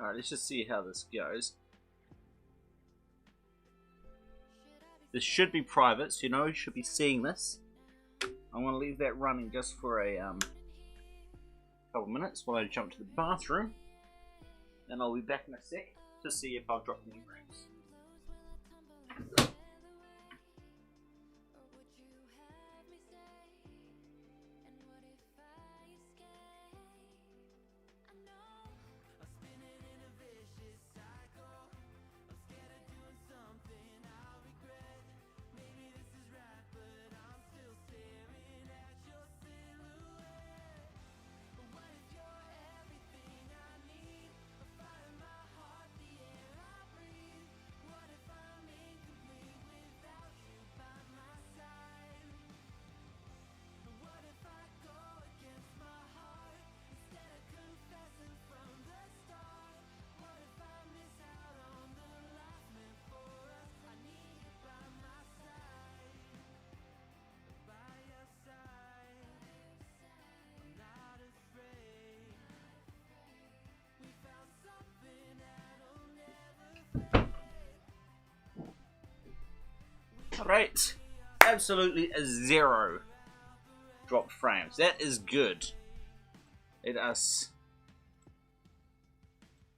Alright, let's just see how this goes. This should be private, so you should be seeing this. I'm going to leave that running just for a couple minutes while I jump to the bathroom. And I'll be back in a sec to see if I've dropped any frames. Alright, absolutely a 0 dropped frames. That is good. Let us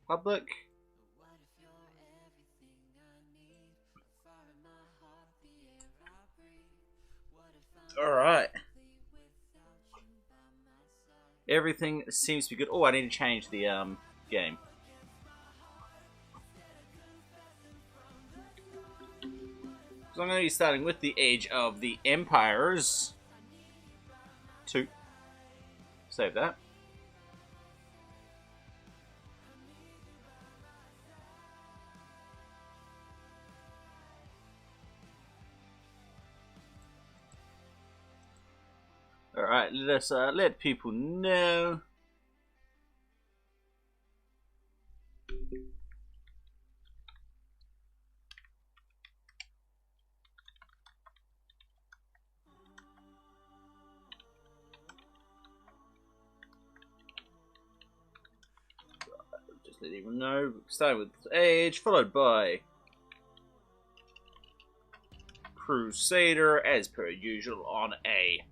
public. Alright. Everything seems to be good. Oh, I need to change the game. So I'm going to be starting with the Age of the Empires 2. Save that. Alright, let's let people know. Just let everyone know. Starting with Age, followed by Crusader, as per usual on a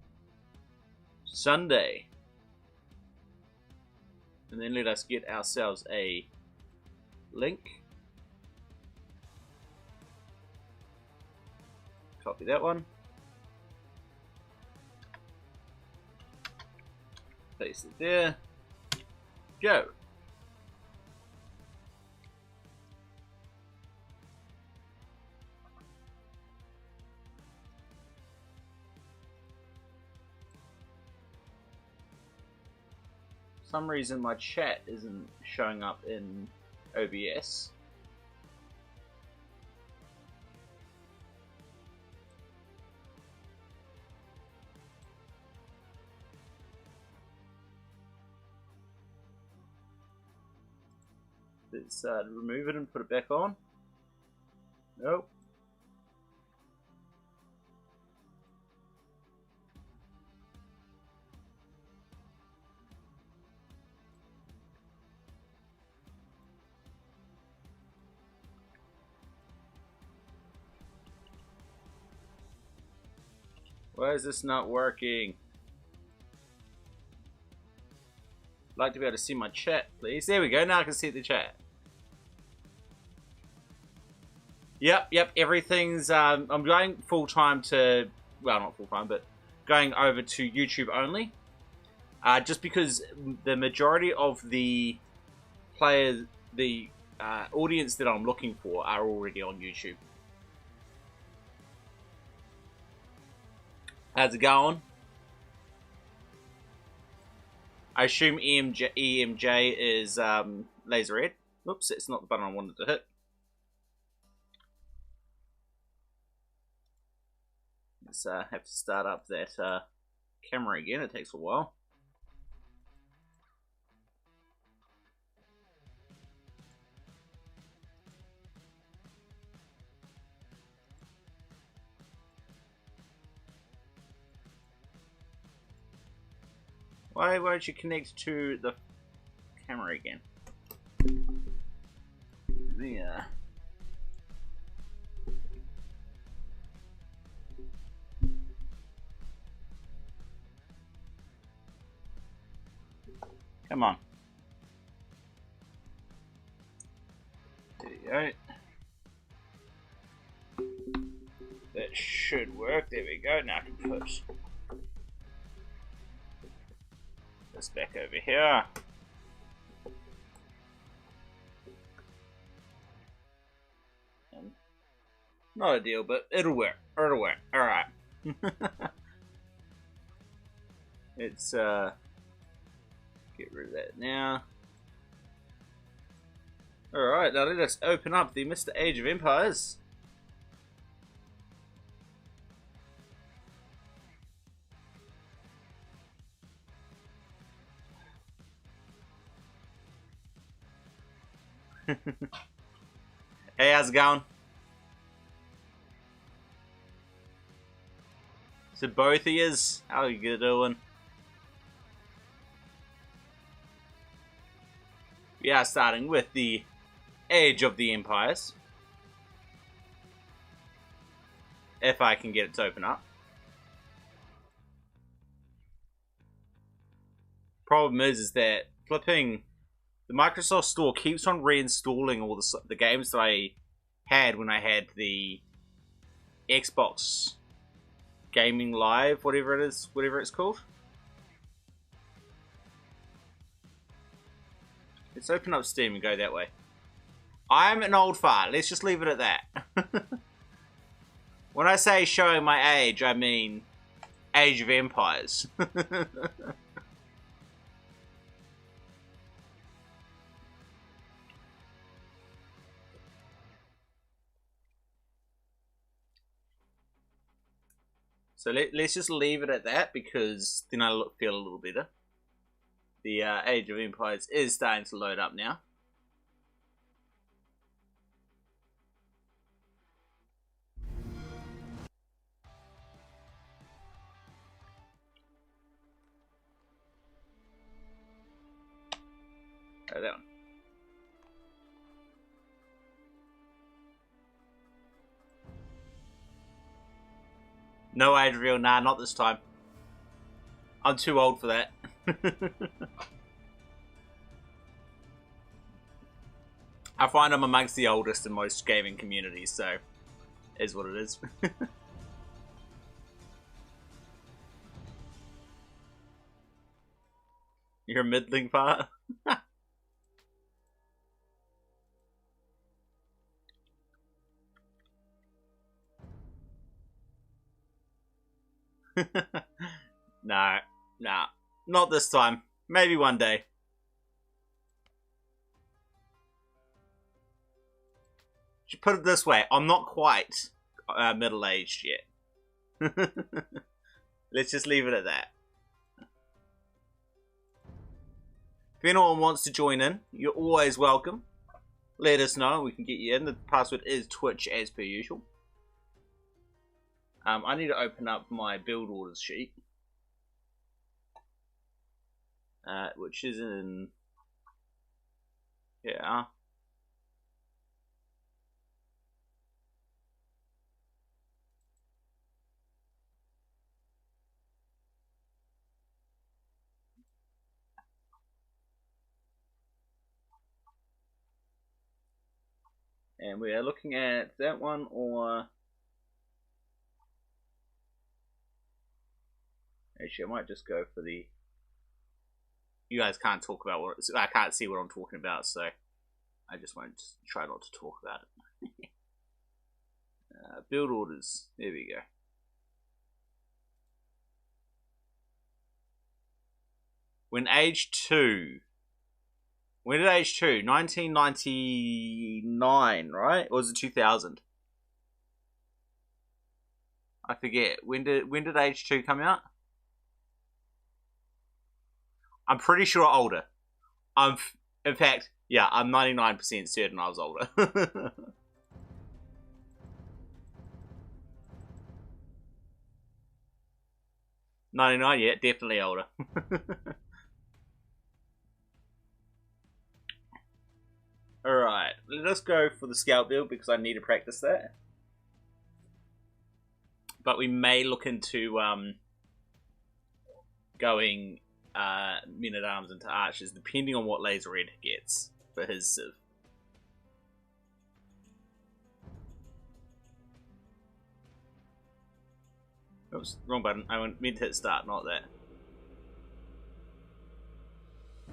Sunday. And then let us get ourselves a link. Copy that one. Paste it there. Go. For some reason my chat isn't showing up in OBS. Let's remove it and put it back on. Nope. Why is this not working? I'd like to be able to see my chat, please. There we go. Now I can see the chat. Yep. Everything's. I'm going full time to. Well, not full time, but going over to YouTube only. Just because the majority of the players, the audience that I'm looking for, are already on YouTube. How's it going? I assume EMJ is laser red. Oops, it's not the button I wanted to hit. Let's have to start up that camera again. It takes a while. Why won't you connect to the camera again? Yeah. Come on. There you go. That should work. There we go. Now I can put this back over here. Not a deal, but it'll work. It'll work. Alright. Let's get rid of that now. Alright, now let us open up the Mr. Age of Empires. Hey, how's it going? So both of yous, how are you doing? We are starting with the Age of the Empires. If I can get it to open up. Problem is that flipping the Microsoft Store keeps on reinstalling all the games that I had when I had the Xbox Gaming Live, whatever it is, whatever it's called. Let's open up Steam and go that way. I'm an old fart. Let's just leave it at that. When I say showing my age, I mean Age of Empires. So let's just leave it at that, because then I feel a little better. The Age of Empires is starting to load up now. Oh, that one. No age reveal, nah, not this time. I'm too old for that. I find I'm amongst the oldest in most gaming communities, so it is what it is. You're a middling part? No, nah, not this time. Maybe one day. Put it this way, I'm not quite middle-aged yet. Let's just leave it at that. If anyone wants to join in, you're always welcome. Let us know, we can get you in. The password is Twitch as per usual. I need to open up my build orders sheet. Which is in... Yeah. And we are looking at that one, or... Actually, I might just go for the... You guys can't talk about what... I can't see what I'm talking about, so... I just won't try not to talk about it. Build orders. There we go. When age 2... When did age 2? 1999, right? Or was it 2000? I forget. When did age 2 come out? I'm pretty sure older. In fact, yeah, I'm 99% certain I was older. 99, yeah, definitely older. Alright, let us go for the scout build because I need to practice that. But we may look into going men-at-arms into archers, depending on what Laser Red gets for his civ. Oops, wrong button. I meant to hit start, not that.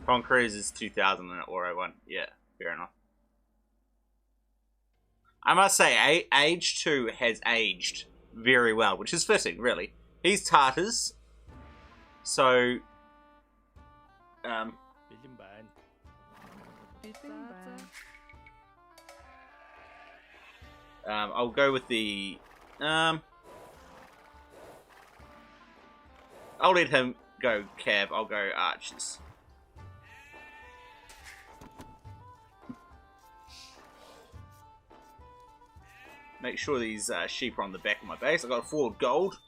Conquerors is 2000 and Auro one. Yeah, fair enough. I must say, Age 2 has aged very well, which is fitting, really. He's Tartars, so I'll go with the I'll let him go Cav, I'll go archers. Make sure these sheep are on the back of my base. I got a 4 gold.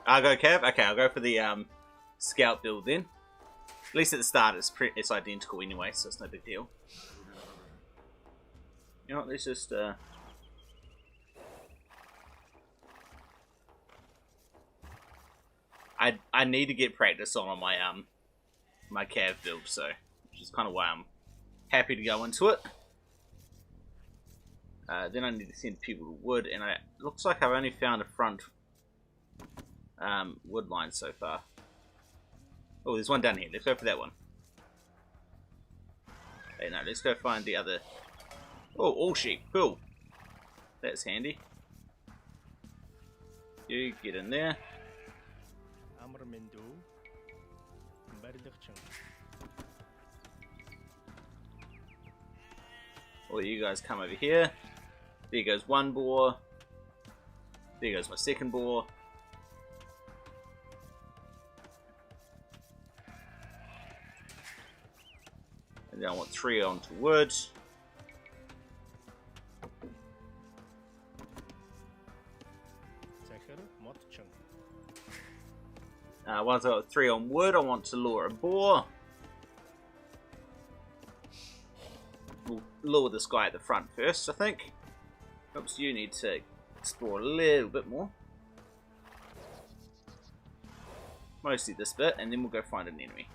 I'll go Cav. Okay, I'll go for the scout build then. At least at the start it's identical anyway, so it's no big deal. You know what, let's just I need to get practice on my my Cav build, so which is kind of why I'm happy to go into it. Then I need to send people to wood, and it looks like I've only found a front wood line so far. Oh, there's one down here. Let's go for that one. Hey, no, let's go find the other. Oh, all sheep. Cool. That's handy. You get in there. All you guys come over here. There goes one boar. There goes my second boar. And then I want 3 onto wood. Once I've got 3 on wood, I want to lure a boar. We'll lure this guy at the front first, I think. Oops, you need to explore a little bit more. Mostly this bit, and then we'll go find an enemy.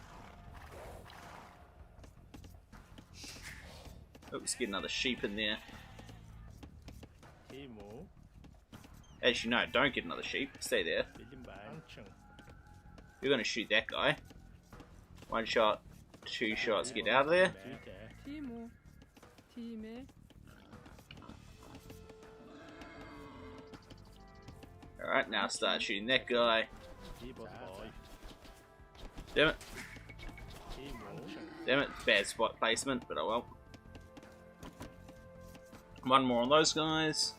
Oops, get another sheep in there. Actually, no, don't get another sheep. Stay there. You're going to shoot that guy. 1 shot, 2 shots, get out of there. Alright, now start shooting that guy. Damn it. Damn it, bad spot placement, but oh well. 1 more on those guys.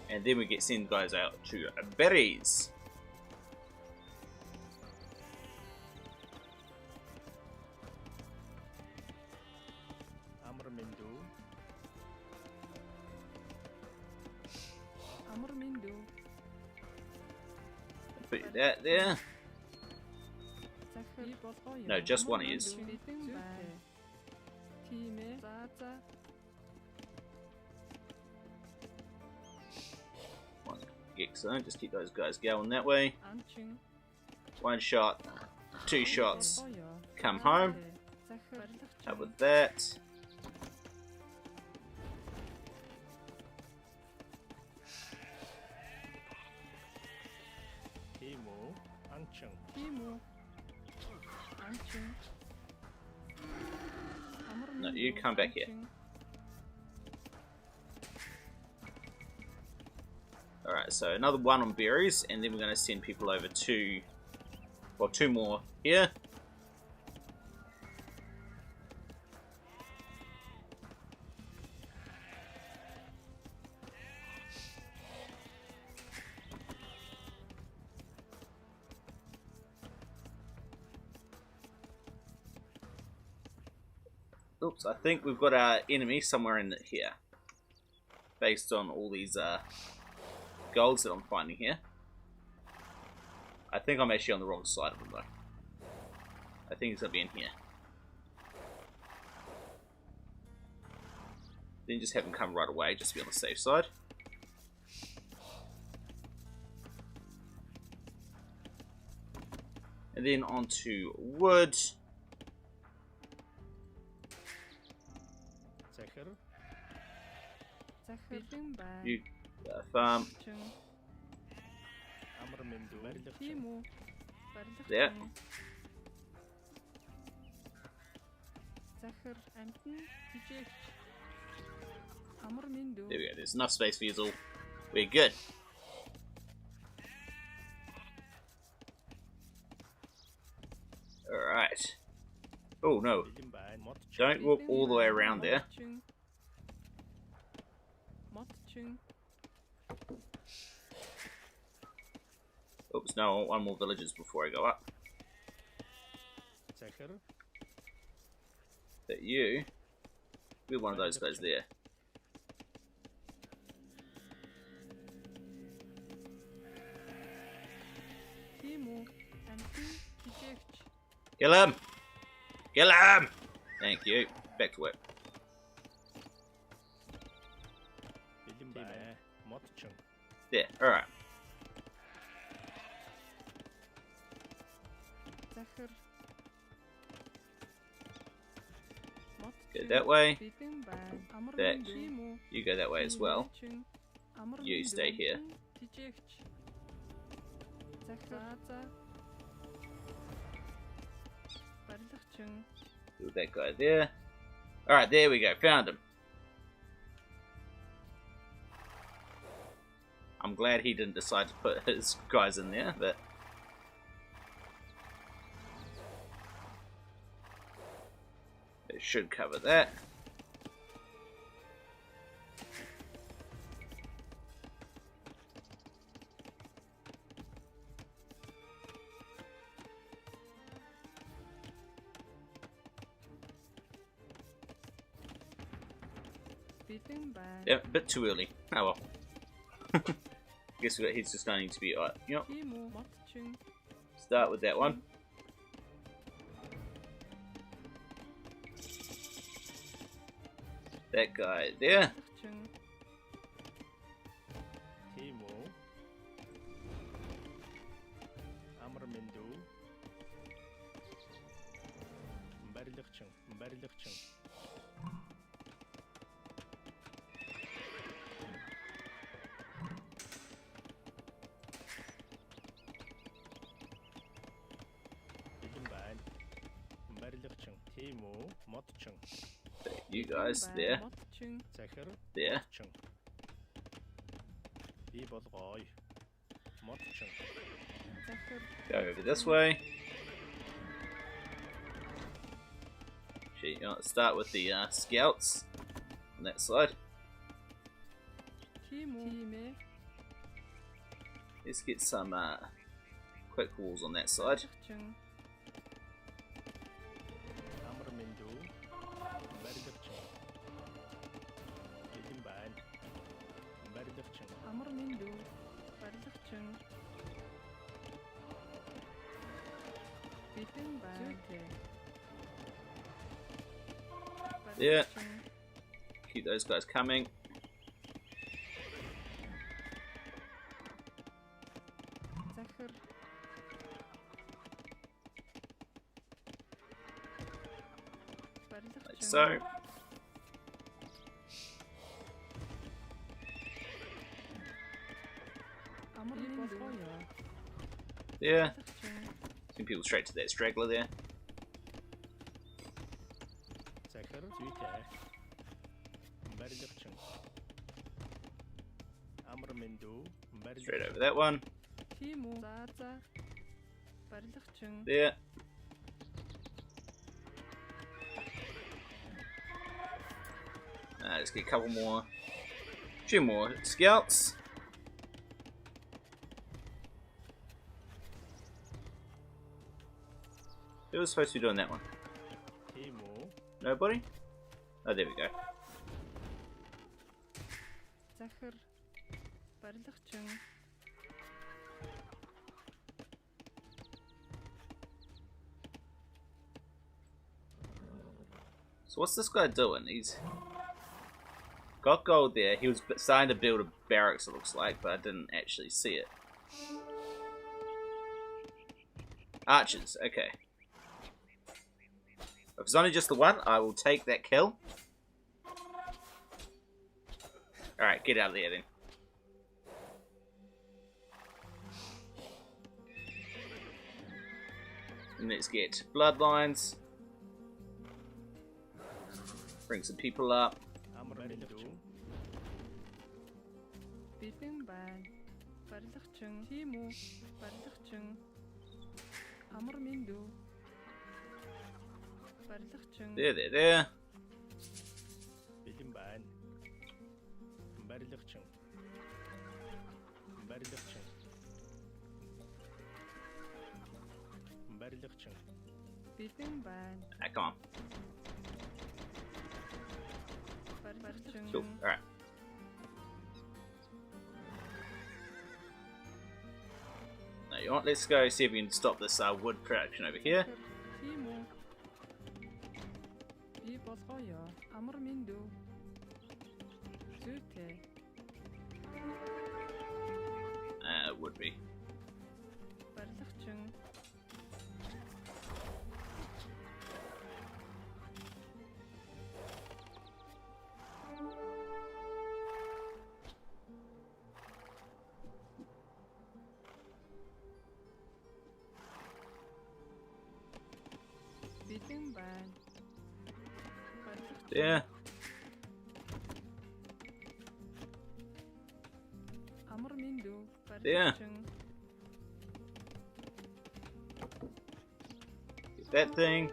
And then we get send guys out to berries. Put that there. No, just one is. One Gexo, just keep those guys going that way. 1 shot, 2 shots, come home. Up with that. No, you come back here. Alright, so another 1 on berries, and then we're going to send people over to, well, 2 more here. Oops, I think we've got our enemy somewhere in here. Based on all these golds that I'm finding here. I think I'm actually on the wrong side of them though. I think it's gonna be in here. Then just have them come right away, just to be on the safe side. And then onto wood. You farm. There. There we go, there's enough space for you all. We're good. Alright. Oh no. Don't walk all the way around there. Oops, no, I want one more villagers before I go up. But you, be one of those guys there. Kill him! Kill him! Thank you. Back to work. There, alright. Go that way. Back. You go that way as well. You stay here. Do that guy there. Alright, there we go. Found him. I'm glad he didn't decide to put his guys in there, but... it should cover that. Yep, a bit too early. Oh well. Guess he's just going to be alright. Yep. Start with that one. That guy there. You guys there. There. Go over this way. Actually, you know, let's start with the scouts on that side. Let's get some quick walls on that side. Yeah. Keep those guys coming. Like so. Yeah. Send people straight to that straggler there. Straight over that one. There. Let's get a couple more. Two more scouts. Who was supposed to be doing that one? Nobody? Oh, there we go. So what's this guy doing? He's got gold there. He was starting to build a barracks, it looks like, but I didn't actually see it. Archers, okay. If it's only just the one, I will take that kill. Alright, get out of there then. And let's get bloodlines. Bring some people up. There. Ah, come on. Cool. Alright. Now, you know what? Let's go see if we can stop this wood production over here. Would be. Yeah. Yeah. Get that thing.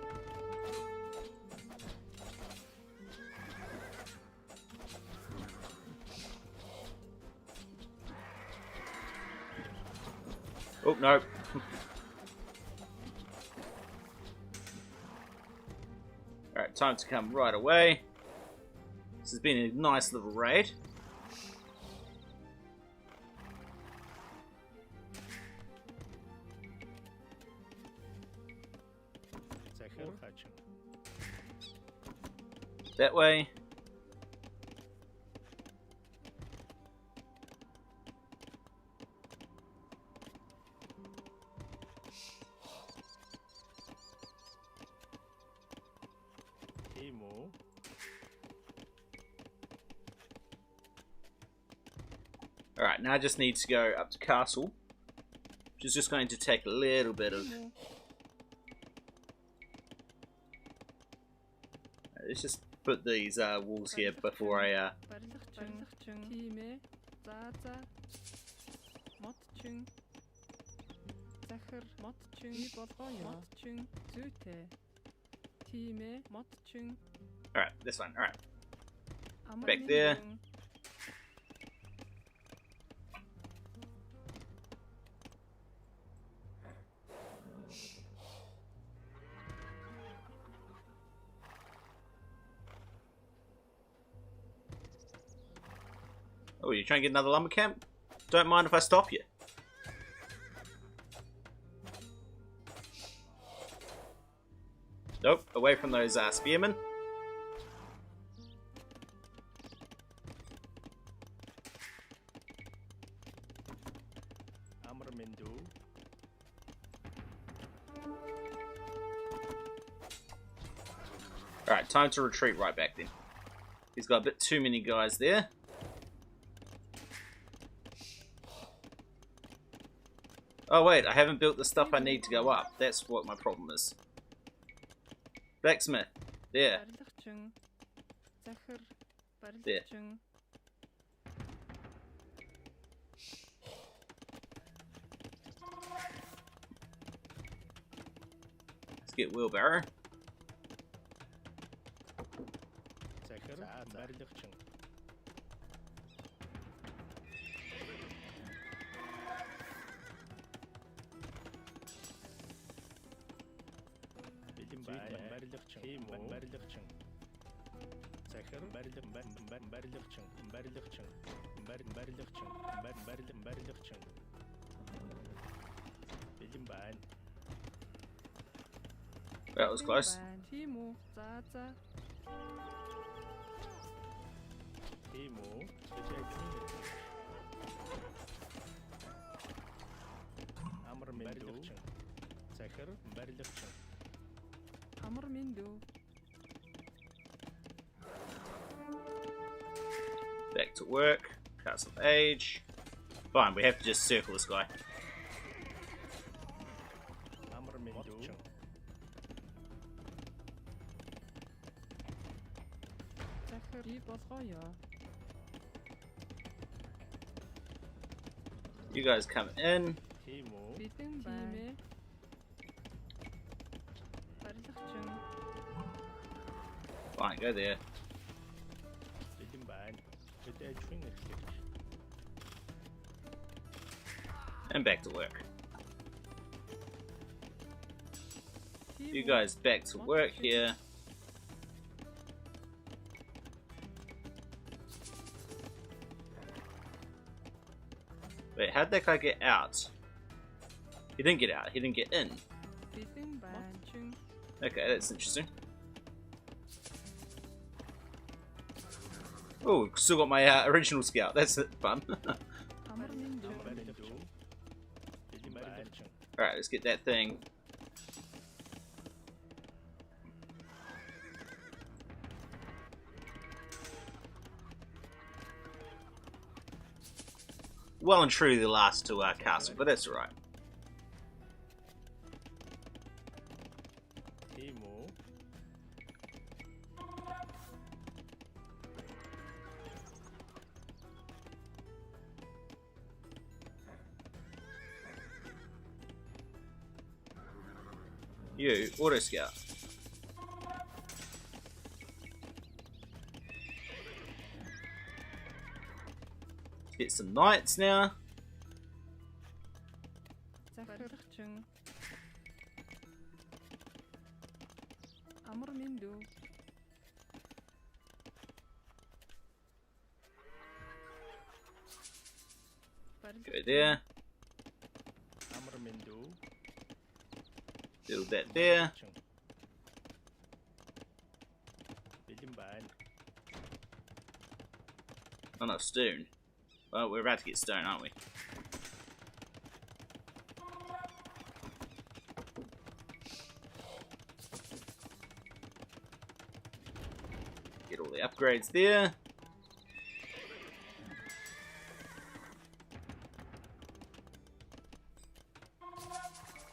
Oh, no. Alright, time to come right away. This has been a nice little raid. That way. Alright, now I just need to go up to castle, which is just going to take a little bit of... Let's just put these walls here before I... Alright, this one, alright. Back there. Oh, you trying to get another lumber camp? Don't mind if I stop you. Nope, away from those spearmen. Alright, time to retreat right back then. He's got a bit too many guys there. Oh wait, I haven't built the stuff I need to go up. That's what my problem is. Blacksmith. There. There. Let's get wheelbarrow. That was close. Тиму, төжөйдүн. Амар мэндүү. Захир барилгачин. Амар мэндүү. Back to work. Castle Age. Fine, we have to just circle this guy. Амар мэндүү. Захир ий болгоё. You guys come in. Тиму, Бидэн байна. Барилгачин. Fine, go there. бидэн байна. Төжөйдүн эхлэх. And back to work. You Тим үү? guys back to work here. Wait, how'd that guy get out? He didn't get out, he didn't get in. Бидэн байна. Чин. Okay, that's interesting. Oh, still got my original scout. That's fun. Амар мэндүү. Барилгачин. Бидэн барилгачин. Alright, let's get that thing. Well and truly the last to our castle, but that's alright. Тиму, You, auto scout. Get some knights now. Барилгачин. Амар мэндүү. Go there. амар мэндүү. Build that there. Бидэн байна. Oh no, stone. Well, we're about to get stone, aren't we? Get all the upgrades there.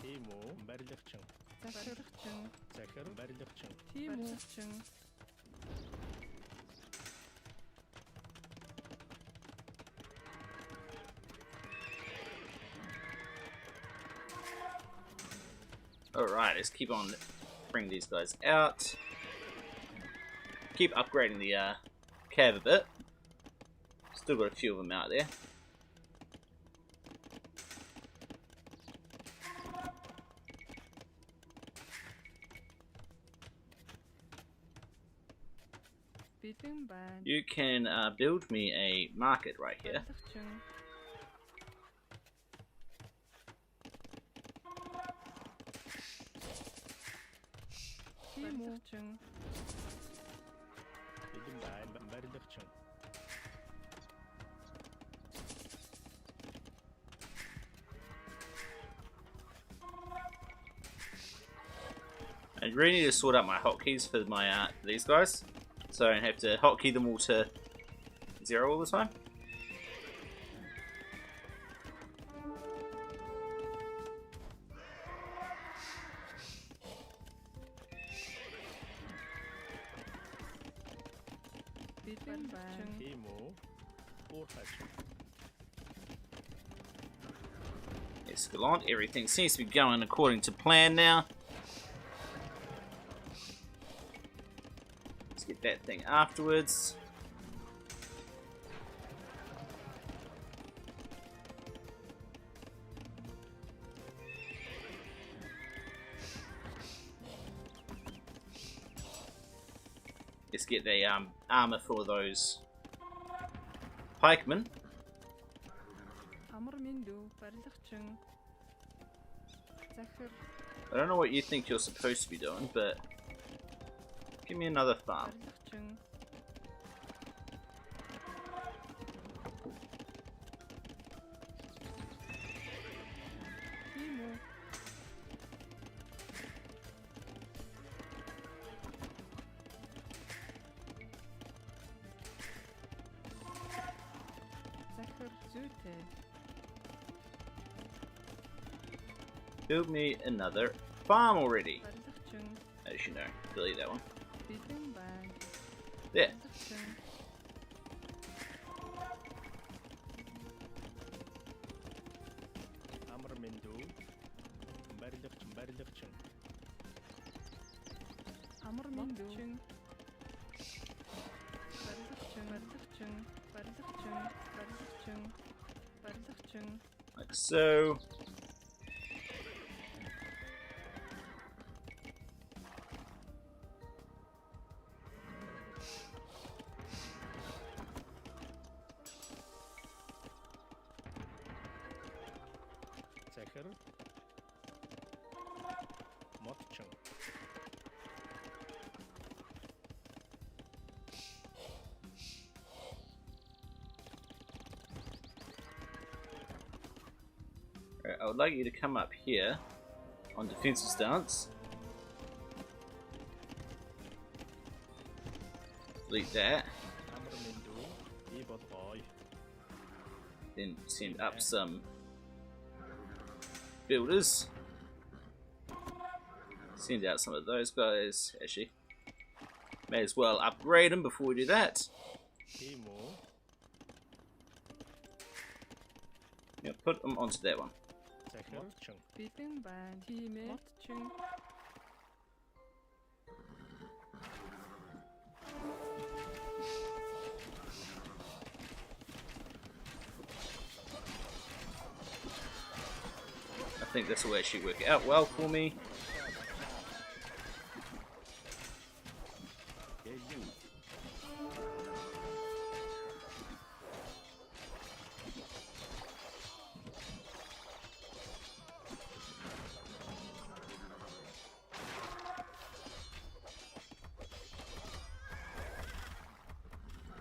Тиму, барилгачин. Барилгачин. Захир барилгачин. Тим үү? Барилгачин. Alright, let's keep on bring these guys out. Keep upgrading the cav a bit. Still got a few of them out there. Бидэн байна. You can build me a market right here. Барилгачин. Тим үү? Бидэн байна. Барилгачин. I really need to sort out my hotkeys for my these guys, so I don't have to hotkey them all to 0 all the time. Бидэн байна. Тиму, уурхачин. Escalante, everything seems to be going according to plan now. Let's get that thing afterwards. Let's get the armor for those pikemen. Амар мэндүү. Барилгачин. Захир. I don't know what you think you're supposed to be doing, but Give me another farm. барилгачин. Тийм үү? Захир зүйтэй. Build me another farm already. Барилгачин. As you know, delete that one. Бэлэн байна. There. Барилгачин. Амар мэндүү. Барилгачин. Амар мэндүү. Барилгачин. Барилгачин. Барилгачин. Барилгачин. Барилгачин. Like so. Захир. Мотчин. Alright, I would like you to come up here on defensive stance. Delete that. Амар мэндүү. Би болгоё. Then send up some builders. Send out some of those guys. Actually, may as well upgrade them before we do that. Тийм үү? Yeah, put them onto that one. Захир. Мотчин. Бэлэн байна. Тийм ээ. Мотчин. I think this will actually work out well for me.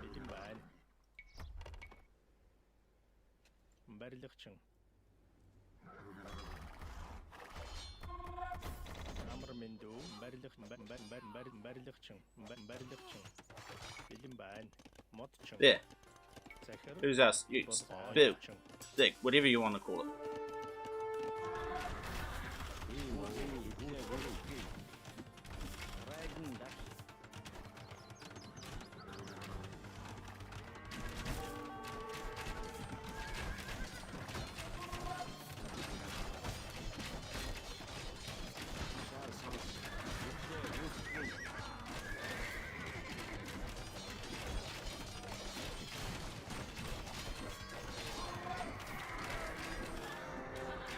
Бэлэн байна. Барилгачин. Амар мэндүү. Барилгачин. Бэлэн байна. Мотчин. There. Захир. Who's us? You. болгоё. Bill. Dick. Whatever you want to call it.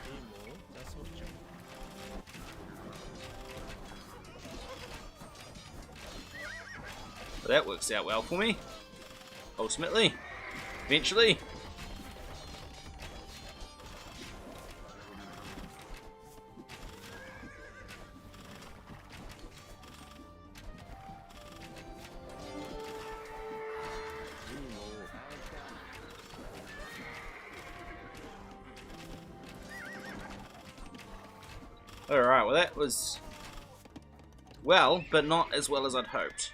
Тийм үү? Засварчин. But that works out well for me. Ultimately. Eventually. Alright, well that was well, but not as well as I'd hoped.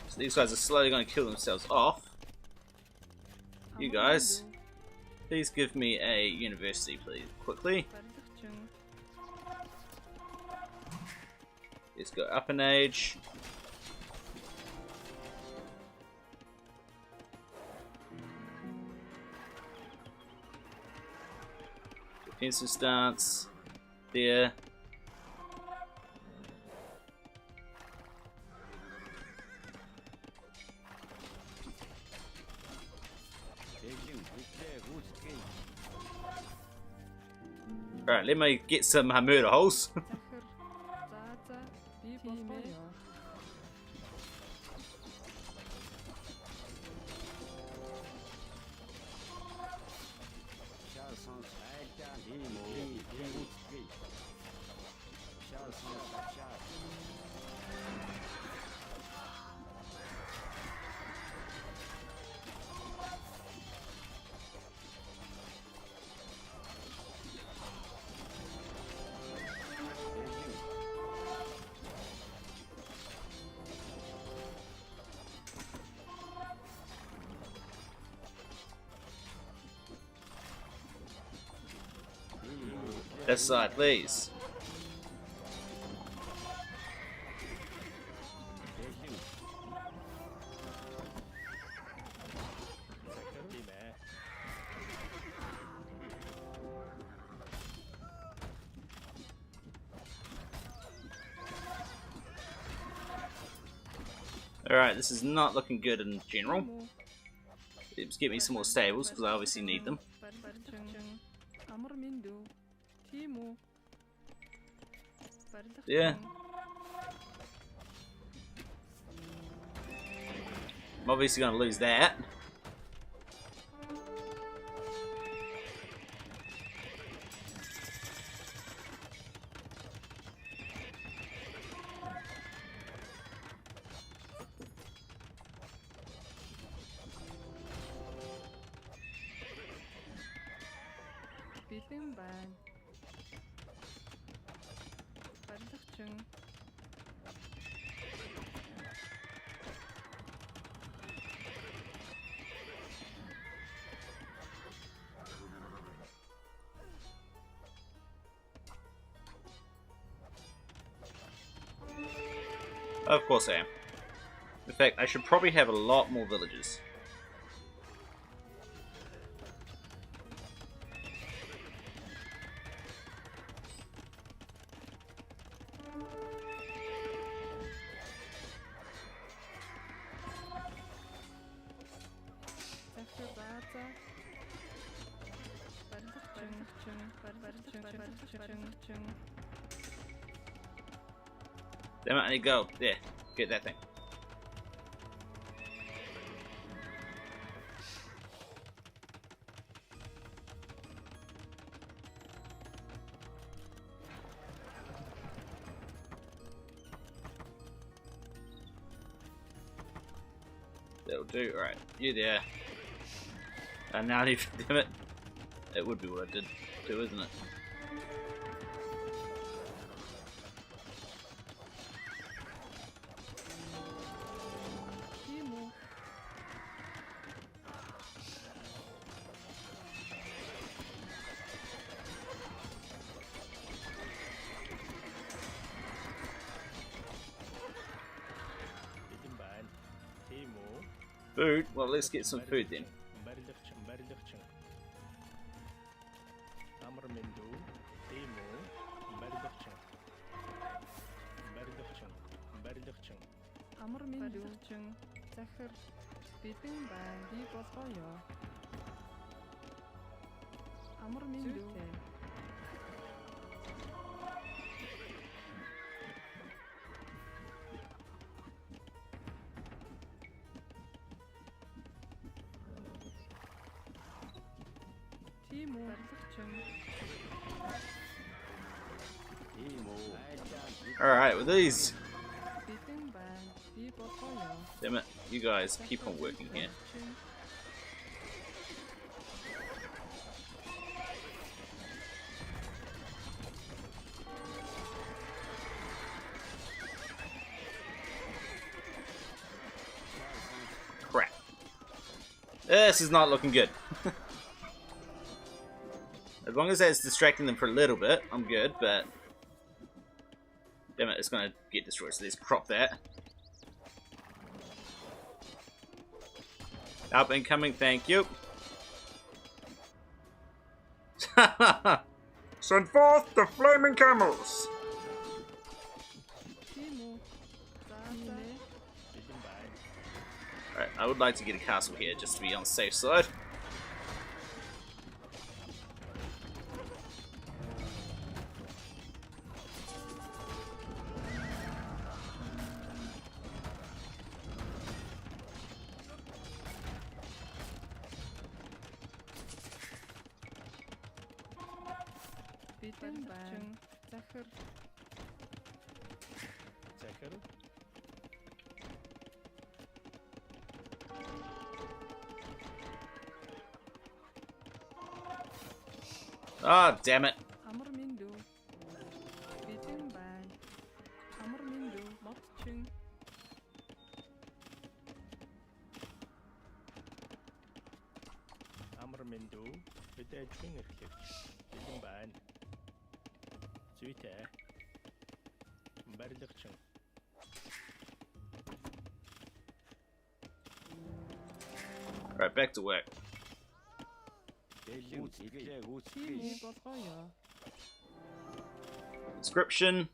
So these guys are slowly going to kill themselves off. You guys, please give me a university, please, quickly. Барилгачин. Let's go up an age. Defensive stance. There. Alright, let me get some murder holes. Захир. За за. Би болоё. This side, please. захир тийм ээ. Alright, this is not looking good in general. Тийм үү? Let's get me some more stables because I obviously need them. Барилгачин. Амар минь дүү. Тийм үү? Барилгачин. Yeah. I'm obviously going to lose that. Бэлэн байна. Барилгачин. Of course I am. In fact, I should probably have a lot more villagers. Захир за за. Барилгачин. Damn it, I need gold. There, get that thing. That'll do. Alright, you there. And now I need, damn it. It would be what I did do, isn't it? Тийм үү? Бэлэн байна. Тийм үү? Food? Well, let's get some food then. Барилгачин. Амар минь дүү. Тийм үү? Барилгачин. Амар минь дүү. Захир. Бэлэн байна. Би болоё. Амар минь дүү. Тийм үү? Барилгачин. Alright, with these. Бэлэн байна. Би болоё. Damn it, you guys keep on working here. Crap. This is not looking good. As long as that's distracting them for a little bit, I'm good, but... Damn it, it's gonna get destroyed, so let's crop that. Up and coming, thank you. Send forth the flaming camels! Тийм үү? За за. Бэлэн байна. Alright, I would like to get a castle here, just to be on the safe side. Бэлэн байна. Захир. захир, Ah, damn it. Амар минь дүү. Бэлэн байна. Амар минь дүү. Модчин. амар мэндүү, бид ажлын эрхлэгч, бэлэн байна. Зүйтэй. Барилгачин. Right, back to work. Тийм ээ болгоё. Inscription.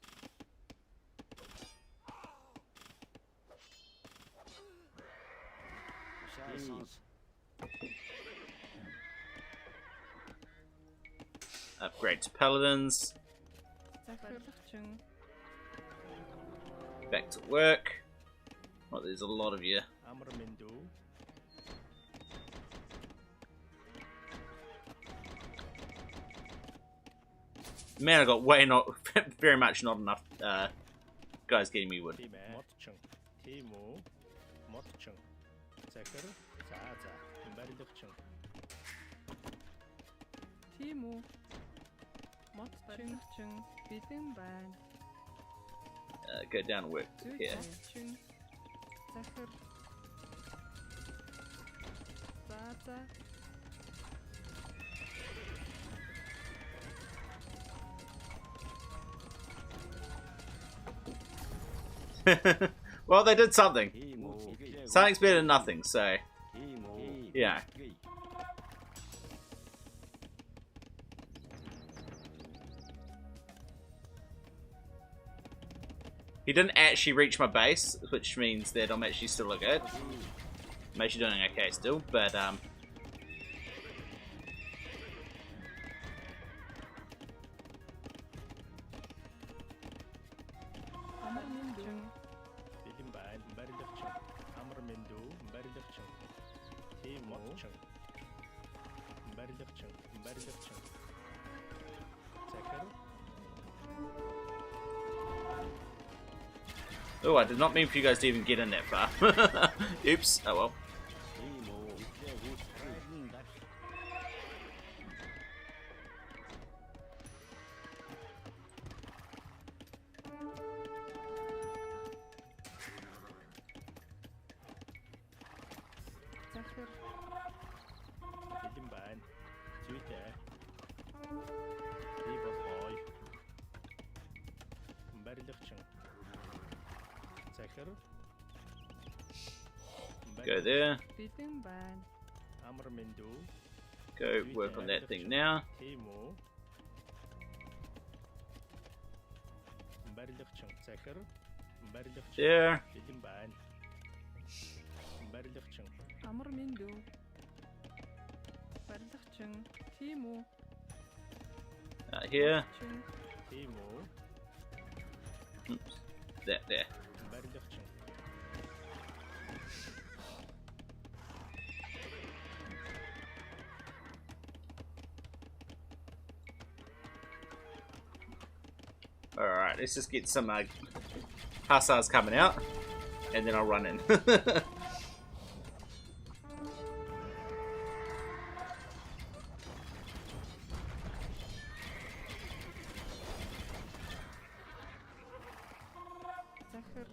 Upgrade to paladins. Захирлагчин. Back to work. Oh, there's a lot of you. Амар мэндүү. Man, I got way not, very much not enough guys getting me wood. Тийм ээ. Модчин. Тийм үү? Модчин. Захир. За. Барилгачин. Тийм үү. Модчин. Бэлэн байна. Go down and work here. Зүйтэй. Захир. За. Well, they did something. Something's better than nothing, so yeah. He didn't actually reach my base, which means that I'm actually still good. I'm actually doing okay still, but Амар минь дүү. Бэлэн байна. Барилгачин. Амар мэндүү, барилгачин. Тийм модчин. Барилгачин. Захир. oh, I did not mean for you guys to even get in that far. Oops. Oh well. Захир. Бэлэн байна. Зүйтэй. Би болгоё. Барилгачин. Захир. Go there. Бэлэн байна. Амар мэндүү. Go work on that thing now. Тийм үү? Барилгачин. Захир. Барилгачин. There. Бэлэн байна. Барилгачин. Амар минь дүү. Барилгачин. Тийм үү. Here. Модчин. Тийм үү? Oops. There. Барилгачин. Alright, let's just get some hussars coming out, and then I'll run in. Захир.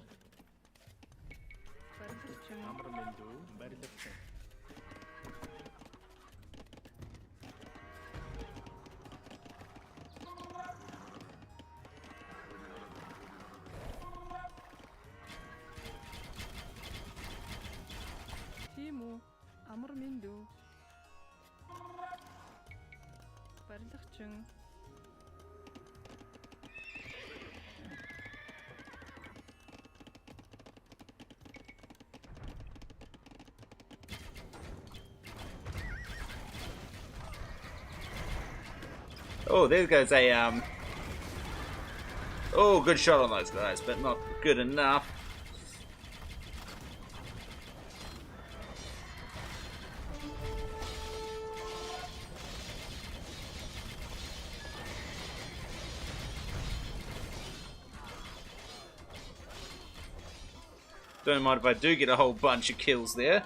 Барилгачин. Амар мэндүү. Барилгачин. Тийм үү. Амар минь дүү. Барилгачин. Oh, there goes a oh, good shot on those guys, but not good enough. Don't mind if I do get a whole bunch of kills there.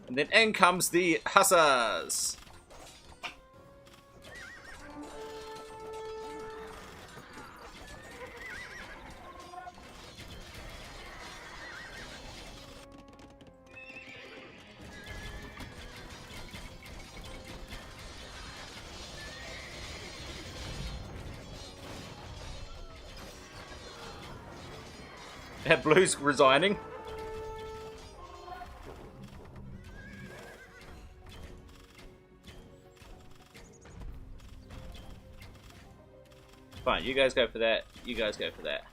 And then in comes the hussars. Blue's resigning. Fine, you guys go for that. You guys go for that.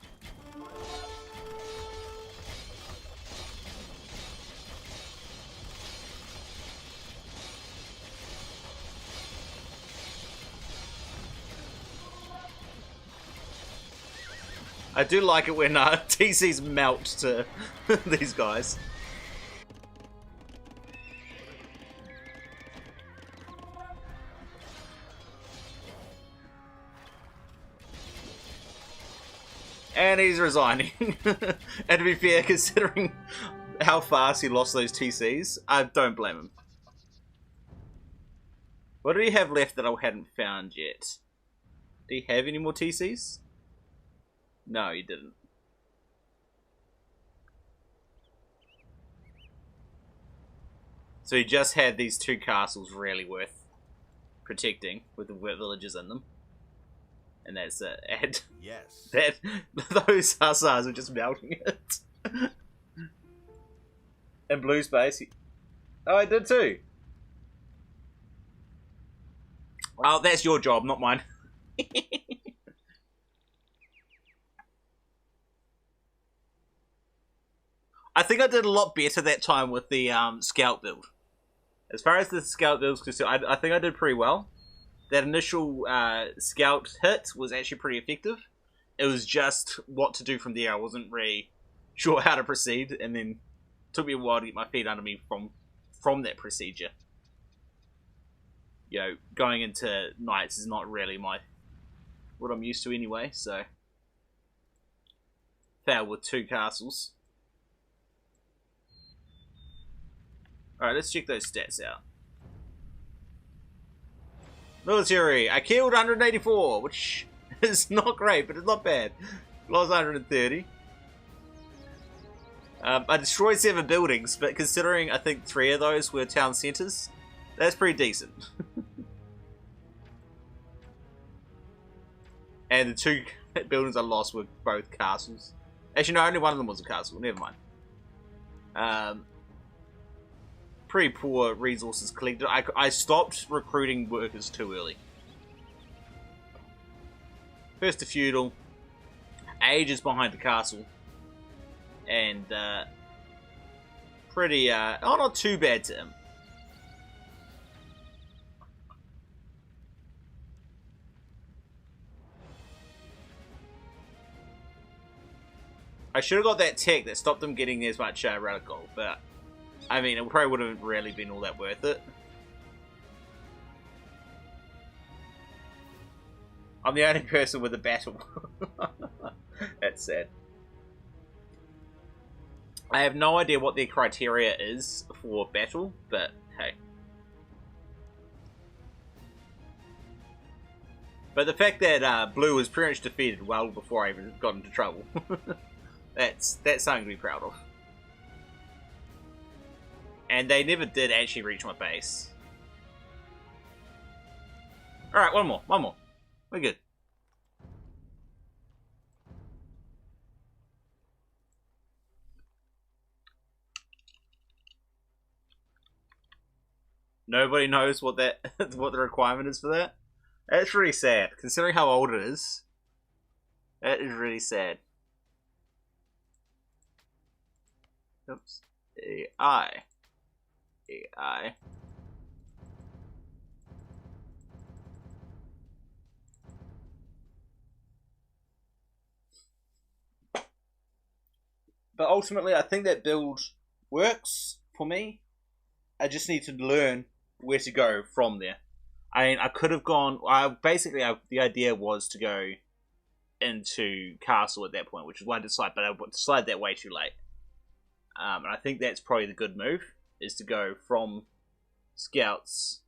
I do like it when TCs melt to these guys. And he's resigning. And to be fair, considering how fast he lost those TCs, I don't blame him. What do he have left that I hadn't found yet? Do he have any more TCs? No, he didn't. So he just had these two castles really worth protecting with the villages in them. And that's it. And Yes. that those hussars are just melting it. And blue space. Oh, I did too. Oh, that's your job, not mine. I think I did a lot better that time with the scout build. As far as the scout build is concerned, I think I did pretty well. That initial scout hit was actually pretty effective. It was just what to do from there. I wasn't really sure how to proceed, and then it took me a while to get my feet under me from that procedure. You know, going into knights is not really what I'm used to anyway, so failed with 2 castles. Alright, let's check those stats out. Military, I killed 184, which is not great, but it's not bad. Lost 130. I destroyed 7 buildings, but considering I think 3 of those were town centres, that's pretty decent. And the 2 buildings I lost were both castles. Actually, no, only one of them was a castle. Never mind. Pretty poor resources collected. I stopped recruiting workers too early. First a feudal, ages behind the castle, and pretty not too bad to him. I should have got that tech that stopped them getting as much relic gold, but I mean, it probably would have really been all that worth it. I'm the only person with a battle. That's sad. I have no idea what their criteria is for battle, but hey. But the fact that Blue was pretty much defeated well before I even got into trouble, that's something to be proud of. And they never did actually reach my base. Alright, one more. We're good. Nobody knows what the requirement is for that. That's really sad, considering how old it is. That is really sad. Oops. AI. But ultimately, I think that build works for me. I just need to learn where to go from there. I mean, I could have gone. The idea was to go into castle at that point, which is why I decided, but I decided that way too late. And I think that's probably the good move, is to go from scouts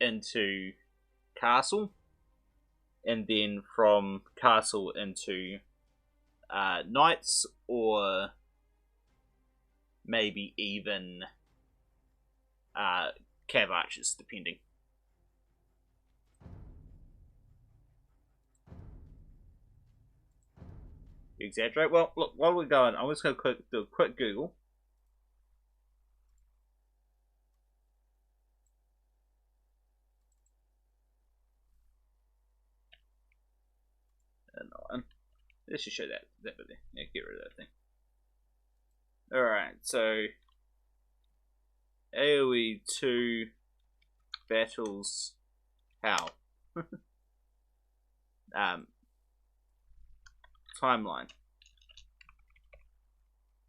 into castle, and then from castle into knights, or maybe even cav archers, depending. You exaggerate? Well, look, while we're going, I'm just going to do a quick Google. And let's just show that bit there. Yeah, get rid of that thing. Alright, so AoE 2 battles how? Timeline.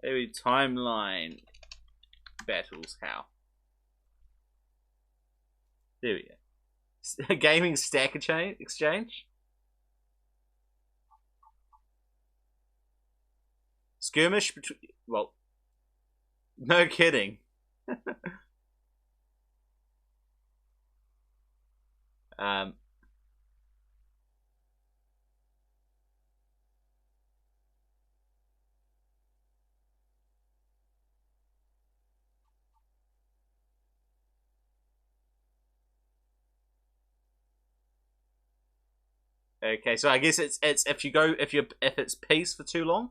AoE timeline battles how? There we go. Gaming stack exchange. Skirmish between, well, no kidding. Okay, so I guess it's if it's peace for too long.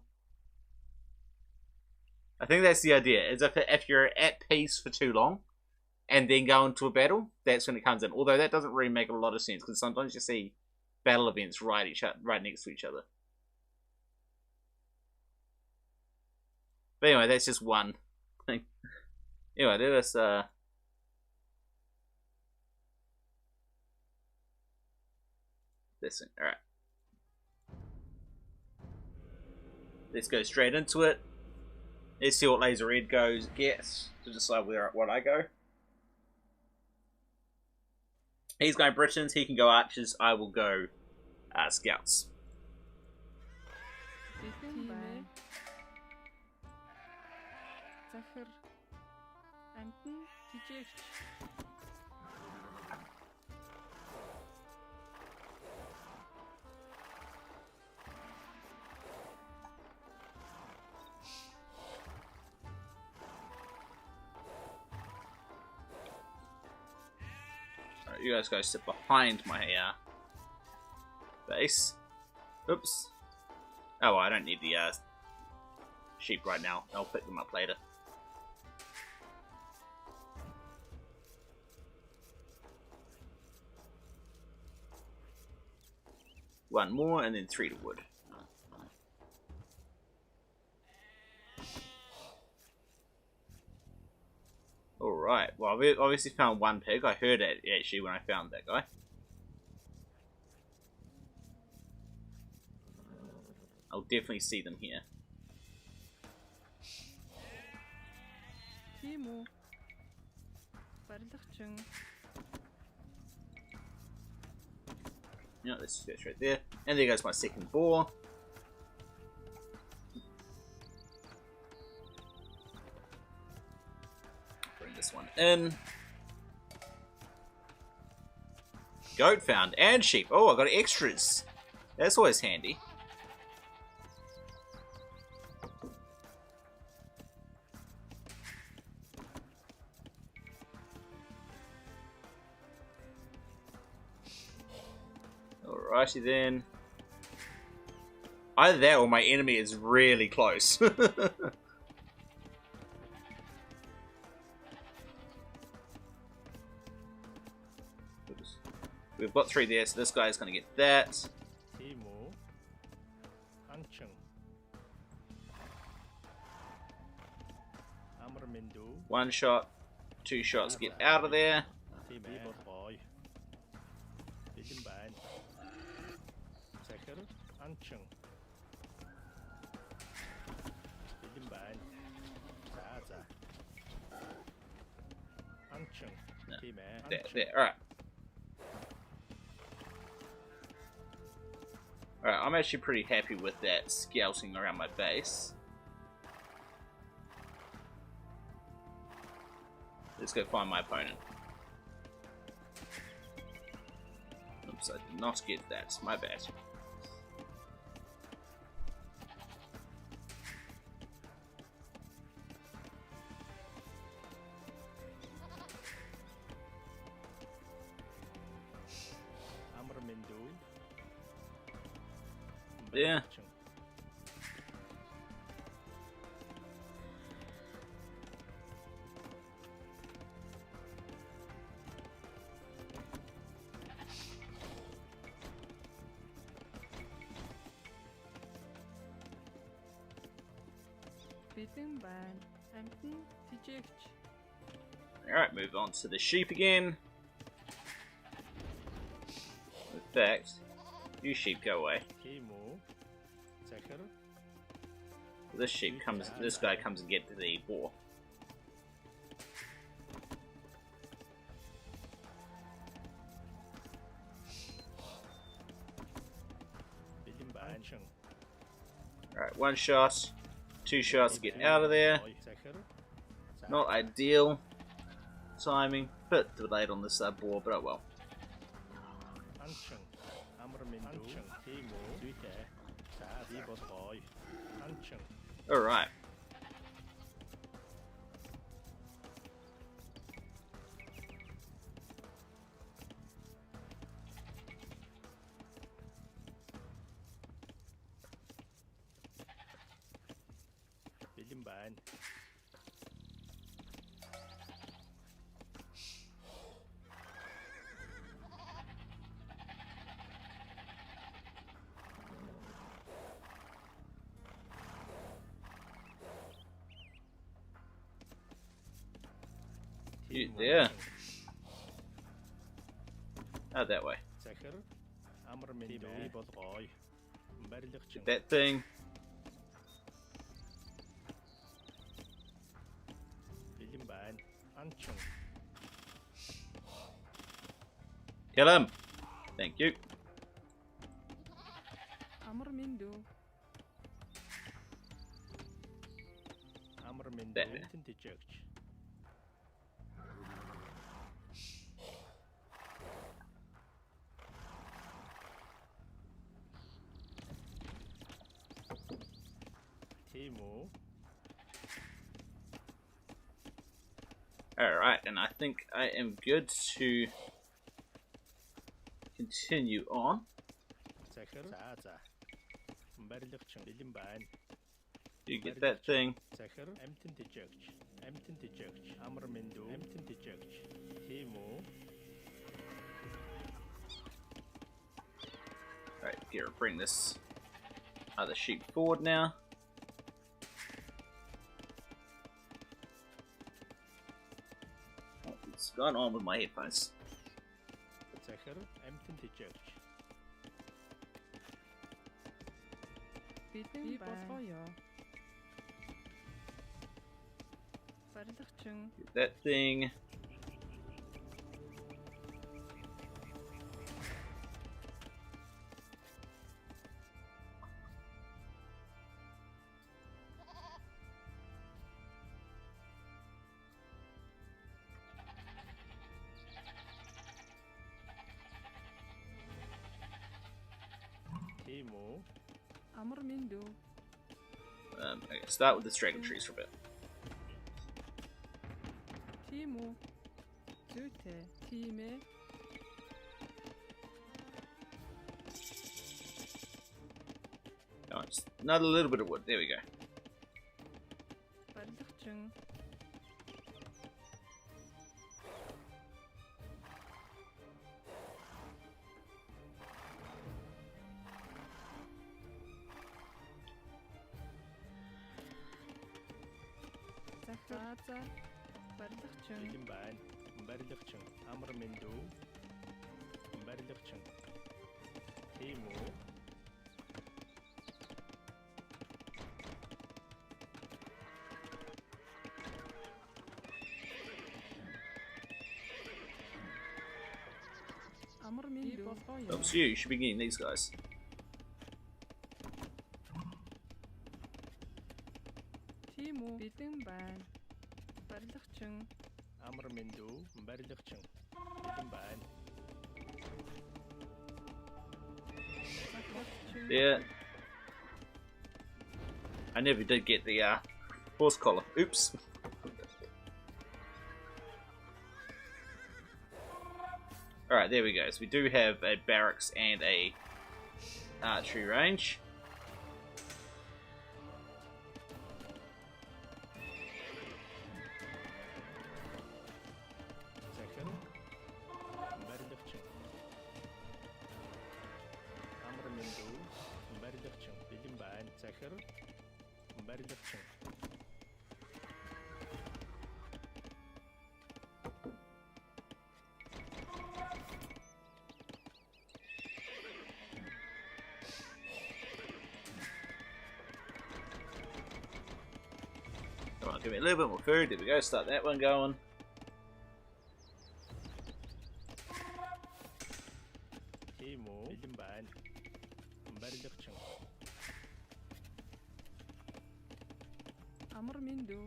I think that's the idea. Is if you're at peace for too long, and then go into a battle, that's when it comes in. Although that doesn't really make a lot of sense, because sometimes you see battle events right next to each other. But anyway, that's just one thing. Anyway, let us this thing. Alright. Let's go straight into it. Let's see what Laser Red gets to decide what I go. He's going Britons, he can go archers, I will go scouts. Bitin bay. Захир. Амтэн тижээч. You guys go sit behind my base. Oops. Oh, well, I don't need the sheep right now. I'll pick them up later. One more, and then 3 to wood. Alright, well, we obviously found one pig. I heard it actually when I found that guy. I'll definitely see them here. Тийм үү. Барилгачин. Yeah, let's go straight there. And there goes my second boar. Bring this one in. Goat found, and sheep. Oh, I got extras. That's always handy. Alrighty then. Either that or my enemy is really close. We've got 3 there, so this guy's going to get that. Timo, Ancheng, Amarmindu, 1 shot, 2 shots, get out of there. Timo boy, Bitimban, Sekar, Ancheng, Bitimban, Zaza, Ancheng, Timo, There, alright. Alright, I'm actually pretty happy with that scouting around my base. Let's go find my opponent. Oops, I did not get that. My bad. Yeah. Beaten by Hampton TGH. Alright, move on to the sheep again. In fact, you sheep go away. This sheep comes. This guy comes and get the boar. Alright, one shot, two shots to get out of there. Not ideal timing, bit delayed on this boar, but oh well. Alright. Yeah. Out that way. Get that thing. Kill him. Thank you. That. Alright, and I think I am good to continue on. You get that thing. Alright, here, bring this other sheep forward now. What's going on with my headphones? Get that thing. Okay, start with the dragon trees for a bit. Oh, just another little bit of wood. There we go. Oops, you should be getting these guys. барилгачин, Амар мэндүү барилгачин. Бэлэн байна. захирагчин, Yeah. I never did get the horse collar. Oops. Alright, there we go. So we do have a barracks and a archery range. Захир барилгачин. Амар мэндүү барилгачин. Бэлэн байна. Захир барилгачин. Come on, give me a little bit more food. There we go. Start that one going. Тийм үү? Бэлэн байна. Барилгачин. амар мэндүү,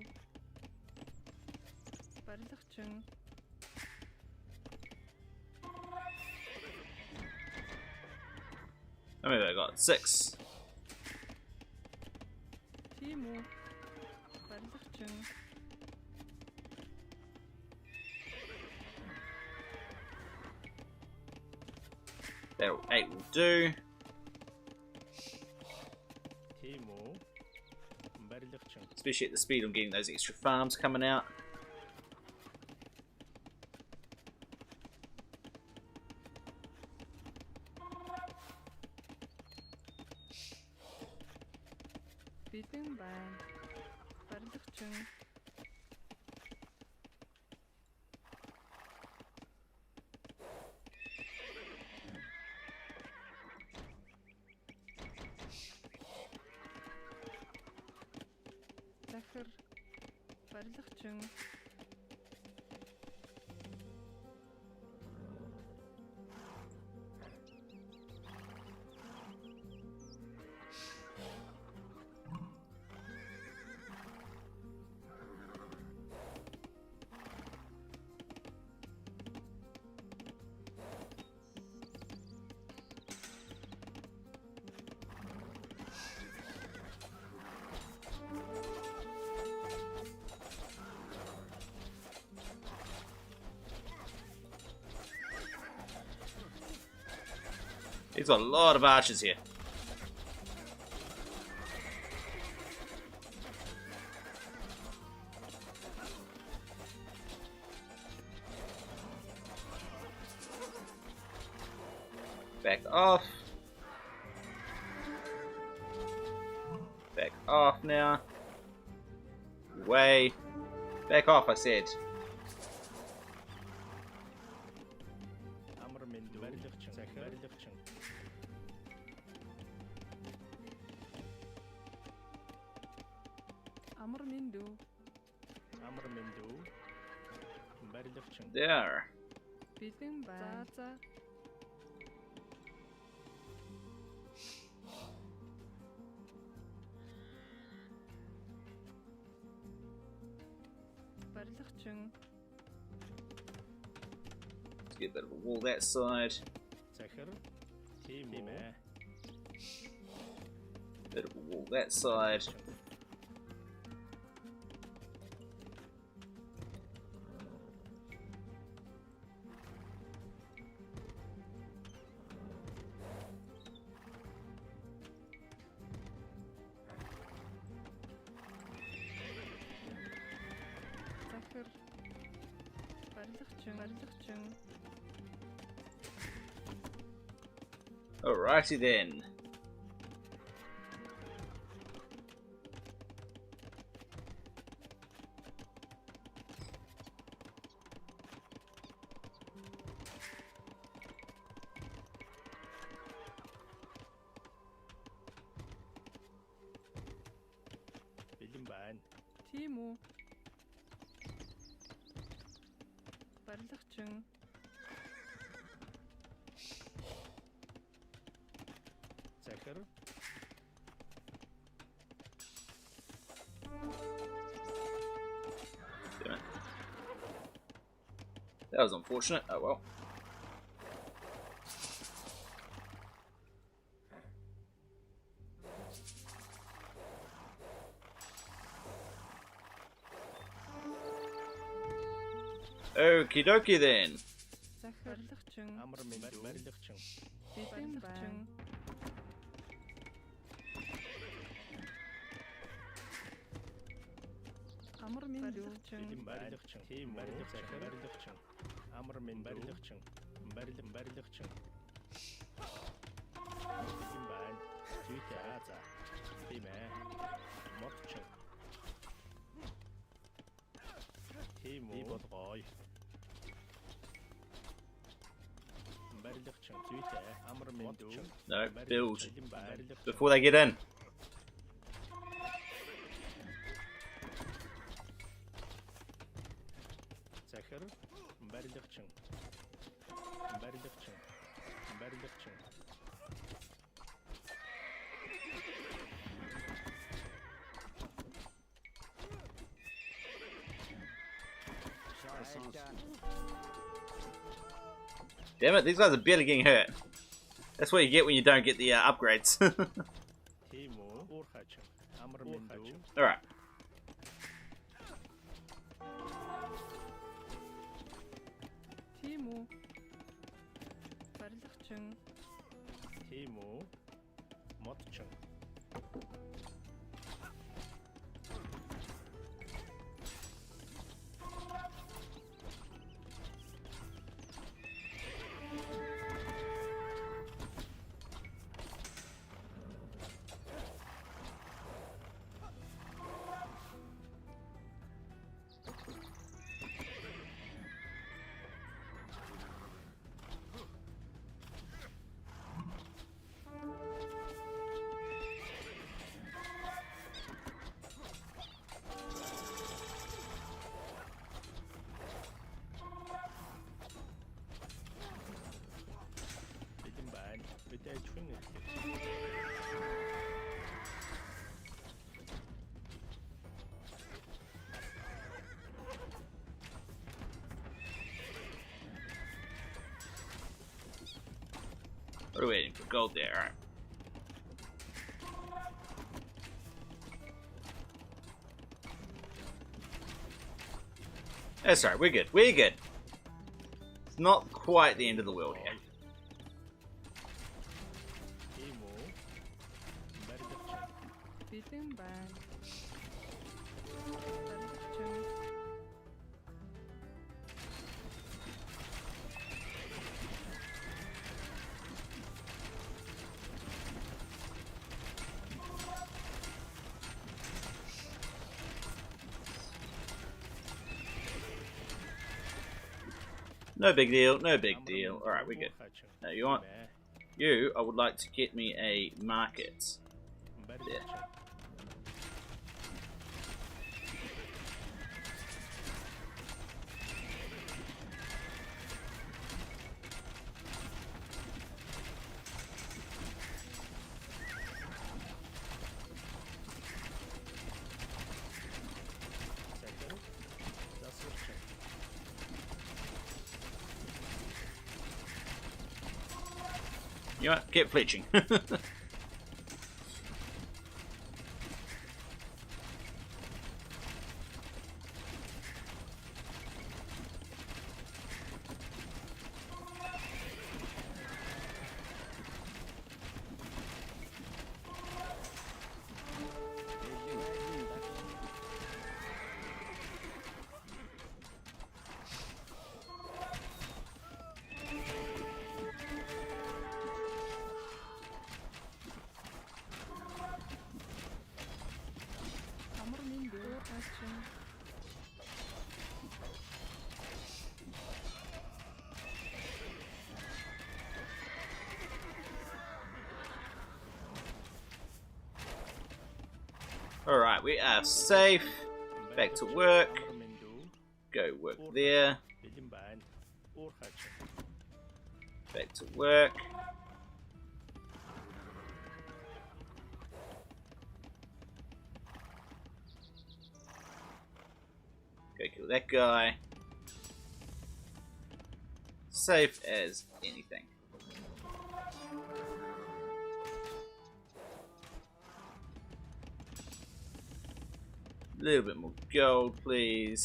барилгачин, I mean, I got 6. тийм үү, барилгачин, That 8 will do. Тийм үү? Барилгачин. Especially at the speed I'm getting those extra farms coming out. бэлэн байна, барилгачин, захир, барилгачин, He's got a lot of archers here. Back off. Back off now. Way. Back off, I said. Амар мэндүү барилгачин. Захир барилгачин. амар мэндүү, Амар мэндүү барилгачин. There. бэлэн байна, за, барилгачин, Let's get a bit of a wall that side. Захир. Тийм ээ. Bit of a wall that side. захир, барилгачин, барилгачин, Alrighty then. Бэлэн байна. тийм үү, барилгачин, Захир. That was unfortunate. Oh well. Okie dokie then. Захирлэгчин. Амар минь барилгачин. Бэлэн байна. Амар минь дүүчин. Бэлэн барилгачин. Тийм барилгачин. Барилгачин. Амар минь барилгачин. Барилгачин. Тийм байна. Зүйтэй за. Тийм ээ. Модчин. Тийм үү болгоё. Барилгачин. Зүйтэй амар минь дүү. No, build Барилгачин. before they get in. Захир. Барилгачин. Барилгачин. Барилгачин. Damn it, these guys are barely getting hurt. That's what you get when you don't get the upgrades. Тийм үү? Уурхачин. Амар минь дүү. Alright. Тийм үү? Барилгачин. Тийм үү? Модчин. Бэлэн байна. Бидээ чүн ирэх. What are we waiting for? Gold there, alright. That's alright, we're good. We're good. It's not quite the end of the world here. Тийм үү? Барилгачин. Бэлэн байна. Барилгачин. No big deal, no big deal. Alright, we're good. Now you want you, I would like to get me a market. Барилгачин. Захир. Засварчин. You know what? Keep fletching. Амар минь дүүчин. Alright, we are safe. Back to work. Амар минь дүү. Go work there. Бэлэн байна. Уурхачин. Back to work. Go kill that guy. safe as anything. A little bit more gold, please.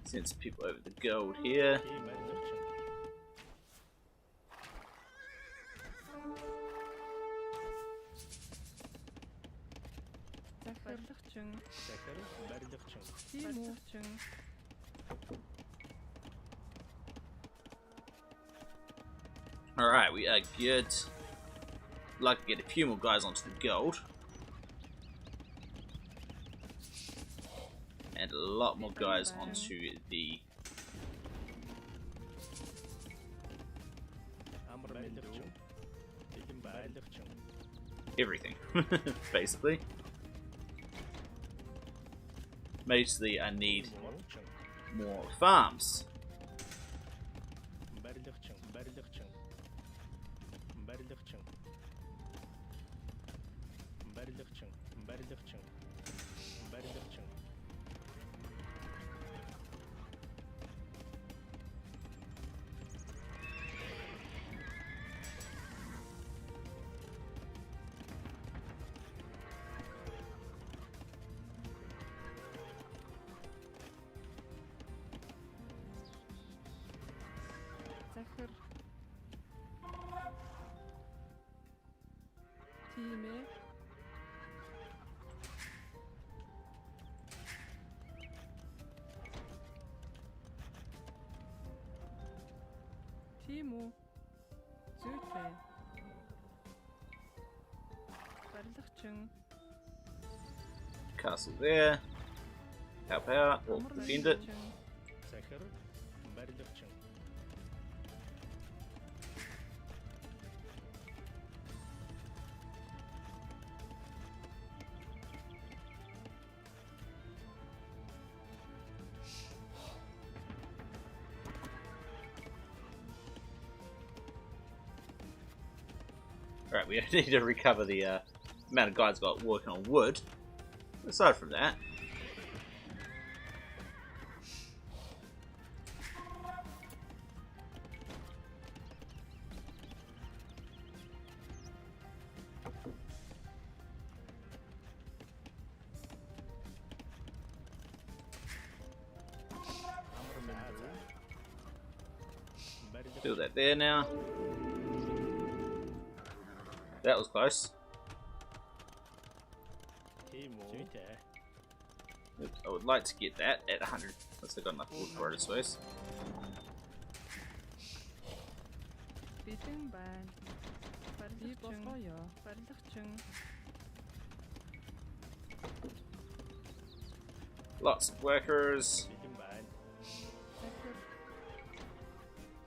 Send some people over the gold here. Key malfunction. Захирлэгчин. Захир барилгачин. Тийм үү? Alright, we are good. Like to get a few more guys onto the gold. And a lot more guys onto the Амар барилгачин. Бэлэн барилгачин. everything, basically. Mostly I need Морчин. more farms. Барилгачин. Барилгачин. Барилгачин. Барилгачин. Барилгачин. Барилгачин. Захир. Тийм ээ. Тийм үү? Зүйтэй. Барилгачин. Castle there. Help out or Амар defend it. барилгачин. Захир барилгачин. Alright, we need to recover the amount of guys got working on wood. Aside from that, do that there now. That was close. Тийм үү? Зүйтэй. Oops, I would like to get that at 100. Unless they've got enough wood for it, I suppose. Бэлэн байна. Барилгачин. Барилгачин. Lots of workers. Бэлэн байна. Захир.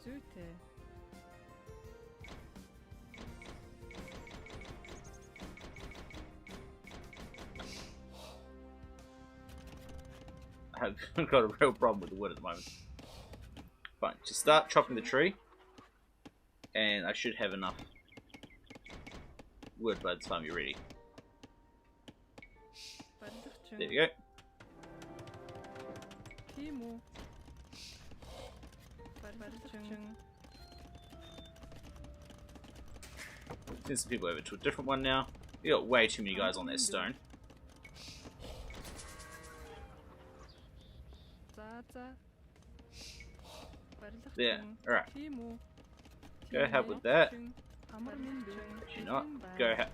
Зүйтэй. I've got a real problem with the wood at the moment. Fine, just start chopping the tree, and I should have enough wood by the time you're ready. Барилгачин. There you go. Тийм үү? Барилгачин. Send some people over to a different one now. You got way too many guys on that stone. За. Барилгачин. There. Alright. Тийм үү? Go Тийм ahead ээ. with that. Амар минь. Actually not. Go ahead.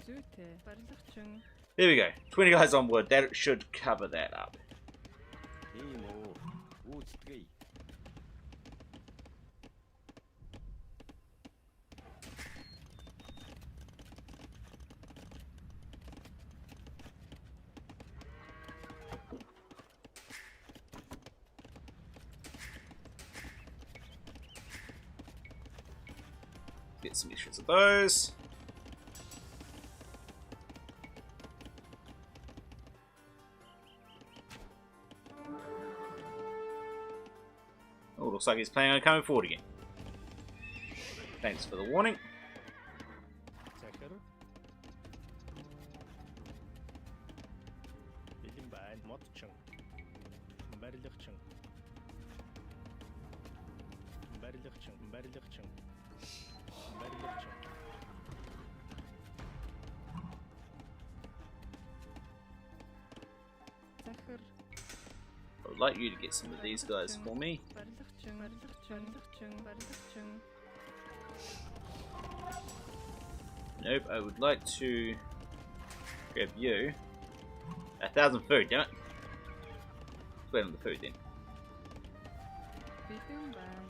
Зүйтэй. Барилгачин. There we go. 20 guys on wood. That should cover that up. Тийм үү? Үүсгэе. Get some extras of those. Oh, looks like he's planning on coming forward again. Thanks for the warning. Захир. байна. Модчин. Барилгачин. Барилгачин. Барилгачин. Барилгачин. Захар. I would like you to get some of these guys for me. Барилгачин. Барилгачин. Барилгачин. Nope, I would like to grab you. 1,000 food, damn it. Let's wait on the food then. Бэлэн байна.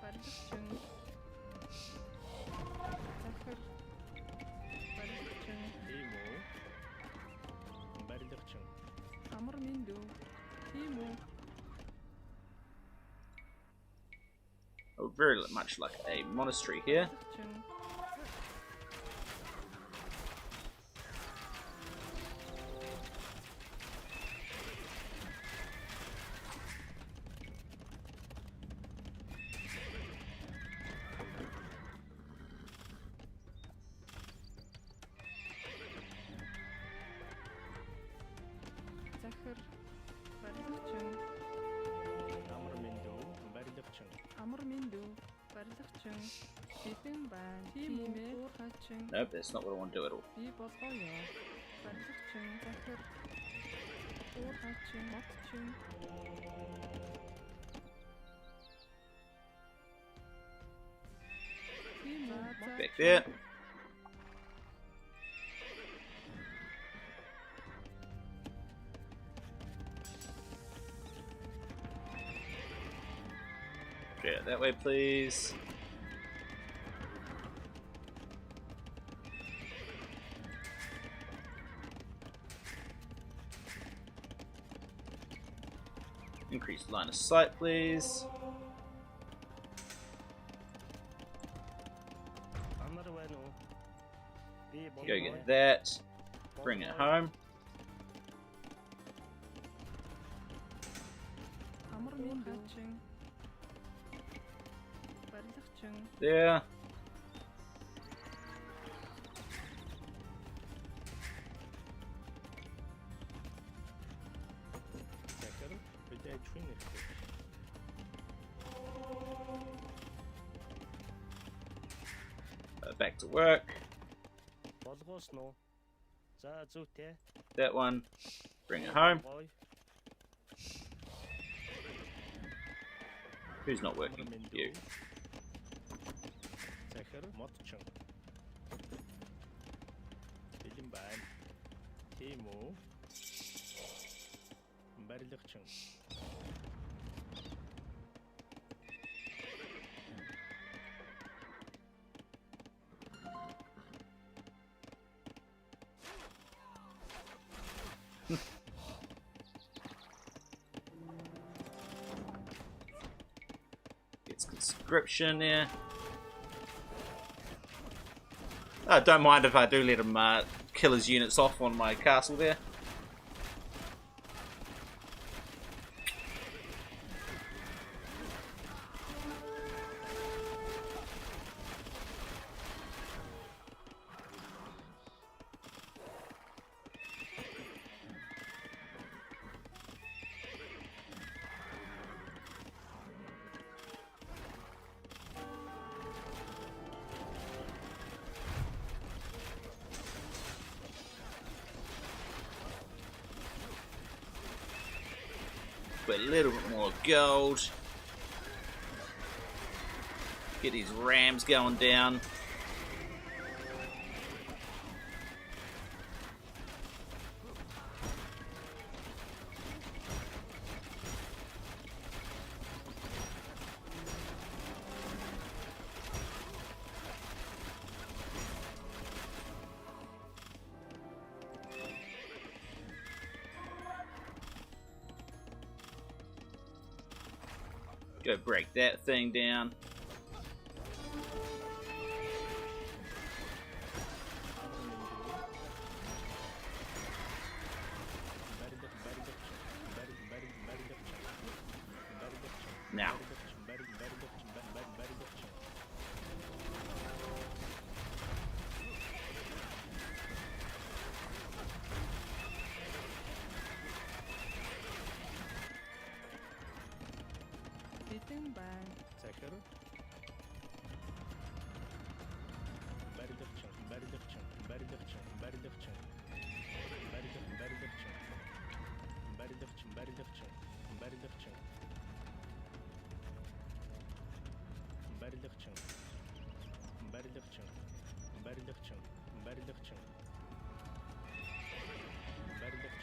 Барилгачин. Захар. Барилгачин. Тийм үү? Барилгачин. Амар минь дүү. Тийм үү? I would very much like a monastery here. Барилгачин. Захар. Барилгачин. Амар минь дүү. Барилгачин. Амар минь дүү. Барилгачин. Бэлэн байна. Тийм ээ. Уурхайчин. Nope, that's not what I want to do at all. Би болгоё. Барилгачин. Захар. Уурхайчин. Модчин. Тийм ээ. Back there. Yeah, that way, please. Increase line of sight, please. Амар байна уу? Би Go get that. Bring it home. Амар минь дүү. Барилгачин. There. Захар. Бидээ чүн нэртэй. Back to work. Болгоосон уу? За зүйтэй. That one. Bring it home. Гоё. Who's not working? You. Захар модчин. Бэлэн байна. Тийм үү? Барилгачин. Gets conscription there. Don't mind if I do let him kill his units off on my castle there. Put a little bit more gold. Get these rams going down. Go break that thing down. Now. захир барилгачин барилгачин барилгачин барилгачин барилгачин барилгачин барилгачин барилгачин барилгачин барилгачин барилгачин барилгачин барилгачин барилгачин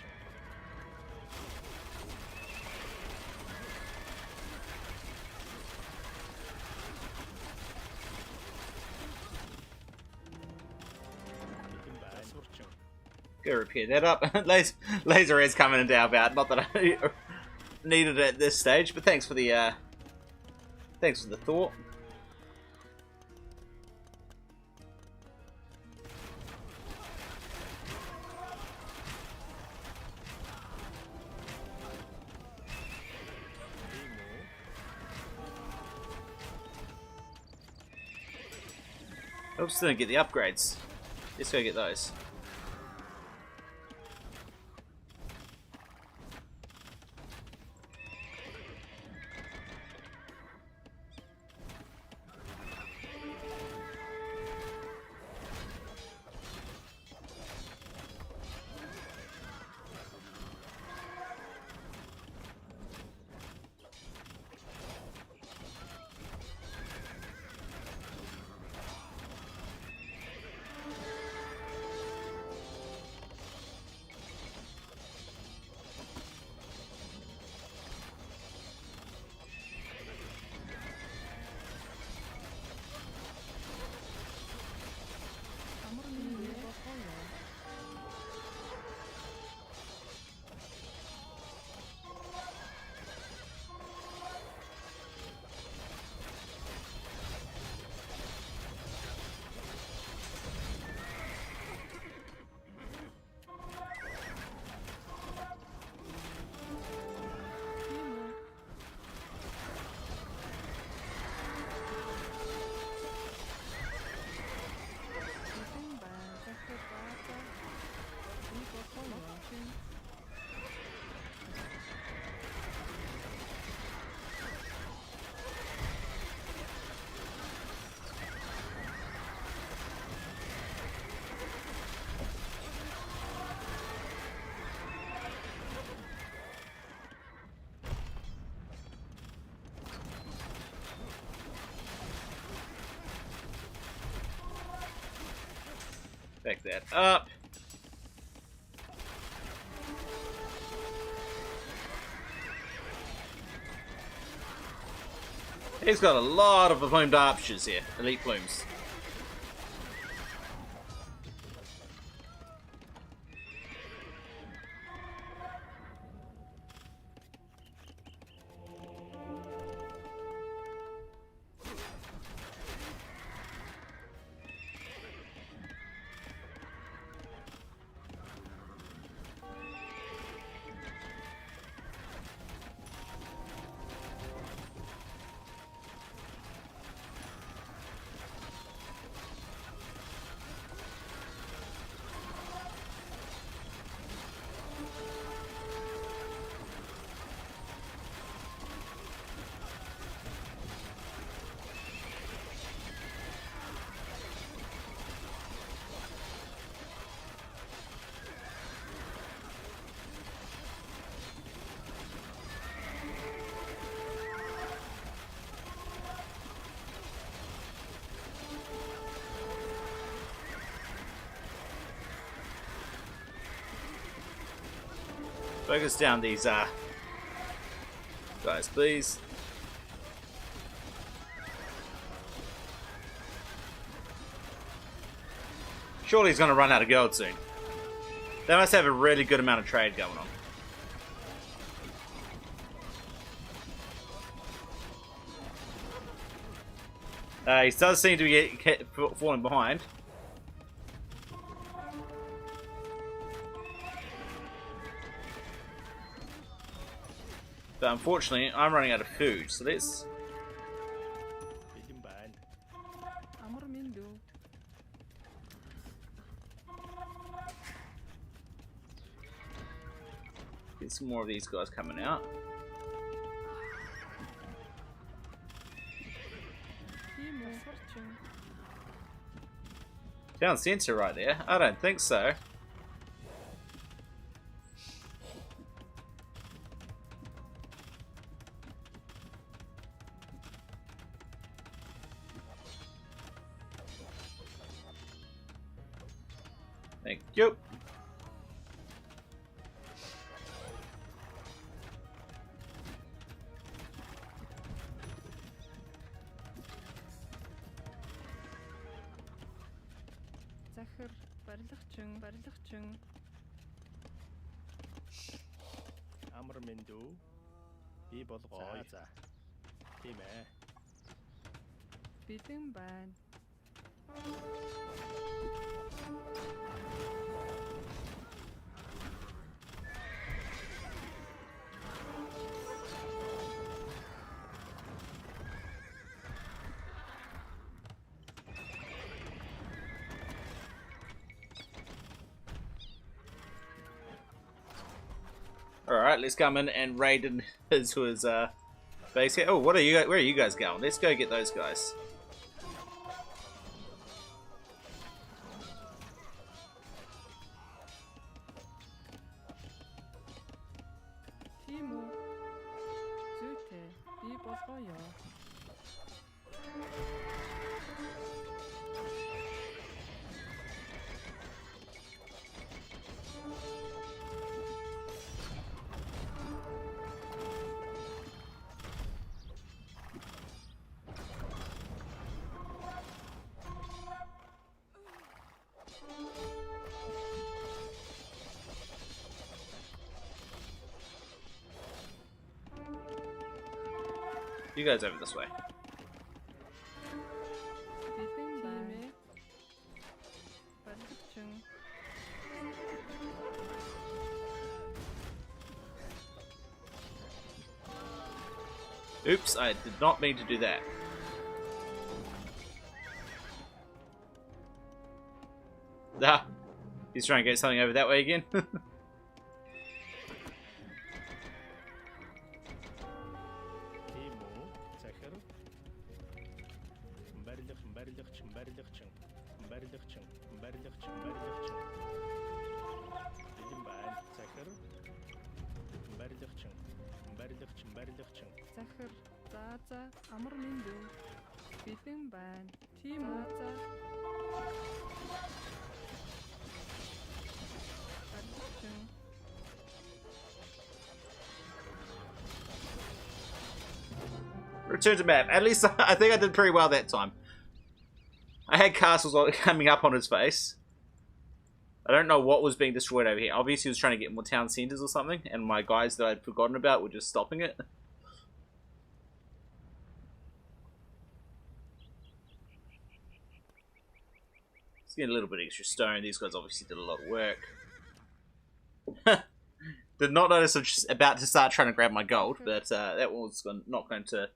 Go repair that up. Laser is coming into our bout. Not that I needed it at this stage, but thanks for the thought. Oops, didn't get the upgrades. Let's go get those. Pick that up. He's got a lot of plumed archers here. Elite plumes. Focus down these guys, please. Surely he's going to run out of gold soon. They must have a really good amount of trade going on. He does seem to be falling behind. But unfortunately, I'm running out of food, so let's... get some more of these guys coming out. Town centre right there? I don't think so. Thank you. Захир барилгачин. Амар мэндүү. Би болгоо. За. Тийм ээ. Бэлэн байна. Alright, let's come in and raid his base here. Oh, where are you guys going? Let's go get those guys. Тийм үү? Зүйтэй. Би болгоё. You guys over this way. Бэлэн байна. Барилгачин. Oops, I did not mean to do that. Ah, he's trying to get something over that way again. Захир. За. Амар мэндүү. Бэлэн байна. Тийм үү? За. Барилгачин. Return to map. At least I think I did pretty well that time. I had castles coming up on his face. I don't know what was being destroyed over here. Obviously he was trying to get more town centers or something, and my guys that I'd forgotten about were just stopping it. Let's get a little bit extra stone. These guys obviously did a lot of work. Did not notice I'm just about to start trying to grab my gold, but that was not going to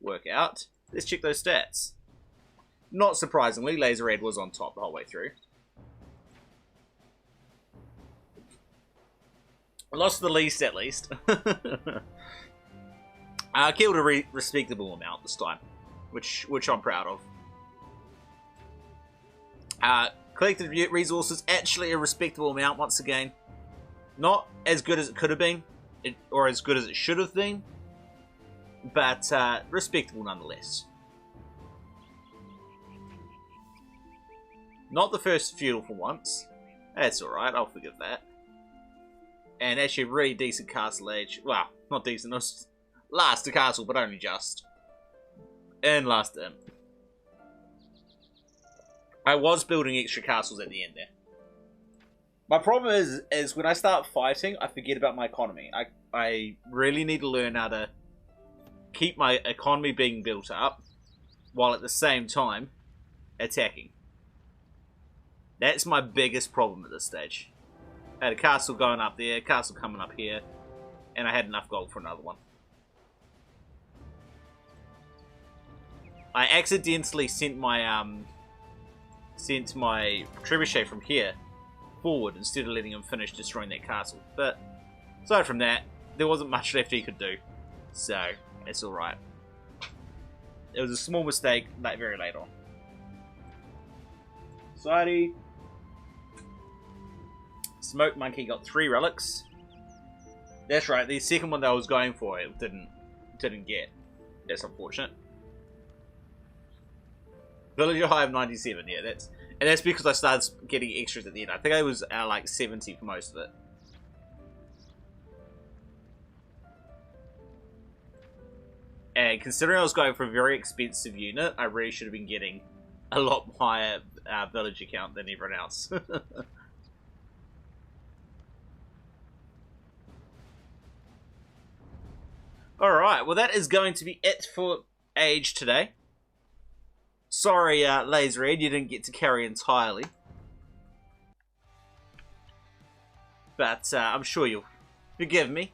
work out. Let's check those stats. Not surprisingly, Laser Red was on top the whole way through. I lost the least, at least. I killed a respectable amount this time, which I'm proud of. Collected resources, actually a respectable amount once again. Not as good as it could have been, or as good as it should have been, but respectable nonetheless. Not the first feudal for once. That's alright, I'll forgive that. And actually a really decent castle age. Well, not decent, last a castle, but only just. And last in. I was building extra castles at the end there. My problem is when I start fighting, I forget about my economy. I really need to learn how to keep my economy being built up, while at the same time attacking. That's my biggest problem at this stage. I had a castle going up there, a castle coming up here, and I had enough gold for another one. I accidentally sent my trebuchet from here forward instead of letting him finish destroying that castle. But aside from that, there wasn't much left he could do, so it's all right. It was a small mistake, very late on. Society. Smoke Monkey got 3 relics. That's right, the second one that I was going for it didn't get. That's unfortunate. Villager High of 97, yeah, that's because I started getting extras at the end. I think I was like 70 for most of it. And considering I was going for a very expensive unit, I really should have been getting a lot higher villager count than everyone else. Alright, well that is going to be it for Age today. Sorry, Laser Ed, you didn't get to carry entirely. But I'm sure you'll forgive me.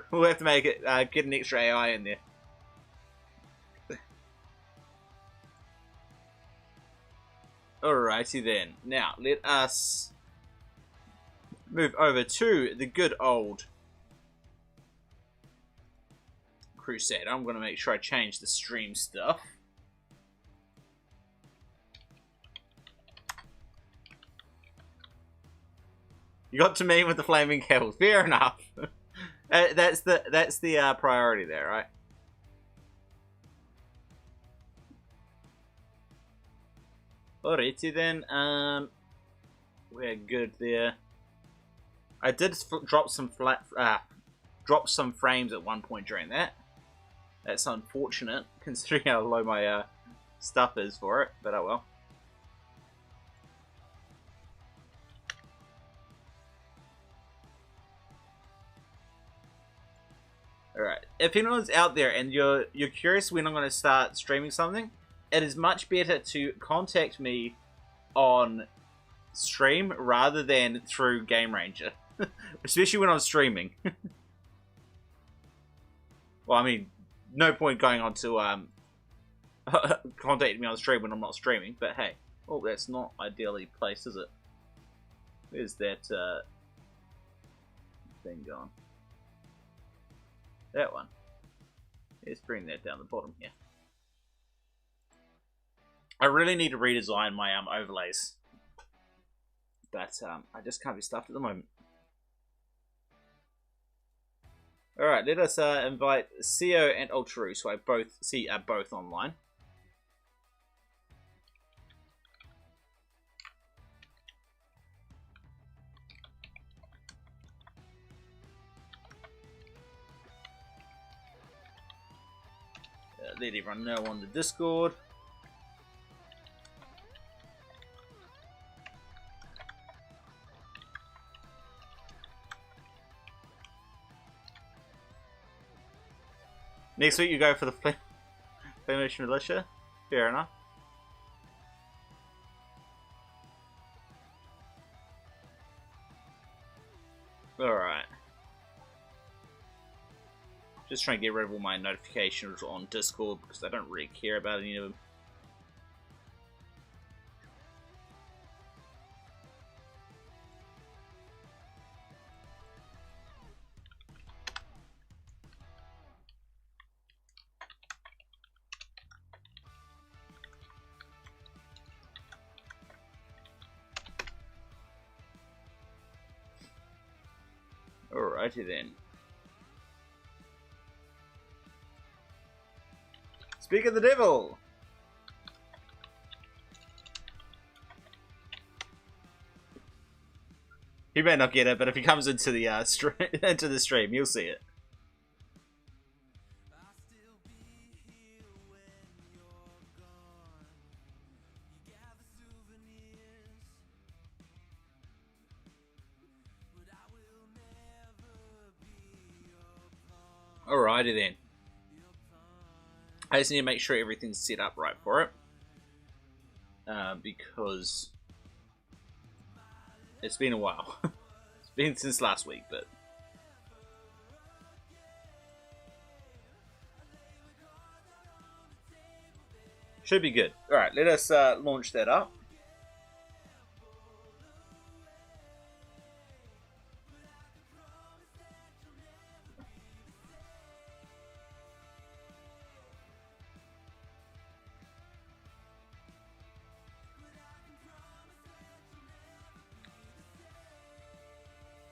We'll have to make it, get an extra AI in there. Alrighty then. Now, let us move over to the good old Crusade. I'm going to make sure I change the stream stuff. You got to me with the flaming kettle. Fair enough. That's the priority there, right? Alrighty then. We're good there. I did drop some frames at one point during that. That's unfortunate, considering how low my stuff is for it. But oh well. Alright, if anyone's out there and you're curious when I'm going to start streaming something, it is much better to contact me on stream rather than through Game Ranger. Especially when I'm streaming. Well, I mean, no point going on to contacting me on stream when I'm not streaming, but hey. Oh, that's not ideally placed, is it? Where's that thing gone? That one. Let's bring that down the bottom here. I really need to redesign my overlays. But I just can't be stuffed at the moment. Alright, let us invite CEO and Ultraru, so I are both online. Let everyone know on the Discord. Next week you go for the Flamation Militia. Fair enough. Alright. Just trying to get rid of all my notifications on Discord because I don't really care about any of them. Alrighty then. Speak of the devil! He may not get it, but if he comes into the into the stream, you'll see it. Alrighty then. I just need to make sure everything's set up right for it. Because it's been a while. It's been since last week, but... should be good. Alright, let us launch that up.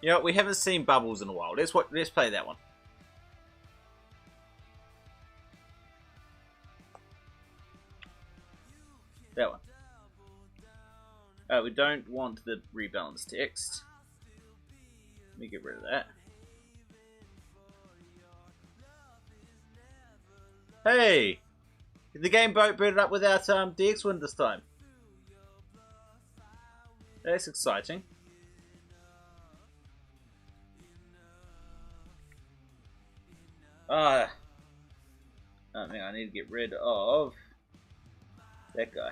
You know, we haven't seen Bubbles in a while. Let's play that one. That one. We don't want the rebalance text. Let me get rid of that. Hey! Did the game booted up without DX1 this time? That's exciting. I think I need to get rid of that guy.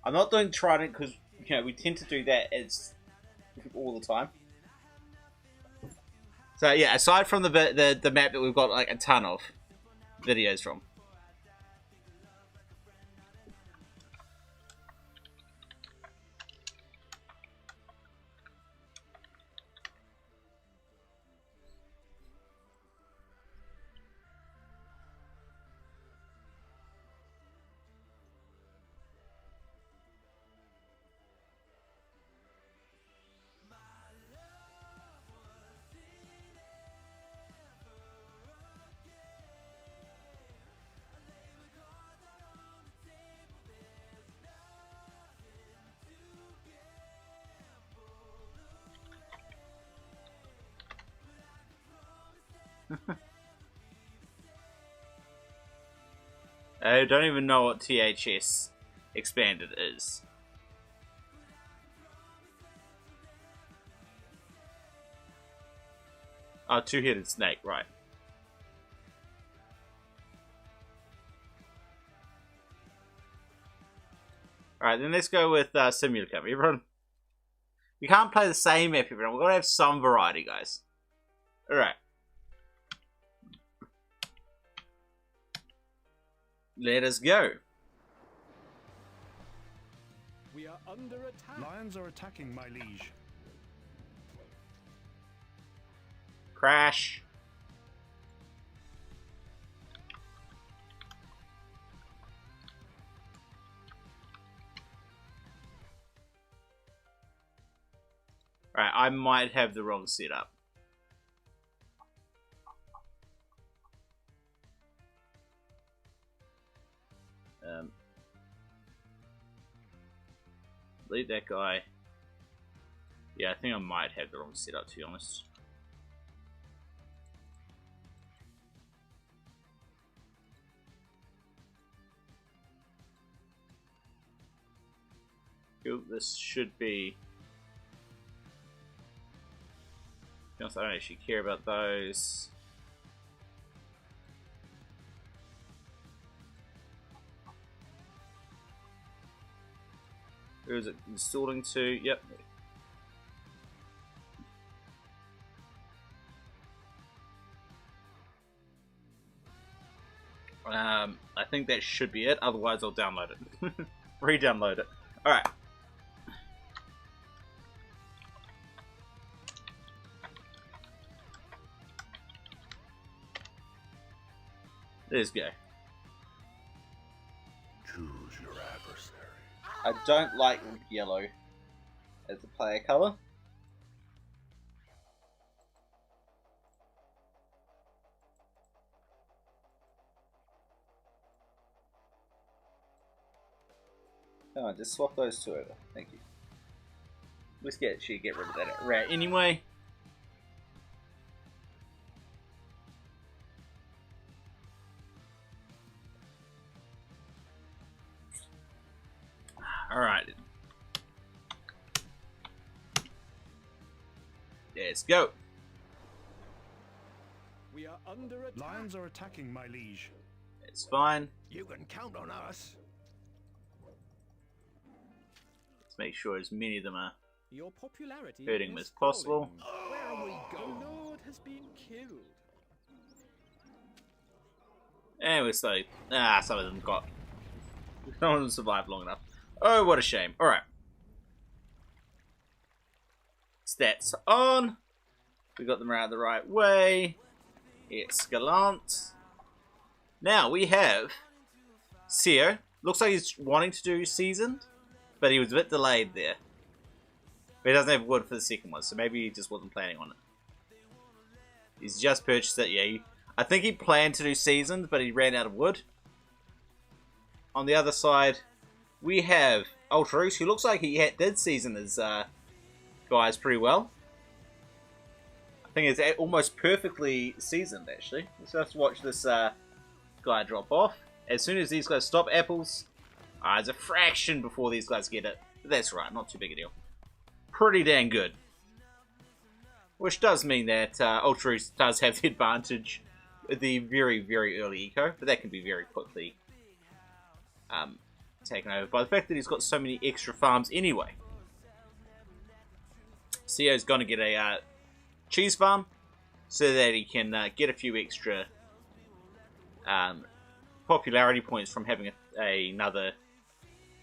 I'm not doing Trident because, you know, we tend to do that as all the time. So yeah, aside from the map that we've got like a ton of videos from. I don't even know what THS Expanded is. Oh, two-headed snake, right. Alright, then let's go with Simulator. Everyone, we can't play the same map, everyone. We've got to have some variety, guys. Alright. Let us go. We are under attack. Lions are attacking, my liege. Crash. Alright, I might have the wrong setup. Leave that guy. Yeah, I think I might have the wrong setup, to be honest. Cool, this should be... To be honest, I don't actually care about those. Who is it installing to? Yep. I think that should be it. Otherwise, I'll download it. Re-download it. Alright. Let's go. Choose your adversary. I don't like yellow as a player color. Come on, just swap those two over. Thank you. Let's get rid of that rat anyway. Alright. Let's go. We are under attack. Lions are attacking, my liege. It's fine. You can count on us. Let's make sure as many of them are Your popularity hurting is as possible. falling. Where are we going? The Lord has been killed. And we're slowly... some of them got... No one survived long enough. Oh, what a shame. Alright. Stats on. We got them around the right way. Escalante. Now, we have... Seo. Looks like he's wanting to do seasoned, but he was a bit delayed there. But he doesn't have wood for the second one, so maybe he just wasn't planning on it. He's just purchased it, yeah. I think he planned to do seasoned, but he ran out of wood. On the other side, we have Ultraroos, who looks like he did season his guys pretty well. I think it's almost perfectly seasoned, actually. Let's just watch this guy drop off. As soon as these guys stop apples, it's a fraction before these guys get it. But that's right, not too big a deal. Pretty dang good. Which does mean that Ultraroos does have the advantage with the very, very early eco, but that can be very quickly taken over by the fact that he's got so many extra farms anyway. Seo's going to get a cheese farm so that he can get a few extra popularity points from having another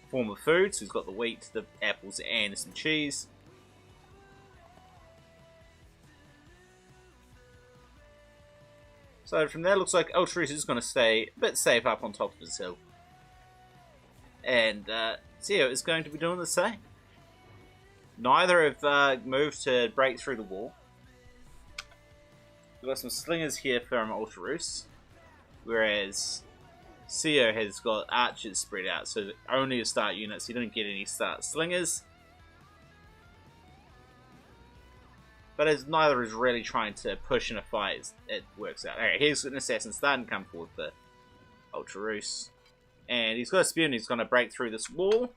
form of food. So he's got the wheat, the apples, and some cheese. So from there, looks like Ultraroos is going to stay a bit safe up on top of his hill. And Seo is going to be doing the same. Neither have moved to break through the wall. We've got some slingers here from Ultraroos, whereas Seo has got archers spread out, so only a start unit, so you don't get any start slingers. But as neither is really trying to push in a fight, it works out. Alright, here's an assassin starting to come forward for Ultraroos. And he's got a spear and he's going to break through this wall,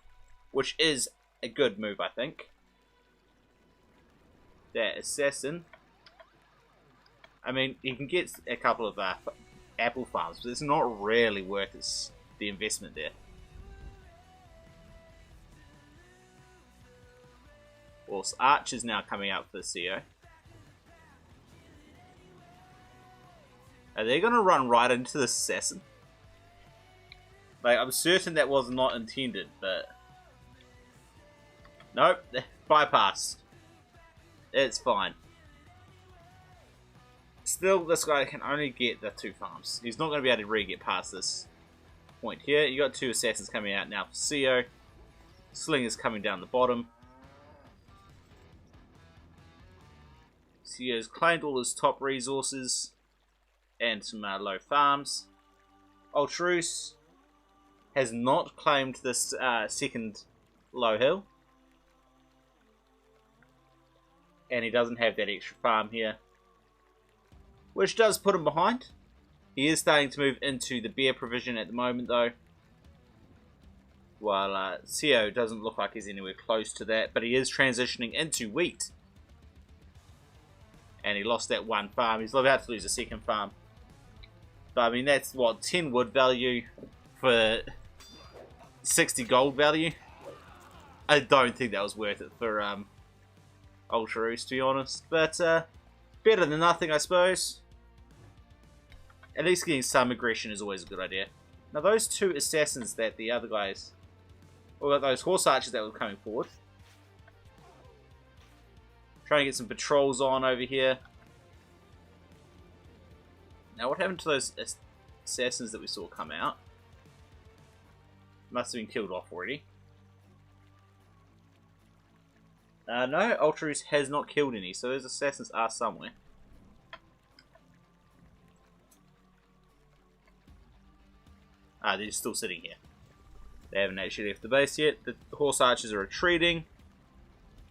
which is a good move, I think. That assassin. I mean, he can get a couple of apple farms, but it's not really worth the investment there. Also, archers now coming out for Seo. Are they going to run right into the assassin? Like, I'm certain that was not intended, but... Nope, bypassed. It's fine. Still, this guy can only get the 2 farms. He's not going to be able to really get past this point here. You got 2 assassins coming out now for Seo. Slingers coming down the bottom. Seo's claimed all his top resources and some low farms. Ultraroos has not claimed this second low hill. And he doesn't have that extra farm here, which does put him behind. He is starting to move into the beer provision at the moment though, while Seo doesn't look like he's anywhere close to that, but he is transitioning into wheat. And he lost that 1 farm. He's about to lose a second farm. But I mean, that's what, 10 wood value for 60 gold value? I don't think that was worth it for Ultraroos, to be honest. But better than nothing, I suppose. At least getting some aggression is always a good idea. Now those 2 assassins that the other guys... Well, those horse archers that were coming forward. Trying to get some patrols on over here. Now what happened to those assassins that we saw come out? Must have been killed off already. No, Ultraroos has not killed any, so those assassins are somewhere. They're still sitting here. They haven't actually left the base yet. The horse archers are retreating.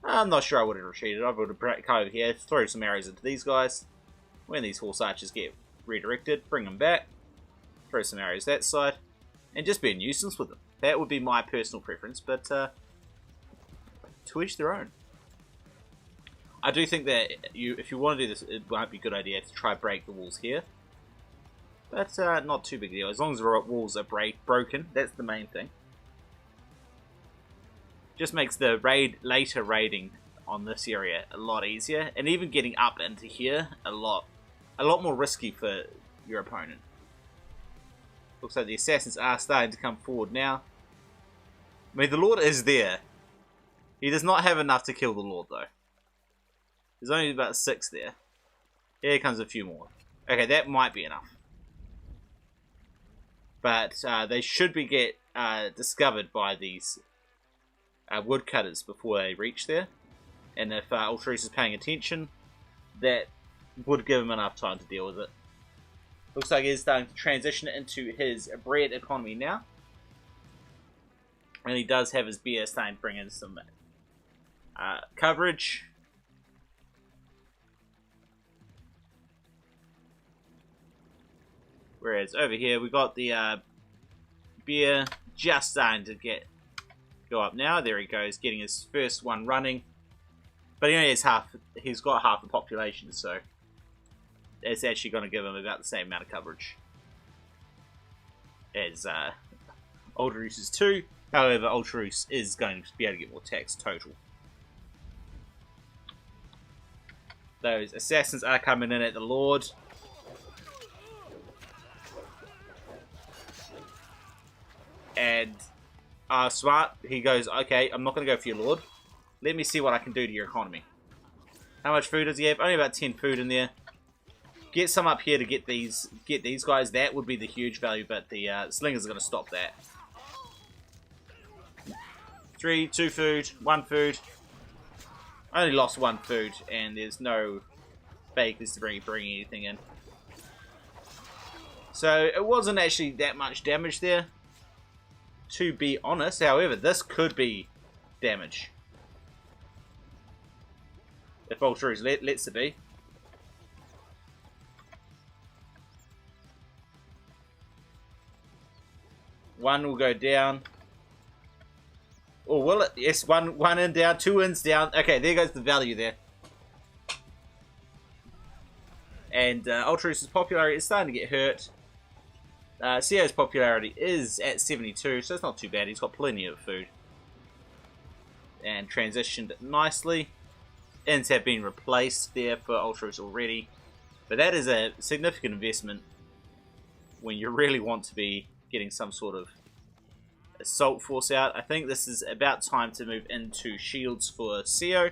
I'm not sure I would have retreated. I would have come over here, throw some arrows into these guys. When these horse archers get redirected, bring them back. Throw some arrows that side. And just be a nuisance with them. That would be my personal preference, but to each their own. I do think that if you want to do this, it might be a good idea to try break the walls here. But not too big a deal. As long as the walls are broken, that's the main thing. Just makes the later raiding on this area a lot easier, and even getting up into here a lot more risky for your opponent. Looks like the assassins are starting to come forward now. I mean, the Lord is there. He does not have enough to kill the Lord, though. There's only about 6 there. Here comes a few more. Okay, that might be enough. But they should be discovered by these woodcutters before they reach there. And if Ultruce is paying attention, that would give him enough time to deal with it. Looks like he's starting to transition into his bread economy now. And he does have his beer starting to bring in some coverage. Whereas over here we got the beer just starting to go up now. There he goes, getting his first one running. But he only has he's got half the population, so it's actually going to give him about the same amount of coverage as Ultruce's 2. However, Ultruce is going to be able to get more tax total. Those assassins are coming in at the Lord. And smart, he goes, okay, I'm not going to go for your Lord. Let me see what I can do to your economy. How much food does he have? Only about 10 food in there. Get some up here to get these guys. That would be the huge value, but the slingers are going to stop that. 3, 2 food, 1 food. I only lost 1 food, and there's no bakers to bring anything in. So it wasn't actually that much damage there, to be honest. However, this could be damage if Ultruce lets it be. One will go down. Or will it? Yes, one in down, 2 ins down. Okay, there goes the value there. And Ultruce's popularity is starting to get hurt. CO's popularity is at 72, so it's not too bad. He's got plenty of food. And transitioned nicely. Ins have been replaced there for Ultruce already. But that is a significant investment when you really want to be getting some sort of assault force out. I think this is about time to move into shields for CO.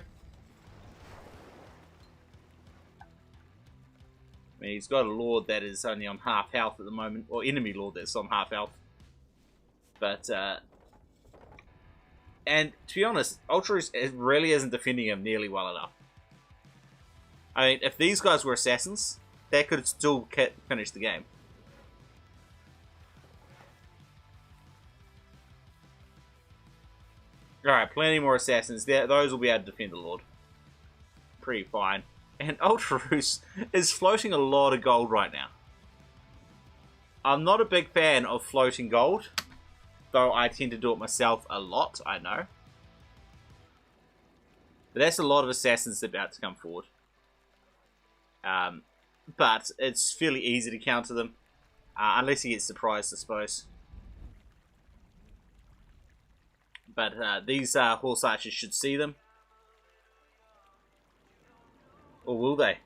I mean, he's got a Lord that is only on half health at the moment, or enemy Lord that's on half health. But, and to be honest, Ultruce really isn't defending him nearly well enough. I mean, if these guys were assassins, they could still finish the game. Alright, plenty more assassins there. Those will be able to defend the Lord. Pretty fine. And Ultruce is floating a lot of gold right now. I'm not a big fan of floating gold, though I tend to do it myself a lot, I know. But that's a lot of assassins about to come forward. But it's fairly easy to counter them, unless he gets surprised, I suppose. But these horse archers should see them. Or will they?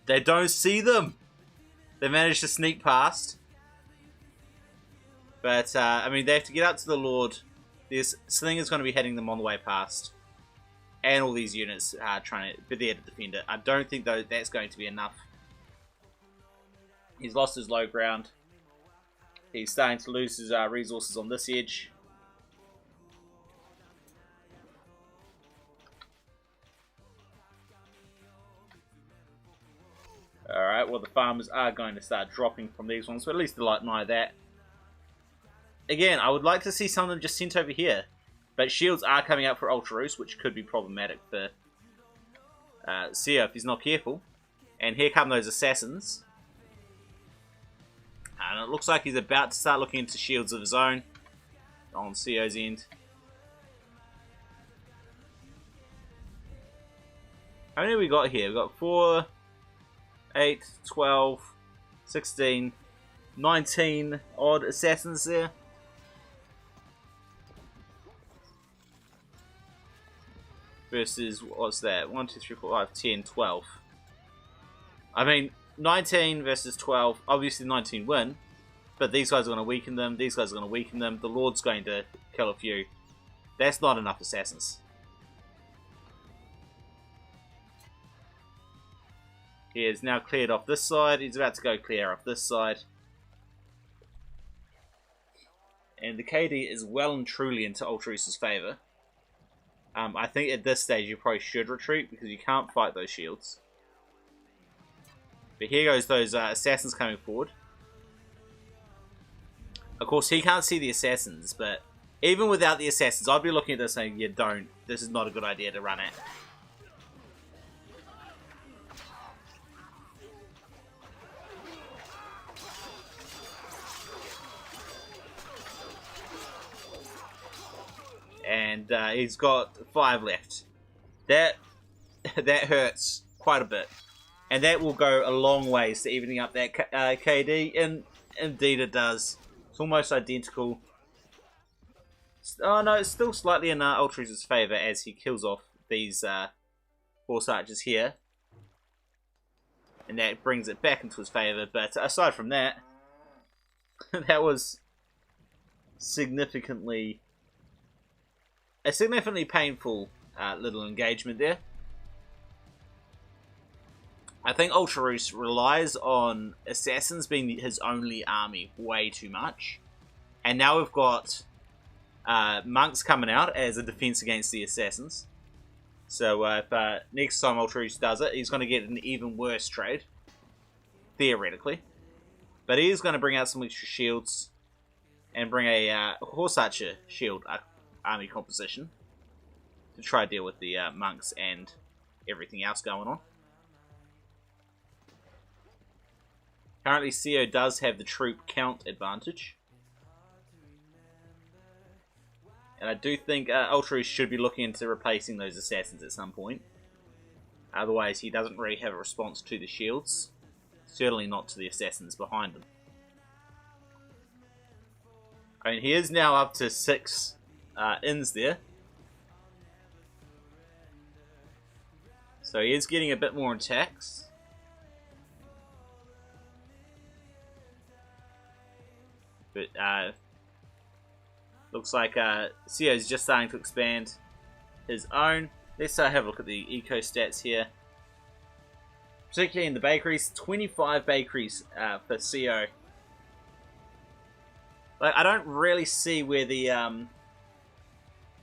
They don't see them! They managed to sneak past. But, I mean, they have to get up to the Lord. This Slinger's going to be heading them on the way past. And all these units are trying to be there to defend it. I don't think though that's going to be enough. He's lost his low ground. He's starting to lose his resources on this edge. Alright, well the farmers are going to start dropping from these ones, so at least they'll deny that. Again, I would like to see some of them just sent over here. But shields are coming out for Ultruce, which could be problematic for CO if he's not careful. And here come those assassins. And it looks like he's about to start looking into shields of his own on CO's end. How many have we got here? We've got 4, 8, 12, 16, 19 odd assassins there. Versus, what's that? 1, 2, 3, 4, 5, 10, 12. I mean, 19 versus 12. Obviously 19 win. But these guys are going to weaken them. These guys are going to weaken them. The Lord's going to kill a few. That's not enough assassins. He has now cleared off this side. He's about to go clear off this side. And the KD is well and truly into Ultruce's favour. I think at this stage you probably should retreat because you can't fight those shields. But here goes those assassins coming forward. Of course, he can't see the assassins, but even without the assassins, I'd be looking at this saying, yeah, don't. This is not a good idea to run at. And he's got 5 left. That hurts quite a bit. And that will go a long ways to evening up that KD, and indeed it does. It's almost identical. Oh no, it's still slightly in Ultruce's favour as he kills off these horse archers here. And that brings it back into his favour, but aside from that, that was a significantly painful little engagement there. I think Ultraroos relies on assassins being his only army way too much. And now we've got monks coming out as a defense against the assassins. So if next time Ultraroos does it, he's going to get an even worse trade. Theoretically. But he is going to bring out some extra shields. And bring a horse archer shield army composition. To try to deal with the monks and everything else going on. Currently, CO does have the troop count advantage. And I do think Ultraroos should be looking into replacing those assassins at some point. Otherwise, he doesn't really have a response to the shields. Certainly not to the assassins behind him. I mean, he is now up to 6 inns there. So he is getting a bit more attacks. But looks like CO is just starting to expand his own. Let's have a look at the eco stats here. Particularly in the bakeries, 25 bakeries for CO. Like, I don't really see where the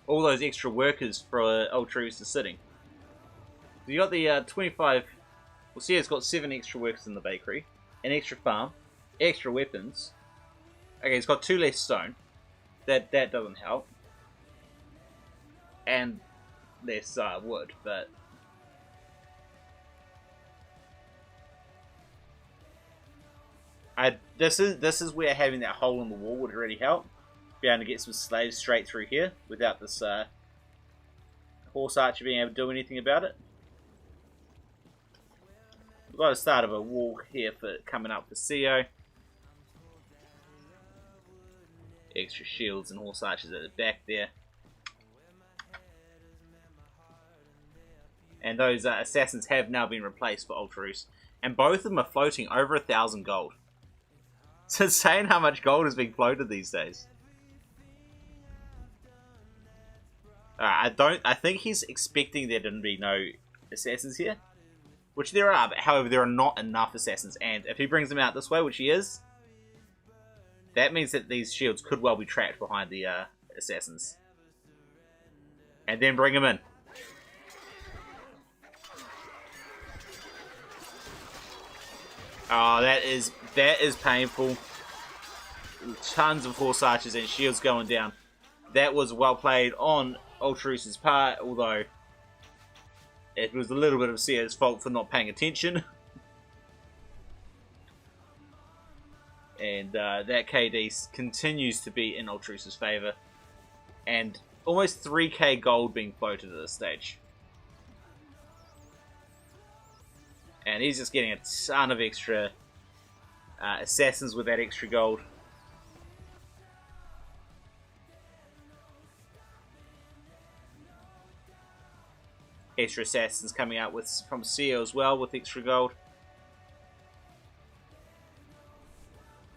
all those extra workers for Ultraroos are sitting. You got the 25. Well, CO's got 7 extra workers in the bakery, an extra farm, extra weapons. Okay, he's got 2 less stone. That doesn't help. And less wood, but this is where having that hole in the wall would really help. Be able to get some slaves straight through here without this horse archer being able to do anything about it. We've got a start of a wall here for coming up for CO. Extra shields and horse archers at the back there. And those assassins have now been replaced for Ultraroos. And both of them are floating over 1,000 gold. It's insane how much gold is being floated these days. I think he's expecting there to be no assassins here. Which there are, but however there are not enough assassins. And if he brings them out this way, which he is, that means that these shields could well be trapped behind the assassins. And then bring them in. Oh, that is painful. Tons of horse archers and shields going down. That was well played on Ultraroos' part, although it was a little bit of CO's fault for not paying attention. And that KD continues to be in Ultraroos' favour. And almost 3k gold being floated at this stage. And he's just getting a ton of extra assassins with that extra gold. Extra assassins coming out from CO as well with extra gold.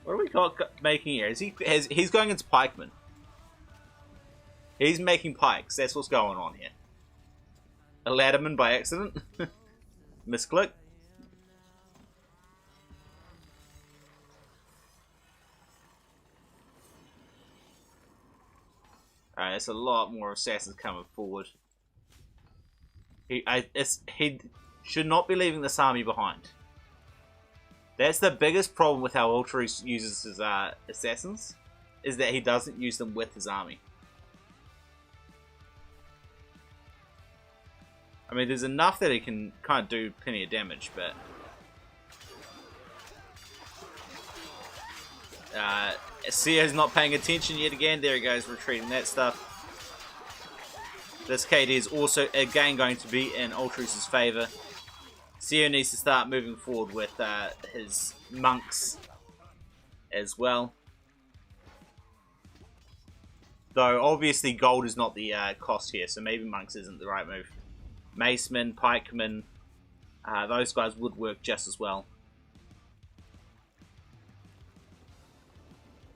What do we got making here? He's going into pikemen. He's making pikes. That's what's going on here. A ladderman by accident. Misclick. Alright, there's a lot more assassins coming forward. He should not be leaving this army behind. That's the biggest problem with how Ultruce uses his assassins, is that he doesn't use them with his army. I mean, there's enough that he can kind of do plenty of damage, but... Seo's not paying attention yet again. There he goes, retreating that stuff. This KD is also, again, going to be in Ultruce's favour. Seo needs to start moving forward with his monks as well. Though, obviously, gold is not the cost here, so maybe monks isn't the right move. Macemen, pikemen, those guys would work just as well.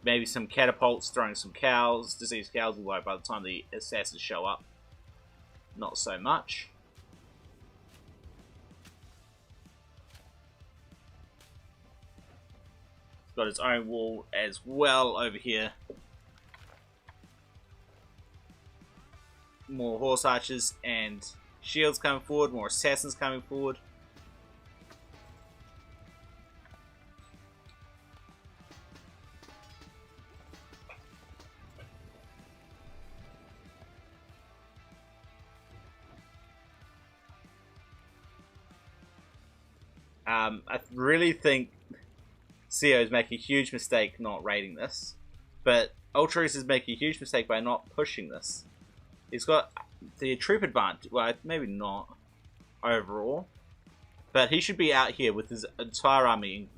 Maybe some catapults, throwing some cows. Diseased cows will work by the time the assassins show up. Not so much. He's got his own wall as well over here. More horse archers and shields coming forward. More assassins coming forward. I really think Seo is making a huge mistake not raiding this, but Ultruce is making a huge mistake by not pushing this. He's got the troop advantage, well, maybe not overall, but he should be out here with his entire army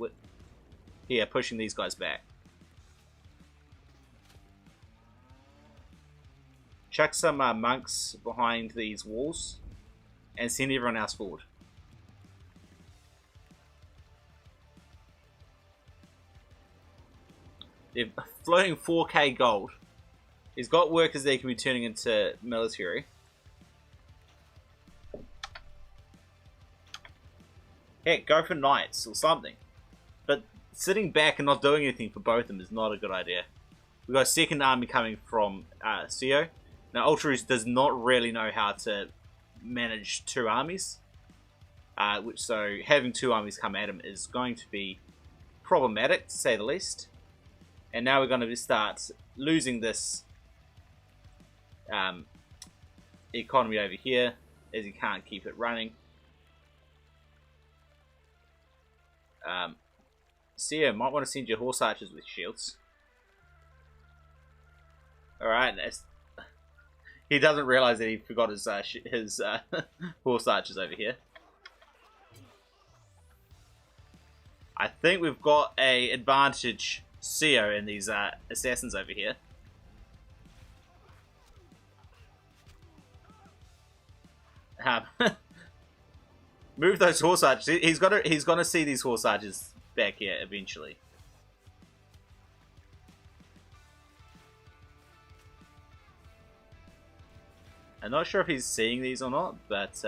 here pushing these guys back. Chuck some monks behind these walls and send everyone else forward. They're floating 4k gold. He's got workers there he can be turning into military. Heck, go for knights or something. But sitting back and not doing anything for both of them is not a good idea. We've got a second army coming from Seo. Now, Ultruce does not really know how to manage two armies. So having two armies come at him is going to be problematic, to say the least. And now we're going to start losing this economy over here, as he can't keep it running. Seo might want to send your horse archers with shields. Alright, he doesn't realize that he forgot his horse archers over here. I think we've got a advantage Seo and these assassins over here. Move those horse archers. He's gonna see these horse archers back here eventually. I'm not sure if he's seeing these or not, but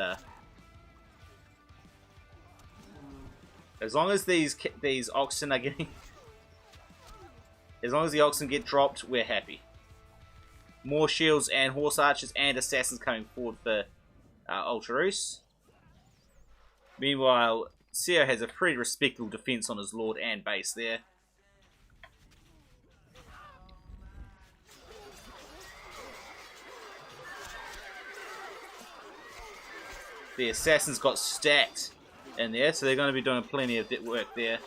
as long as these oxen are getting, as long as the oxen get dropped, we're happy. More shields and horse archers and assassins coming forward for Ultruce. Meanwhile, Seo has a pretty respectable defense on his lord and base there. The assassins got stacked in there, so they're going to be doing plenty of work there.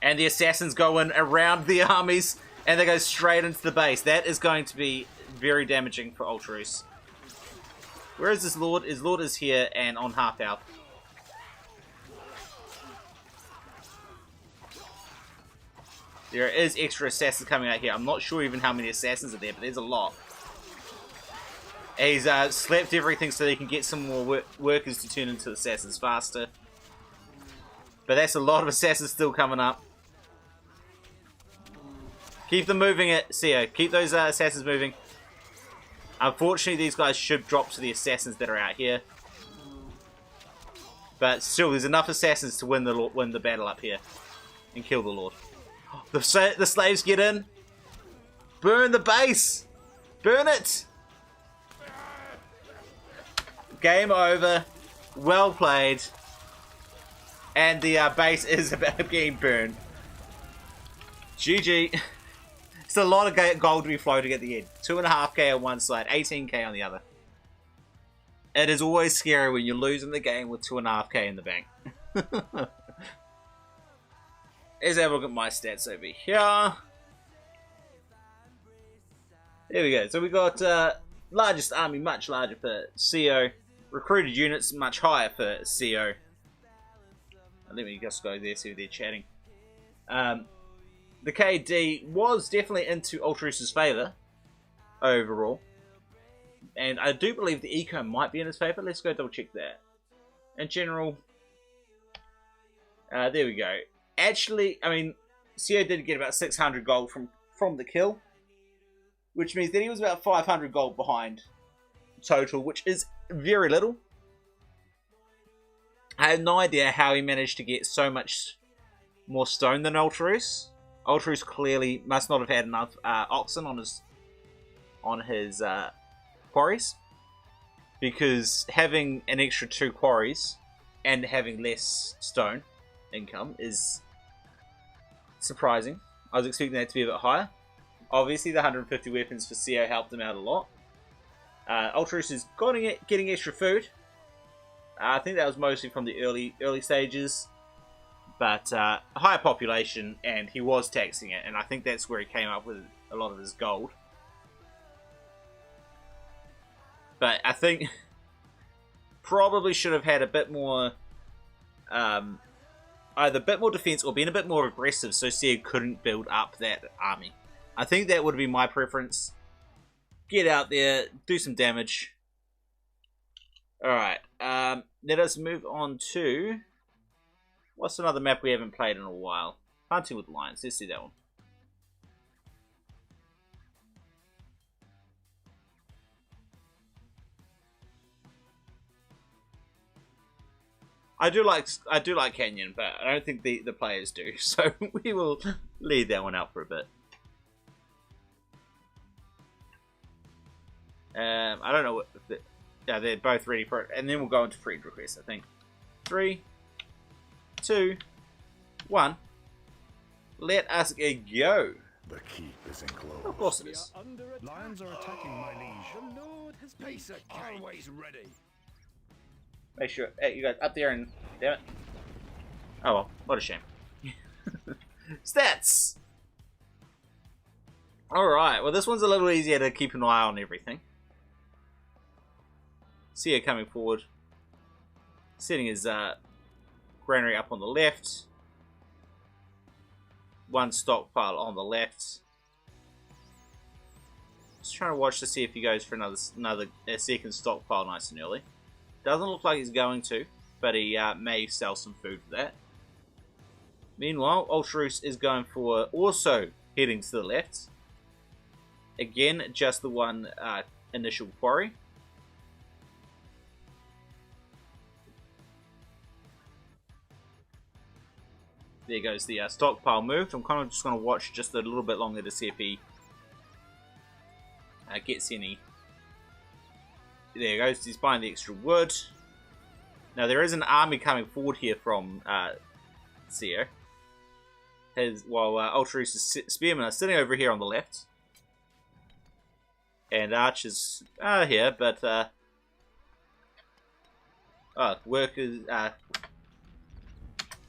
And the assassins go in around the armies, and they go straight into the base. That is going to be very damaging for Ultruce. Where is his lord? His lord is here and on half health. There is extra assassins coming out here. I'm not sure even how many assassins are there, but there's a lot. He's slapped everything so they can get some more workers to turn into assassins faster. But that's a lot of assassins still coming up. Keep them moving it, CEO. Keep those assassins moving. Unfortunately, these guys should drop to the assassins that are out here. But still, there's enough assassins to win the battle up here. And kill the Lord. The slaves get in. Burn the base! Burn it! Game over. Well played. And the base is about getting burned. GG. It's a lot of gold to be floating at the end. 2.5k on one side, 18k on the other. It is always scary when you're losing the game with 2.5k in the bank. Let's have a look at my stats over here. There we go. So we got largest army, much larger for CO. Recruited units, much higher for CO. Let me just go there, see if they're chatting. The KD was definitely into Ultruce's favour overall. And I do believe the eco might be in his favour. Let's go double check that. In general, there we go. Actually, I mean, CO did get about 600 gold from the kill. Which means that he was about 500 gold behind total, which is very little. I have no idea how he managed to get so much more stone than Ultruce. Ultruce clearly must not have had enough oxen on his quarries, because having an extra 2 quarries and having less stone income is surprising. I was expecting that to be a bit higher. Obviously, the 150 weapons for CO helped him out a lot. Ultruce is getting extra food. I think that was mostly from the early stages. But higher population, and he was taxing it, and I think that's where he came up with a lot of his gold. But I think probably should have had a bit more, either a bit more defense or been a bit more aggressive, so CO couldn't build up that army. I think that would be my preference. Get out there, do some damage. Alright, let us move on to... What's another map we haven't played in a while? Hunting with Lions. Let's see that one. I do like Canyon, but I don't think the players do. So we will leave that one out for a bit. I don't know what... they're both ready for it. And then we'll go into friend requests, I think. 3, 2, 1. Let us go. The keep is enclosed. Of course it is. Lions are attacking my liege. The Lord has Pacer always ready. Make sure you guys up there and damn it. Oh well, what a shame. Stats. All right. Well, this one's a little easier to keep an eye on everything. See her coming forward, setting his granary up on the left. One stockpile on the left. Just trying to watch to see if he goes for a second stockpile nice and early. Doesn't look like he's going to, but he may sell some food for that. Meanwhile, Ultruce is going for also heading to the left. Again, just the one initial quarry. There goes the stockpile moved. I'm kind of just going to watch just a little bit longer to see if he gets any. There he goes. He's buying the extra wood. Now there is an army coming forward here from CO. While Ultruce's spearmen are sitting over here on the left. And archers are here, but workers...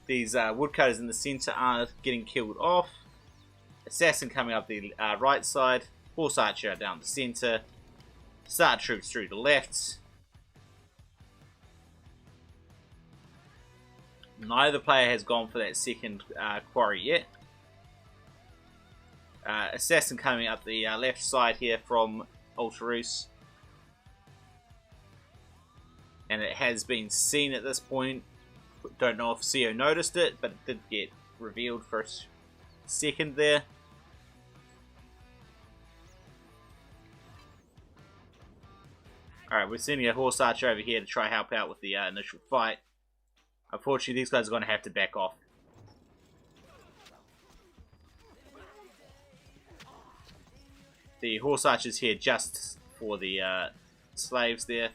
These woodcutters in the center are getting killed off. Assassin coming up the right side. Horse archer down the center. Start troops through the left. Neither player has gone for that second quarry yet. Assassin coming up the left side here from Ultruce. And it has been seen at this point. Don't know if CEO noticed it, but it did get revealed for a second there. Alright, we're sending a horse archer over here to try help out with the initial fight. Unfortunately, these guys are going to have to back off. The horse archer's here just for the slaves there.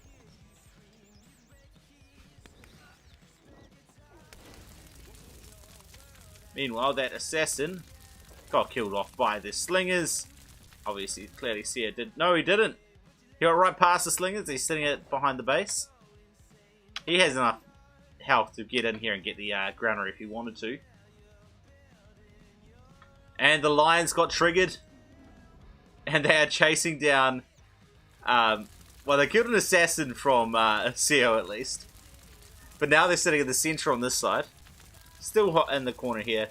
Meanwhile, that assassin got killed off by the slingers. Obviously, clearly Seer did. No, he didn't. He got right past the slingers. He's sitting it behind the base. He has enough health to get in here and get the granary if he wanted to. And the lions got triggered. And they are chasing down... well, they killed an assassin from CEO at least. But now they're sitting in the center on this side. Still hot in the corner here.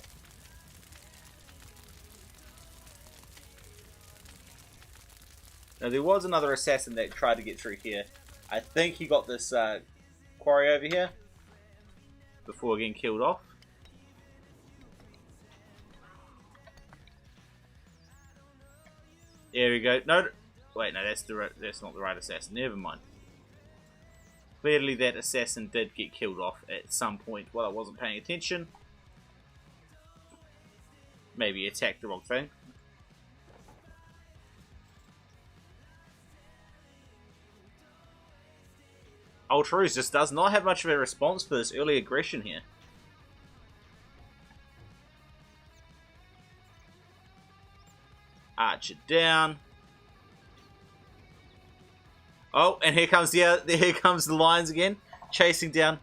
Now, there was another assassin that tried to get through here. I think he got this quarry over here before getting killed off. There we go. No, wait, no, that's not the right assassin. Never mind. Clearly, that assassin did get killed off at some point while I wasn't paying attention. Maybe he attacked the wrong thing. Ultraroos just does not have much of a response for this early aggression here. Archer down. Oh, and here comes the lions again, chasing down.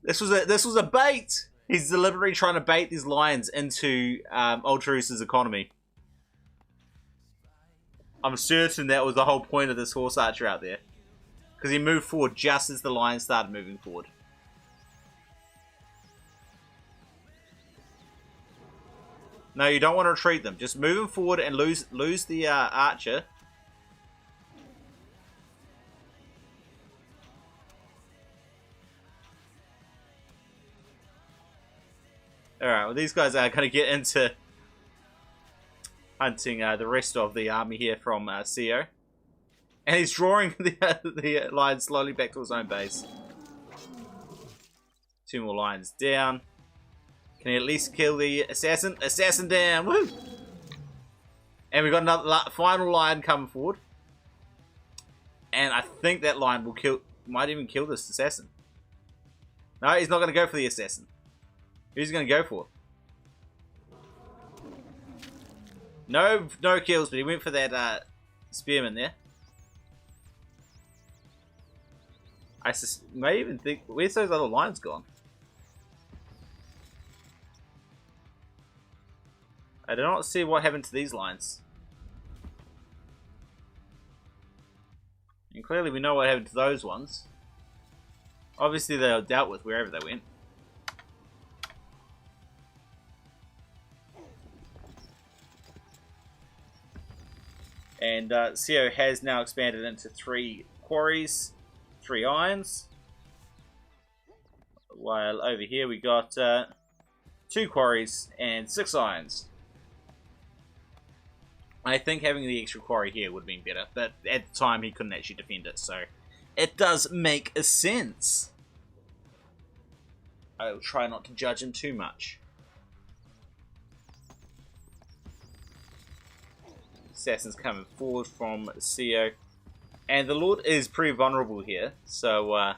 This was a bait. He's deliberately trying to bait these lions into Ultraroos' economy. I'm certain that was the whole point of this horse archer out there. Because he moved forward just as the lions started moving forward. No, you don't want to retreat them. Just move them forward and lose the archer. Alright, well these guys are going to get into hunting the rest of the army here from CEO. And he's drawing the lions slowly back to his own base. 2 more lions down. Can he at least kill the assassin? Assassin down! Woo! And we've got another final lion coming forward. And I think that lion will might even kill this assassin. No, he's not going to go for the assassin. Who's he going to go for? No kills, but he went for that spearman there. I may even think, where's those other lions gone? I do not see what happened to these lions. And clearly we know what happened to those ones. Obviously they were dealt with wherever they went. And CO has now expanded into 3 quarries, 3 irons. While over here we got 2 quarries and 6 irons. I think having the extra quarry here would have been better, but at the time he couldn't actually defend it, so it does make a sense. I'll try not to judge him too much. Assassin's coming forward from CO. And the Lord is pretty vulnerable here, so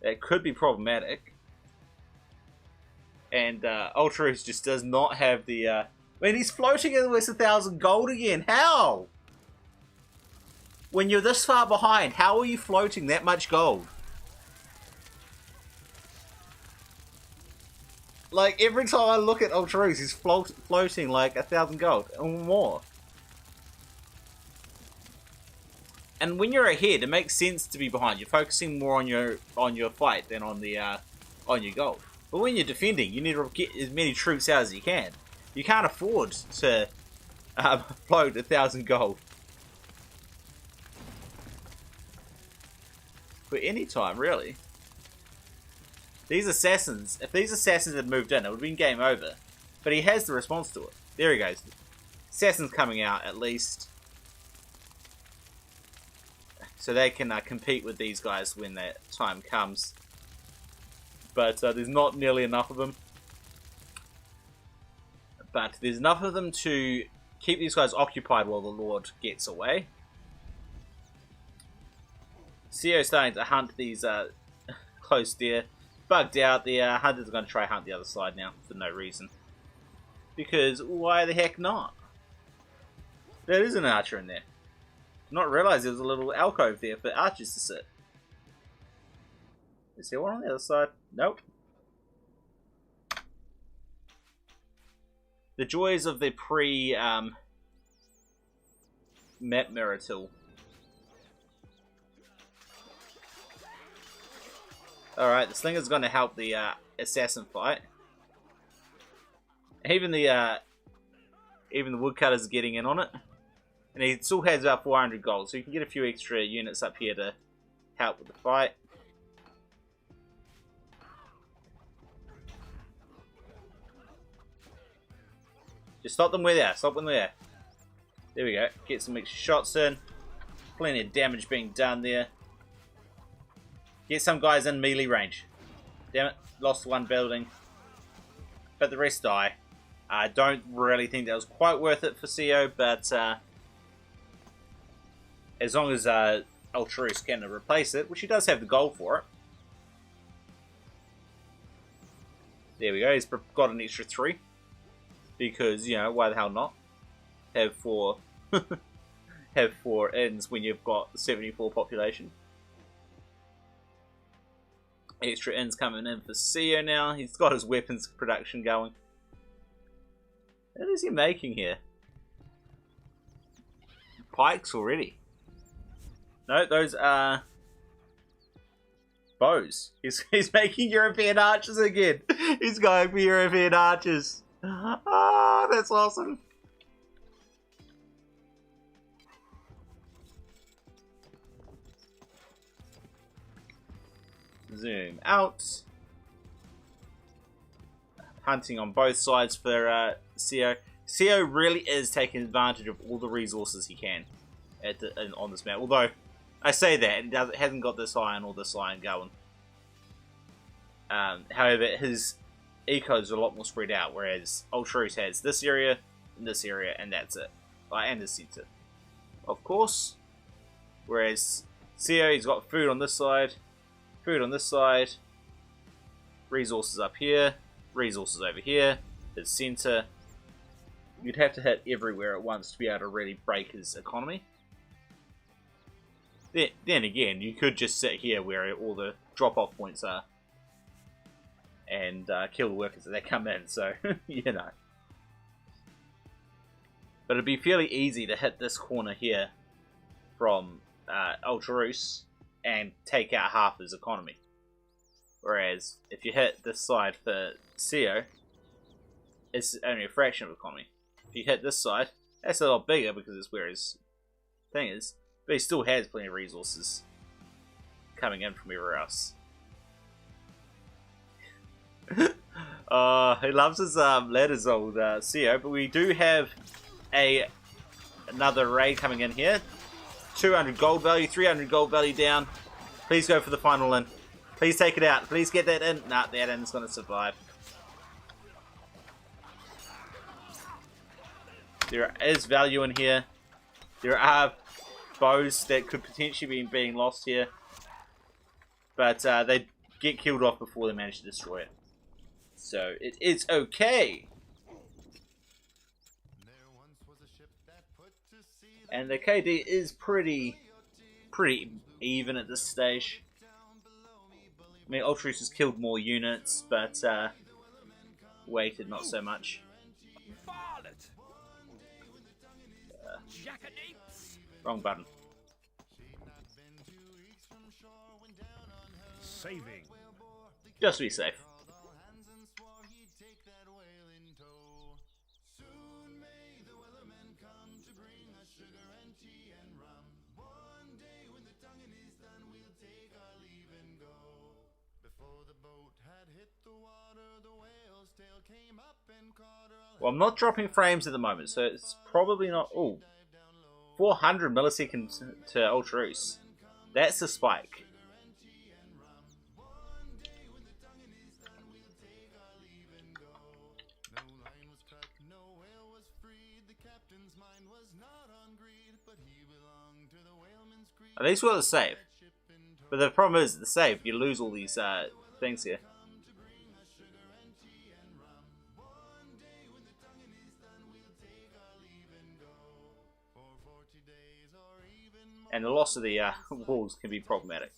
it could be problematic. And Ultraroos just does not have the... I mean, he's floating in with 1,000 gold again. How? When you're this far behind, how are you floating that much gold? Like, every time I look at Ultraroos, he's floating like 1,000 gold or more. And when you're ahead, it makes sense to be behind. You're focusing more on your fight than on the on your gold. But when you're defending, you need to get as many troops out as you can. You can't afford to float 1,000 gold. for any time, really. These assassins, if these assassins had moved in, it would have been game over. But he has the response to it. There he goes. Assassins coming out, at least. So they can compete with these guys when that time comes. But there's not nearly enough of them. But there's enough of them to keep these guys occupied while the Lord gets away. CEO's starting to hunt these close deer. Bugged out. The hunters are going to try hunt the other side now for no reason. Because why the heck not? There is an archer in there. Not realize there was a little alcove there for archers to sit. Is there one on the other side? Nope. The joys of the map mirror tool. Alright, the slinger's going to help the assassin fight. Even the woodcutters are getting in on it. And he still has about 400 gold, so you can get a few extra units up here to help with the fight. Just stop them where they are. Stop them there. There we go. Get some extra shots in. Plenty of damage being done there. Get some guys in melee range. Damn it. Lost one building. But the rest die. I don't really think that was quite worth it for CEO, but as long as Ultraeus can replace it, which he does have the gold for it. There we go. He's got an extra 3. Because, you know, why the hell not? Have 4 have 4 inns when you've got 74 population. Extra inns coming in for CEO now. He's got his weapons production going. What is he making here? Pikes already. No, those are bows. He's making European archers again. He's going for European archers. Oh, that's awesome. Zoom out. Hunting on both sides for CEO. CEO really is taking advantage of all the resources he can on this map. Although, I say that, it hasn't got this iron or this iron going. However, his ecos are a lot more spread out, whereas Ultraeus has this area, and that's it. And the center, of course. Whereas CEO, he's got food on this side, resources up here, resources over here, his center. You'd have to hit everywhere at once to be able to really break his economy. Then again, you could just sit here where all the drop-off points are and kill the workers as they come in, so, you know. But it'd be fairly easy to hit this corner here from Ultraeus and take out half his economy. Whereas, if you hit this side for CEO, it's only a fraction of economy. If you hit this side, that's a lot bigger because it's where his thing is. But he still has plenty of resources coming in from everywhere else. He loves his ladders, old CEO, but we do have another raid coming in here. 200 gold value, 300 gold value down. Please go for the final in. Please take it out. Please get that in. Nah, that in's going to survive. There is value in here. There are bows that could potentially be being lost here. But they get killed off before they manage to destroy it. So it is okay. And the KD is pretty even at this stage. I mean, Ultraeus has killed more units, but weighted not so much. Wrong button. Saving. Just to be safe. Well, I'm not dropping frames at the moment, so it's probably not... Oh, 400 milliseconds to Ultraroos. That's a spike. At least we'll save. But the problem is, the save, you lose all these things here. And the loss of the walls can be problematic.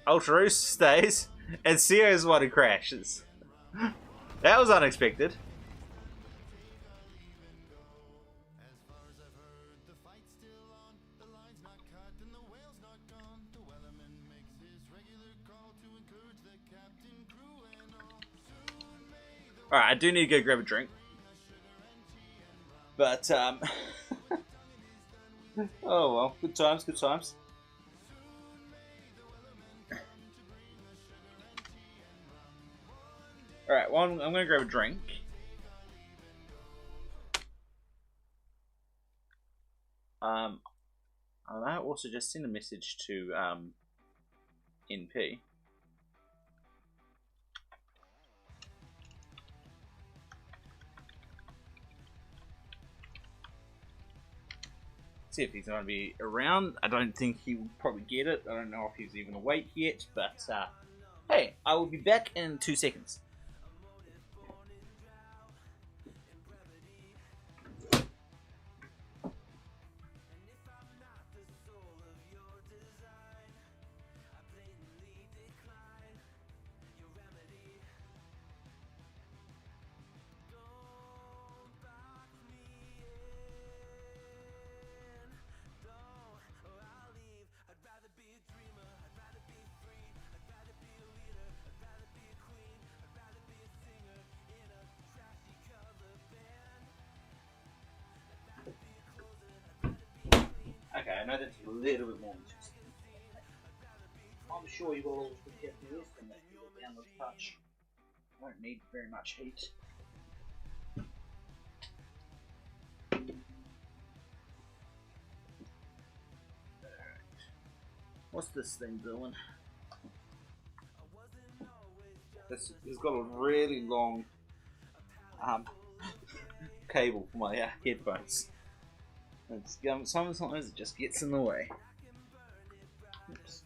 Ultraroos stays, and Seo's one who crashes. That was unexpected. Alright, I do need to go grab a drink. But, oh well, good times, good times. Alright, well, I'm going to grab a drink. I might also just send a message to NP. See if he's going to be around. I don't think he will probably get it. I don't know if he's even awake yet, but hey, I will be back in 2 seconds. Okay, I know that's a little bit more interesting. I'm sure you will all forget the rest and that you will download touch. Won't need very much heat. What's this thing doing? This has got a really long cable for my headphones. Sometimes it just gets in the way. Oops.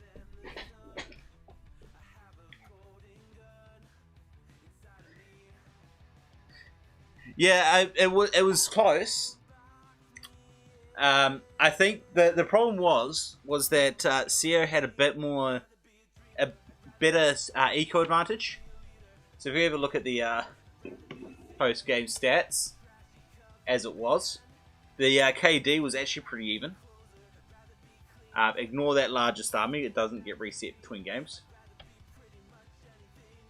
Yeah, it was close. I think the problem was that Seo had a better eco advantage. So if you ever look at the post game stats, as it was. The KD was actually pretty even. Ignore that largest army, it doesn't get reset between games.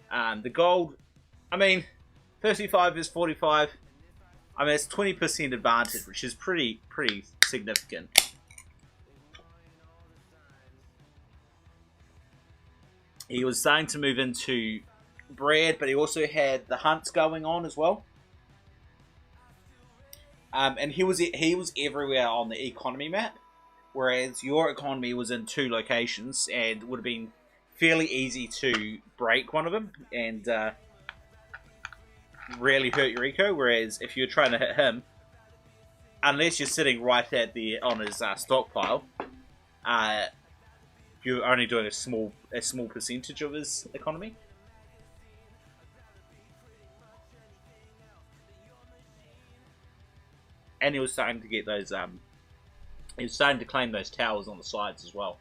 The gold, I mean, 35 is 45. I mean, it's 20% advantage, which is pretty significant. He was starting to move into bread, but he also had the hunts going on as well. And he was everywhere on the economy map, whereas your economy was in 2 locations and would have been fairly easy to break one of them and really hurt your eco. Whereas if you're trying to hit him, unless you're sitting right at on his stockpile, you're only doing a small percentage of his economy. And he was starting to get those, he was starting to claim those towers on the sides as well.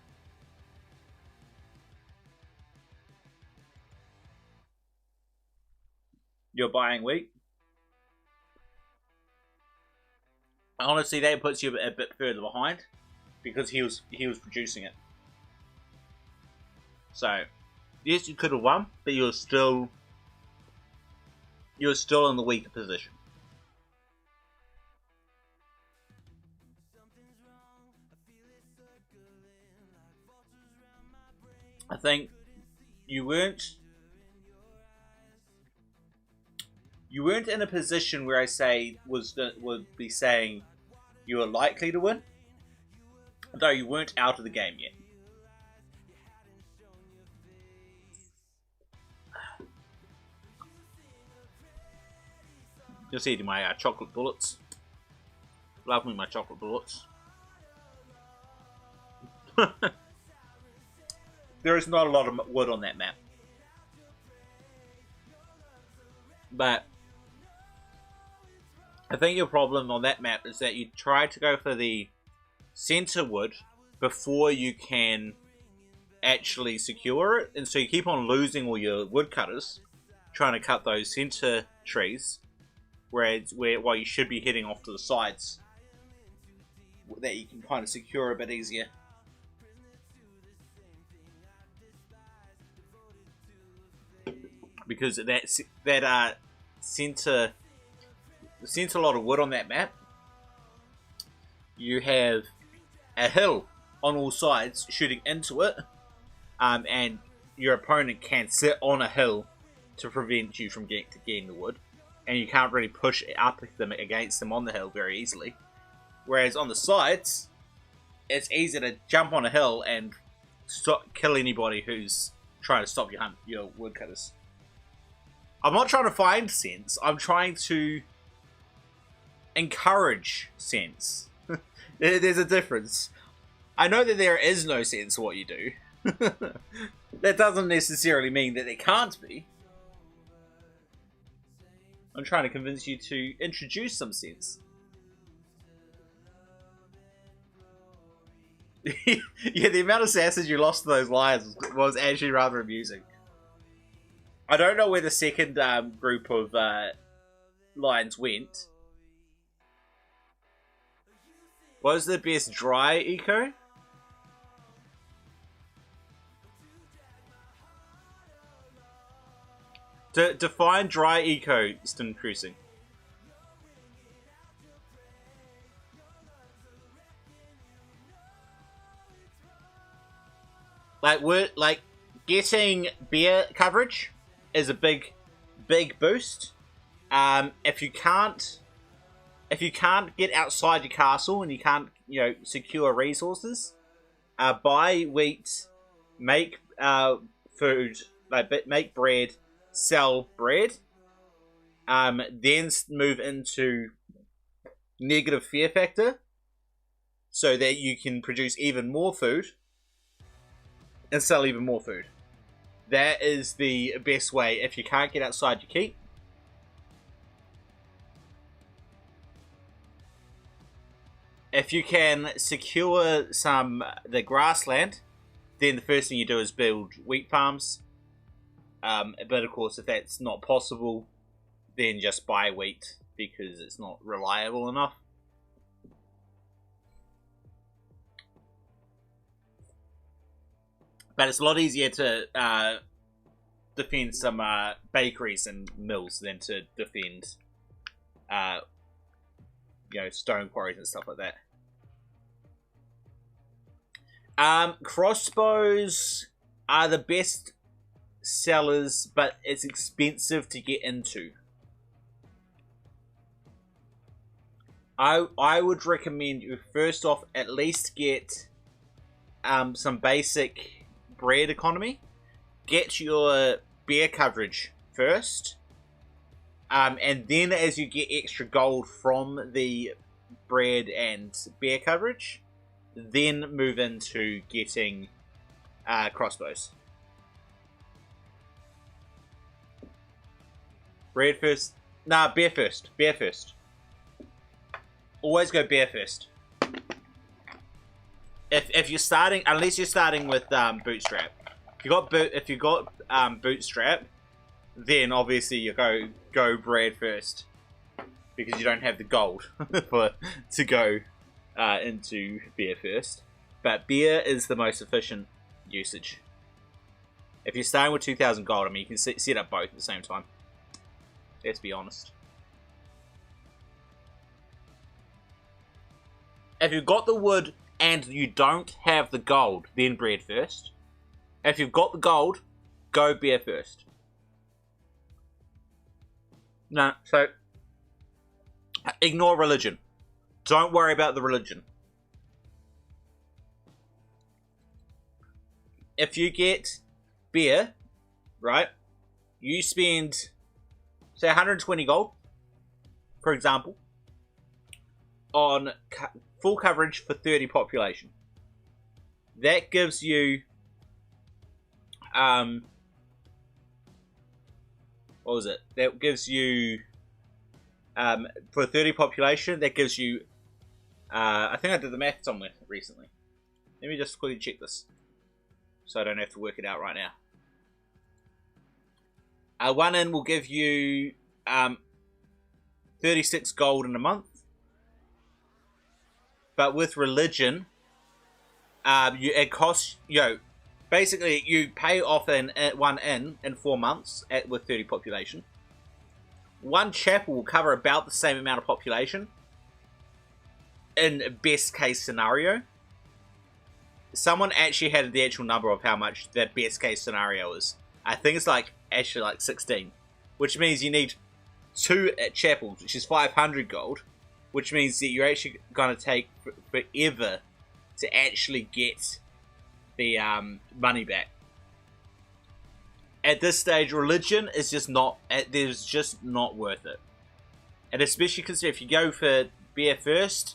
You're buying wheat. Honestly, that puts you a bit further behind because he was producing it. So, yes, you could have won, but you were still in the weaker position. I think you weren't in a position where I say would be saying you were likely to win, though you weren't out of the game yet. Just eating my chocolate bullets. Love me my chocolate bullets. There is not a lot of wood on that map. But I think your problem on that map is that you try to go for the center wood before you can actually secure it. And so you keep on losing all your woodcutters trying to cut those center trees. While you should be heading off to the sides, that you can kind of secure a bit easier. Because that center a lot of wood on that map. You have a hill on all sides shooting into it, and your opponent can sit on a hill to prevent you from getting the wood. And you can't really push up them against them on the hill very easily. Whereas on the sides, it's easy to jump on a hill and kill anybody who's trying to stop your woodcutters. I'm not trying to find sense. I'm trying to encourage sense. There's a difference. I know that there is no sense to what you do. That doesn't necessarily mean that it can't be. I'm trying to convince you to introduce some sense. Yeah, the amount of assassins you lost to those lions was actually rather amusing. I don't know where the second group of lions went. What was the best dry eco? Define dry eco, Stone Cruising. Like getting bear coverage is a big boost. If you can't get outside your castle and you can't secure resources, buy wheat, make food, make bread. Sell bread, then move into negative fear factor so that you can produce even more food and sell even more food. That is the best way if you can't get outside your keep. If you can secure the grassland, then the first thing you do is build wheat farms. But of course, if that's not possible, then just buy wheat because it's not reliable enough. But it's a lot easier to defend some bakeries and mills than to defend, stone quarries and stuff like that. Crossbows are the best sellers, but it's expensive to get into. I would recommend you first off at least get some basic bread economy. Get your bear coverage first, and then as you get extra gold from the bread and bear coverage, then move into getting crossbows. Bread first. Nah, bear first. Bear first. Always go bear first. If you're starting, unless you're starting with bootstrap. If you got bootstrap, then obviously you go bread first because you don't have the gold to go into bear first. But bear is the most efficient usage. If you're starting with 2,000 gold, I mean you can set up both at the same time. Let's be honest. If you've got the wood and you don't have the gold, then bread first. If you've got the gold, go beer first. No, so ignore religion. Don't worry about the religion. If you get beer, right, you spend, say, 120 gold, for example, on full coverage for 30 population. That gives you, what was it? That gives you, for 30 population, that gives you, I think I did the math somewhere recently. Let me just quickly check this, so I don't have to work it out right now. 1 in will give you 36 gold in a month. But with religion, it costs, basically you pay off 1 in 4 months with 30 population. 1 chapel will cover about the same amount of population in best case scenario. Someone actually had the actual number of how much the best case scenario is. I think it's actually like 16, which means you need 2 chapels, which is 500 gold. Which means that you're actually going to take forever to actually get the money back. At this stage, religion is just not, there's just not worth it. And especially because if you go for beer first,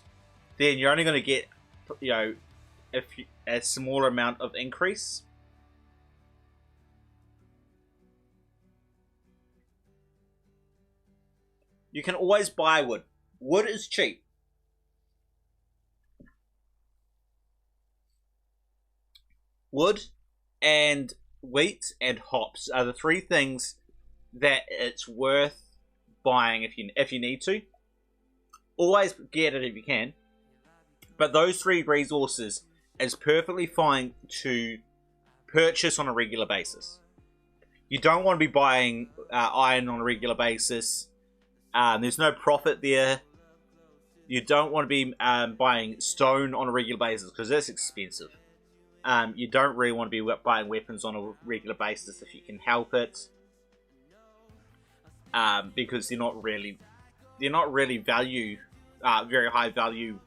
then you're only going to get, a smaller amount of increase. You can always buy wood. Wood is cheap. Wood and wheat and hops are the 3 things that it's worth buying if you need to. Always get it if you can. But those 3 resources is perfectly fine to purchase on a regular basis. You don't want to be buying iron on a regular basis. There's no profit there. You don't want to be buying stone on a regular basis because that's expensive. You don't really want to be buying weapons on a regular basis if you can help it, because they're not really very high value,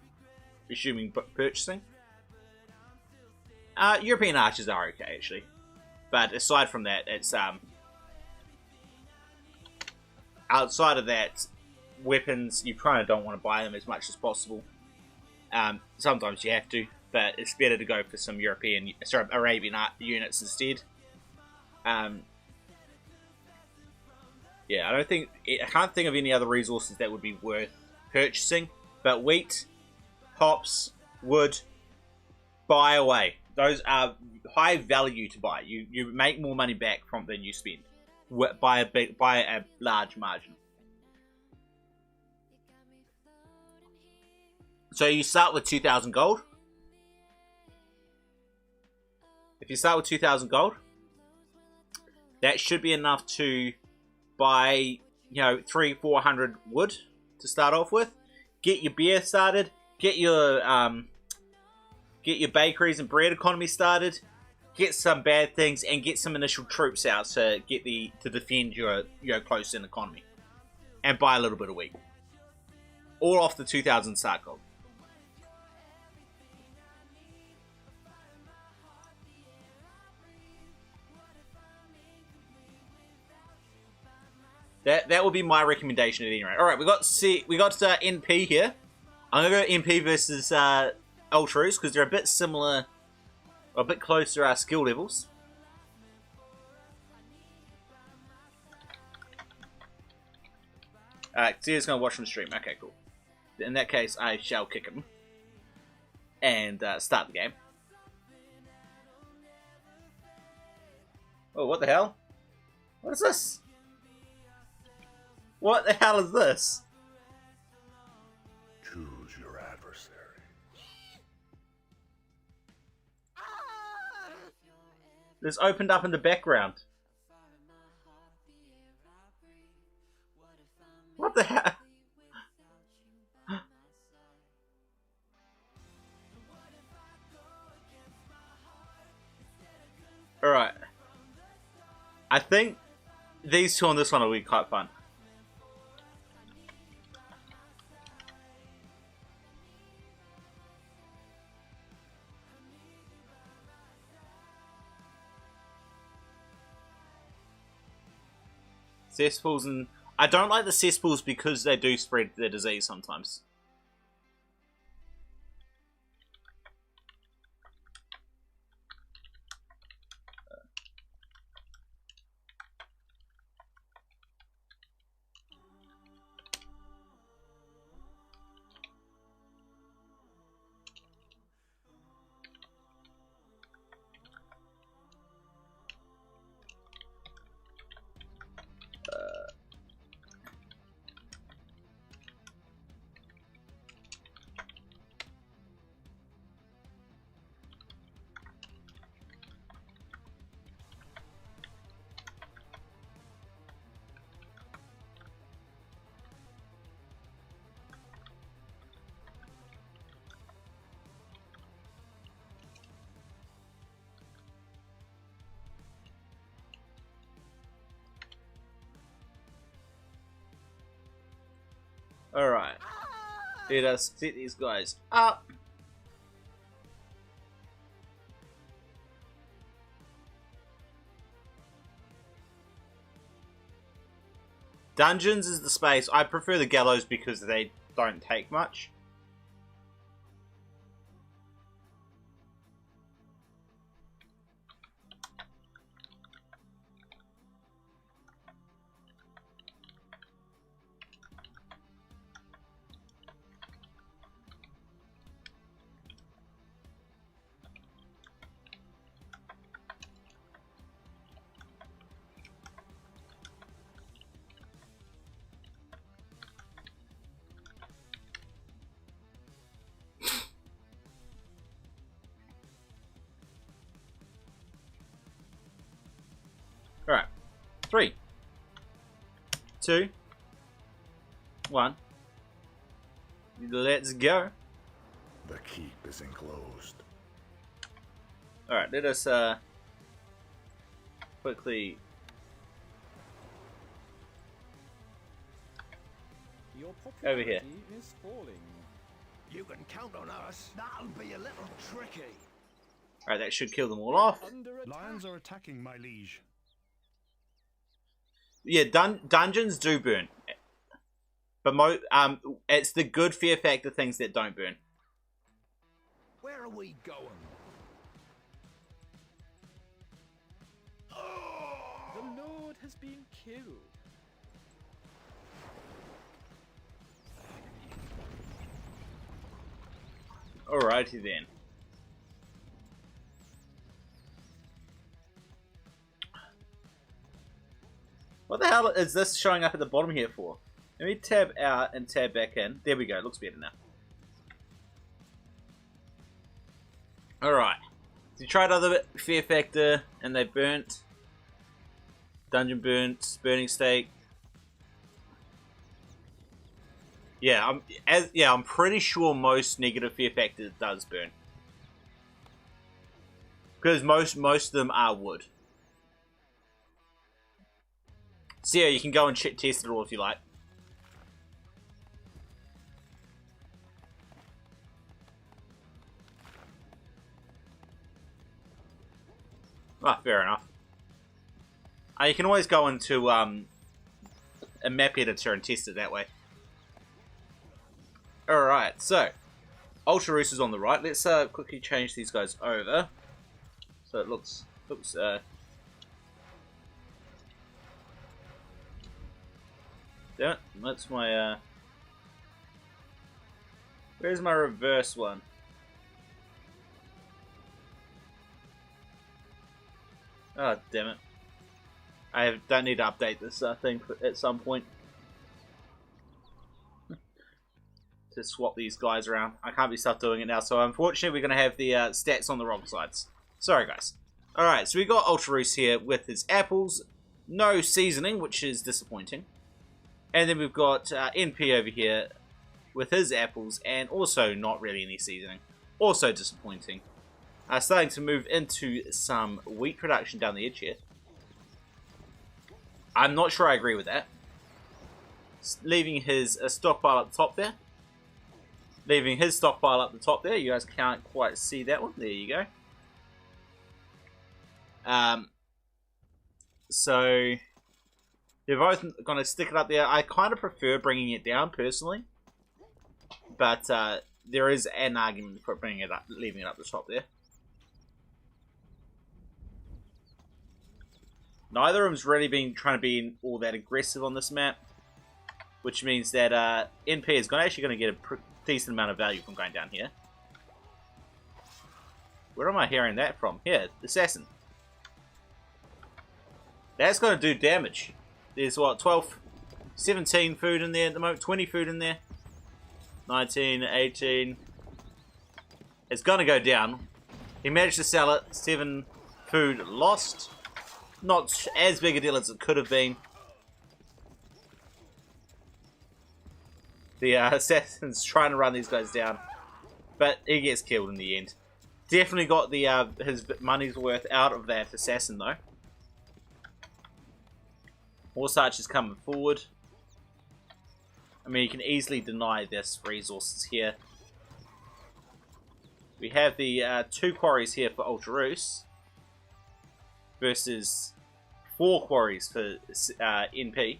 assuming purchasing. European archers are okay actually, but aside from that, it's outside of that. Weapons, you kind of don't want to buy them as much as possible. Sometimes you have to, but it's better to go for some Arabian units instead. Yeah, I can't think of any other resources that would be worth purchasing. But wheat, hops, wood, buy away. Those are high value to buy. You make more money back than you spend by a large margin. So you start with 2,000 gold. If you start with 2,000 gold, that should be enough to buy, 300-400 wood to start off with. Get your beer started. Get your bakeries and bread economy started. Get some bad things and get some initial troops out to defend your close-in economy, and buy a little bit of wheat. All off the 2,000 start gold. That would be my recommendation at any rate. All right, we got NP here. I'm gonna go NP versus Ultras because they're a bit similar, a bit closer to our skill levels. Tio's gonna watch from stream. Okay, cool. In that case, I shall kick him and start the game. Oh, what the hell? What is this? What the hell is this? Choose your adversary. This opened up in the background. What the hell? Alright. I think these two on this one will be quite fun. Cesspools, and I don't like the cesspools because they do spread the disease sometimes. Alright. Let us set these guys up. Dungeons is the space. I prefer the gallows because they don't take much. Alright. 3, 2, 1. Let's go. The keep is enclosed. Alright, let us quickly Your Over here. popularity is falling. You can count on us. That'll be a little tricky. Alright, that should kill them all off. Under attack. Lions are attacking, my liege. Yeah, dungeons do burn. But it's the good fear factor things that don't burn. Where are we going? The Lord has been killed. Alrighty then. What the hell is this showing up at the bottom here for? Let me tab out and tab back in. There we go. It looks better now. Alright. So you tried other fear factor and they burnt. Dungeon burnt. Burning stake. Yeah, I'm pretty sure most negative fear factor does burn. Because most of them are wood. So yeah, you can go and test it all if you like. Ah, fair enough. You can always go into a map editor and test it that way. Alright, so Ultra Roost is on the right. Let's quickly change these guys over. So it looks yeah, that's my where's my reverse one? Oh, damn it. I don't need to update this thing at some point. To swap these guys around. I can't be stuck doing it now, so unfortunately we're going to have the stats on the wrong sides. Sorry guys. Alright, so we got Ultra Roost here with his apples. No seasoning, which is disappointing. And then we've got NP over here with his apples and also not really any seasoning. Also disappointing. Starting to move into some wheat production down the edge here. I'm not sure I agree with that. Leaving his stockpile up the top there. Leaving his stockpile up the top there. You guys can't quite see that one. There you go. So they're both going to stick it up there. I kind of prefer bringing it down personally, but there is an argument for bringing it up, leaving it up the top there. Neither of them's really been trying to be all that aggressive on this map, which means that NP is actually going to get a decent amount of value from going down here. Where am I hearing that from? Here, Assassin. That's going to do damage. There's what, 12, 17 food in there at the moment, 20 food in there. 19, 18. It's going to go down. He managed to sell it. 7 food lost. Not as big a deal as it could have been. The Assassin's trying to run these guys down, but he gets killed in the end. Definitely got the his money's worth out of that Assassin though. Horse Archer's coming forward. I mean, you can easily deny this resources here. We have the 2 quarries here for Ultraroos versus 4 quarries for NP.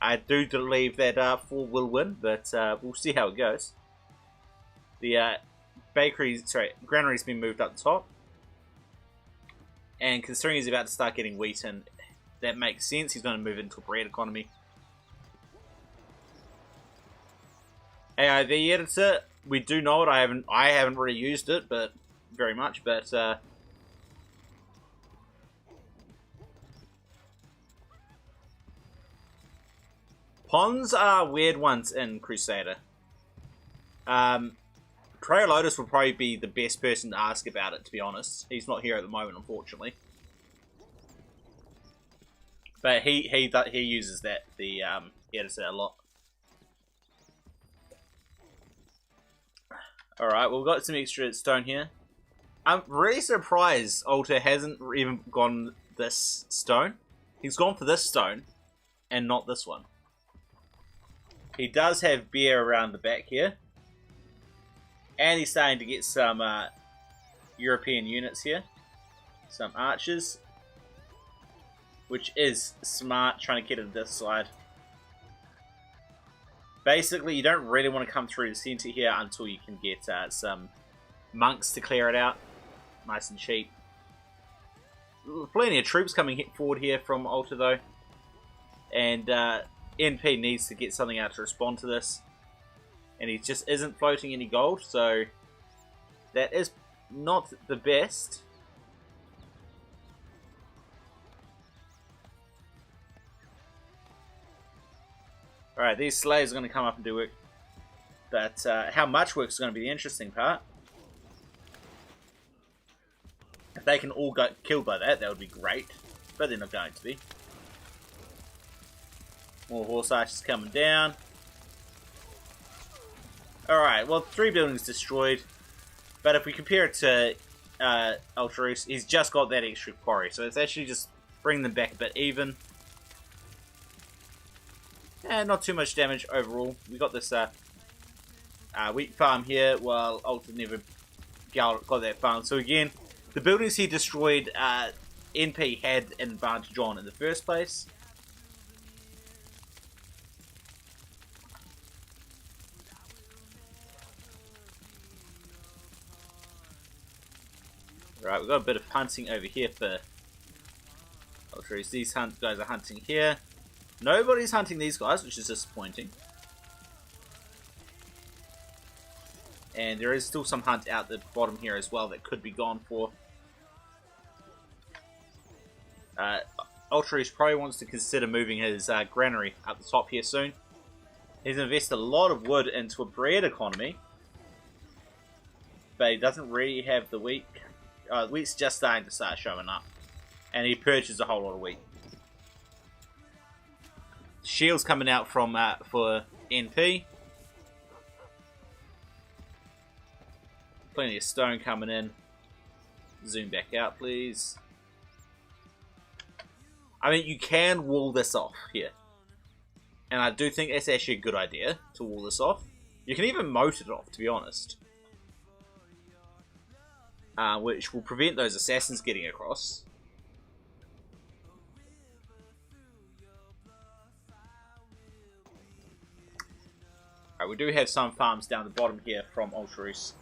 I do believe that 4 will win, but we'll see how it goes. The granary's been moved up the top. And considering he's about to start getting wheat in, that makes sense. He's going to move into a bread economy. AIV editor, we do know it. I haven't really used it, but very much. But ponds are weird ones in Crusader. Crayolotus will probably be the best person to ask about it, to be honest. He's not here at the moment, unfortunately. But he uses the editor a lot. Alright, well, we've got some extra stone here. I'm really surprised Alter hasn't even gone this stone. He's gone for this stone and not this one. He does have beer around the back here. And he's starting to get some European units here. Some archers. Which is smart, trying to get it this side. Basically, you don't really want to come through the center here until you can get some monks to clear it out. Nice and cheap. Plenty of troops coming forward here from Alter though. And NP needs to get something out to respond to this. And he just isn't floating any gold, so that is not the best. Alright, these slaves are going to come up and do work. But how much work is going to be the interesting part. If they can all get killed by that, that would be great. But they're not going to be. More horse archers coming down. Alright, well, 3 buildings destroyed. But if we compare it to Ultraroos, he's just got that extra quarry. So it's actually just bringing them back a bit even. And not too much damage overall. We got this wheat farm here, while Ultra never got that farm. So again, the buildings he destroyed, NP had an advantage on in the first place. Right, we've got a bit of hunting over here for Ultraroos. These guys are hunting here. Nobody's hunting these guys, which is disappointing. And there is still some hunt out the bottom here as well that could be gone for. Ultraroos probably wants to consider moving his granary up the top here soon. He's invested a lot of wood into a bread economy. But he doesn't really have the wheat. Wheat's just starting to start showing up. And he purchased a whole lot of wheat. Shields coming out from for NP. Plenty of stone coming in. Zoom back out, please. I mean, you can wall this off here. And I do think it's actually a good idea to wall this off. You can even moat it off, to be honest. Which will prevent those assassins getting across. Alright, we do have some farms down the bottom here from Ultraroos.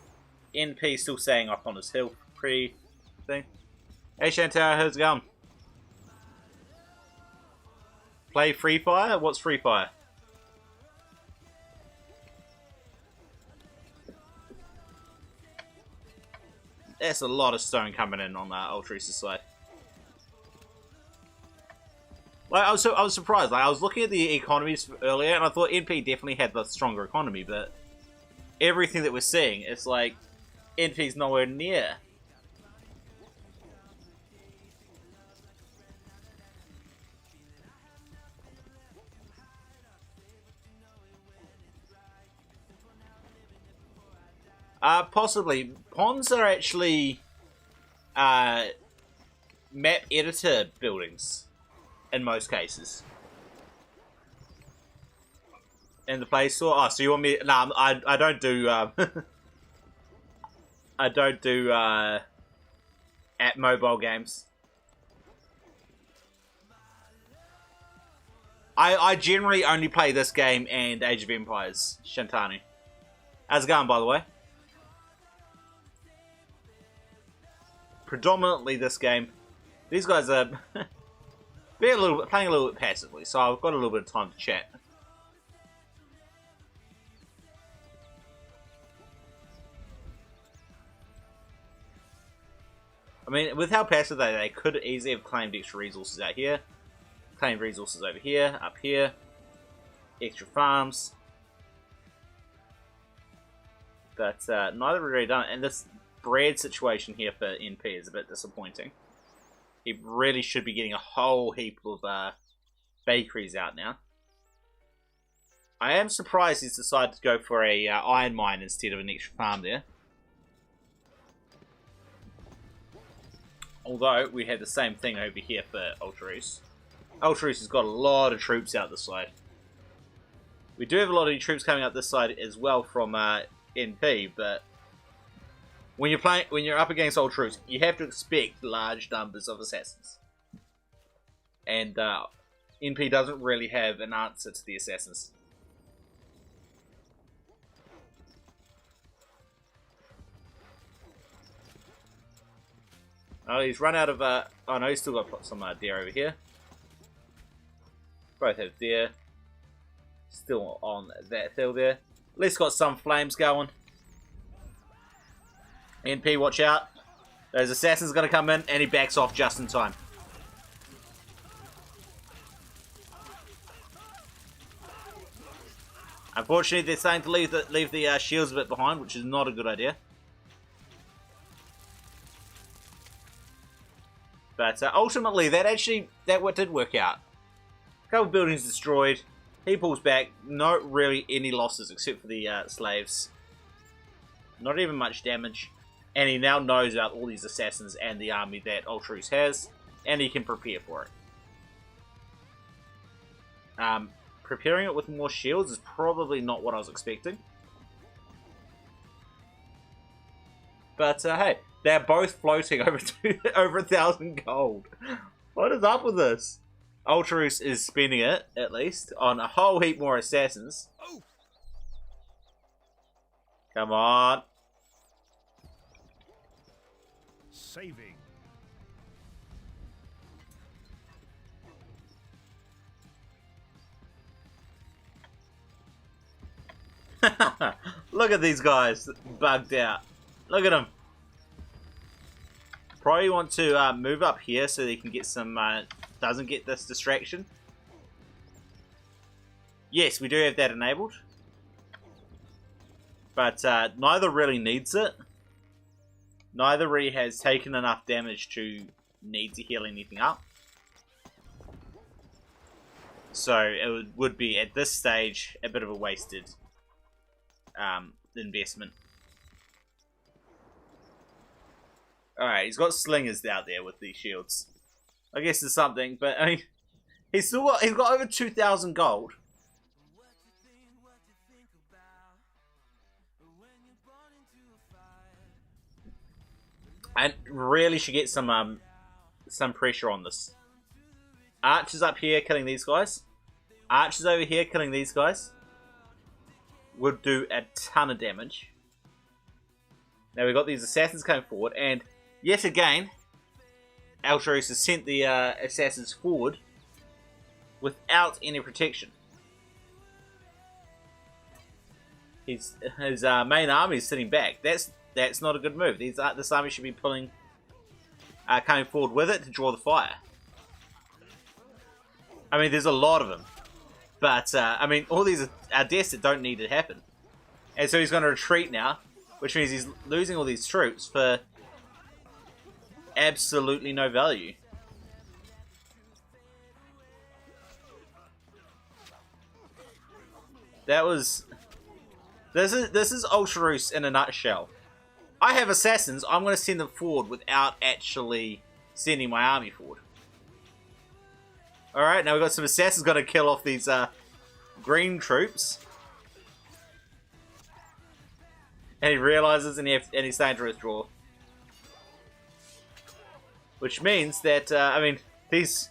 NP still staying up on his hill. Pretty thing. Hey Chantal, how's it going? Play Free Fire? What's Free Fire? There's a lot of stone coming in on Ultraroos' side. Like, I was surprised. Like, I was looking at the economies earlier, and I thought NP definitely had the stronger economy, but everything that we're seeing, it's like NP's nowhere near. Possibly. Ponds are actually map editor buildings in most cases. In the Play Store? Oh, so you want me... Nah, I don't do... I don't do app mobile games. I generally only play this game and Age of Empires, Shantani. How's it going, by the way? Predominantly this game. These guys are playing a little bit passively, so I've got a little bit of time to chat. I mean, with how passive they could easily have claimed extra resources out here, claimed resources over here, up here, extra farms. But neither have really done it, and this bread situation here for NP is a bit disappointing. He really should be getting a whole heap of bakeries out now. I am surprised he's decided to go for a iron mine instead of an extra farm there. Although, we have the same thing over here for Ultraroos. Ultraroos has got a lot of troops out this side. We do have a lot of troops coming out this side as well from NP, but when you're up against Ultraroos, you have to expect large numbers of assassins. And NP doesn't really have an answer to the assassins. Oh, he's run out of... oh no, he's still got some deer over here. Both have deer. Still on that hill there. At least got some flames going. NP, watch out. Those assassins going to come in, and he backs off just in time. Unfortunately, they're starting to leave the shields a bit behind, which is not a good idea. But ultimately, that did work out. A couple of buildings destroyed. He pulls back. Not really any losses except for the slaves. Not even much damage. And he now knows about all these assassins and the army that Ultraroos has. And he can prepare for it. Preparing it with more shields is probably not what I was expecting. But hey, they're both floating over over 1,000 gold. What is up with this? Ultraroos is spending it, at least, on a whole heap more assassins. Come on. Saving. Look at these guys bugged out. Look at them. Probably want to move up here so they can get some, doesn't get this distraction. Yes, we do have that enabled. But neither really needs it. Neither really has taken enough damage to need to heal anything up. So it would be, at this stage, a bit of a wasted investment. Alright, he's got slingers out there with these shields. I guess it's something, but I mean, he's got over 2,000 gold. And really should get some pressure on this. Archers up here killing these guys. Archers over here killing these guys. Would do a ton of damage. Now we've got these assassins coming forward, and yet again, Elturus has sent the assassins forward without any protection. His main army is sitting back. That's not a good move. This army should be coming forward with it to draw the fire. I mean, there's a lot of them. But, I mean, all these are deaths that don't need to happen. And so he's going to retreat now, which means he's losing all these troops for absolutely no value. This is Ulturus in a nutshell. I have assassins, I'm going to send them forward without actually sending my army forward. Alright, now we've got some assassins going to kill off these green troops. And he realizes and he's starting to withdraw. Which means that, I mean, these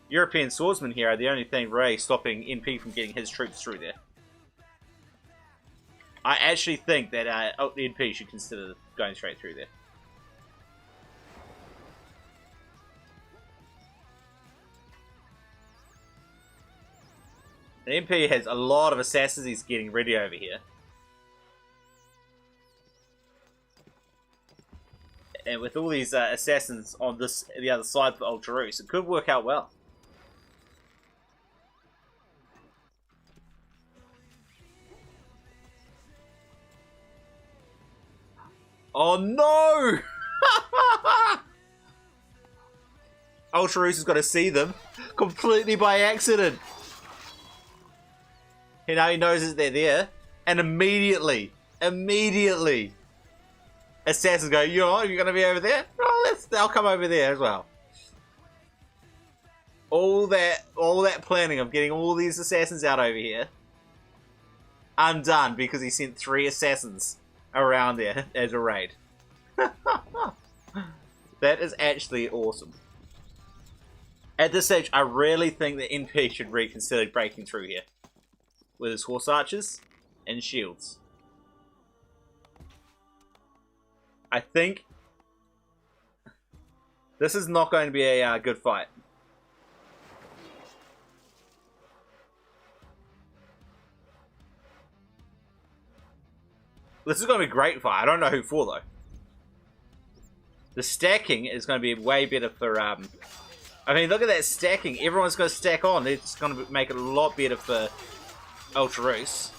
European swordsmen here are the only thing really stopping NP from getting his troops through there. I actually think that NP should consider going straight through there. The MP has a lot of assassins he's getting ready over here. And with all these assassins on the other side for Ulturus, it could work out well. Oh no! Ulturus has got to see them completely by accident. You know, he knows that they're there, and immediately, assassins go, you're going to be over there? Oh, I'll come over there as well. All that planning of getting all these assassins out over here, undone because he sent 3 assassins around there as a raid. That is actually awesome. At this stage, I really think that NP should reconsider breaking through here with his horse archers and shields. I think this is not going to be a good fight. This is going to be a great fight. I don't know who for though. The stacking is going to be way better for I mean, look at that stacking. Everyone's going to stack on. It's going to make it a lot better for Ulturus.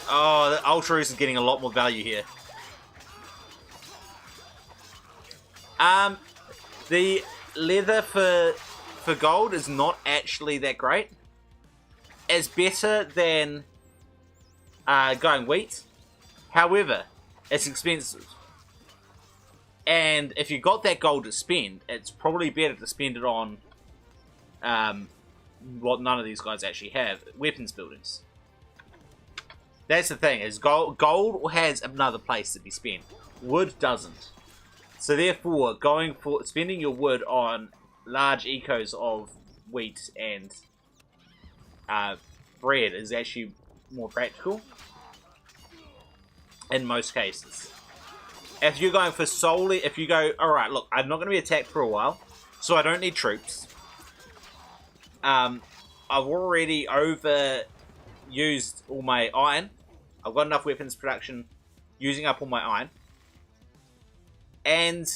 Oh, the Ulturus is getting a lot more value here. The leather for gold is not actually that great. It's better than going wheat. However, it's expensive. And if you got that gold to spend, it's probably better to spend it on what none of these guys actually have, weapons buildings. That's the thing, is gold has another place to be spent. Wood doesn't. So therefore, spending your wood on large ecos of wheat and bread is actually more practical in most cases. If you're going for solely, if you go, alright, look, I'm not going to be attacked for a while, so I don't need troops. I've already overused all my iron. I've got enough weapons production, using up all my iron. And,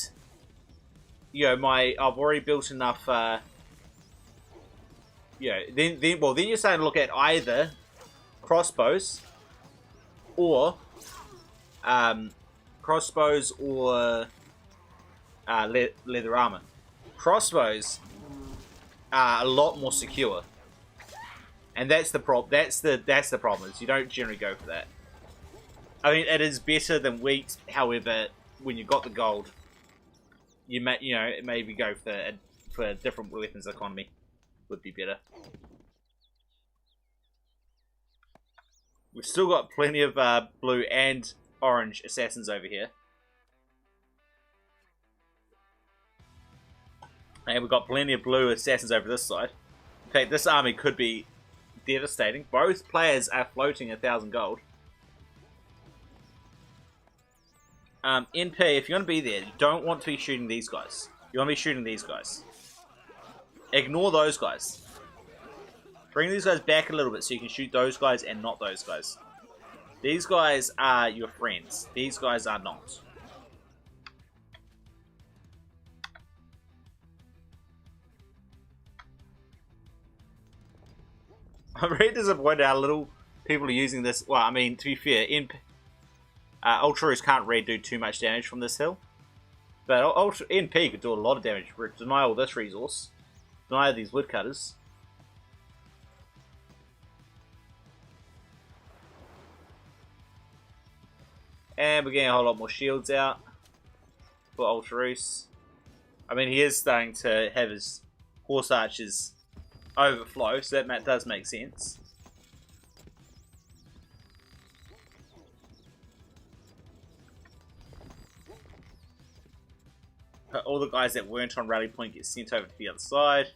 you know, I've already built enough, you know, then you're starting to look at either crossbows or, leather armor. Crossbows are a lot more secure, and that's the problem. That's the problem, is you don't generally go for that. I mean, it is better than wheat. However, when you've got the gold, maybe go for different weapons economy would be better. We've still got plenty of blue and orange assassins over here. And we've got plenty of blue assassins over this side. In fact, this army could be devastating. Both players are floating 1,000 gold. NP, if you're going to be there, you don't want to be shooting these guys. You want to be shooting these guys. Ignore those guys. Bring these guys back a little bit so you can shoot those guys and not those guys. These guys are your friends. These guys are not. I'm really disappointed how little people are using this. Well, I mean, to be fair, Ultras can't really do too much damage from this hill. But NP could do a lot of damage. Deny all this resource. Deny these woodcutters. And we're getting a whole lot more shields out for Ultros. I mean, he is starting to have his horse archers overflow, so that does make sense. All the guys that weren't on rally point get sent over to the other side.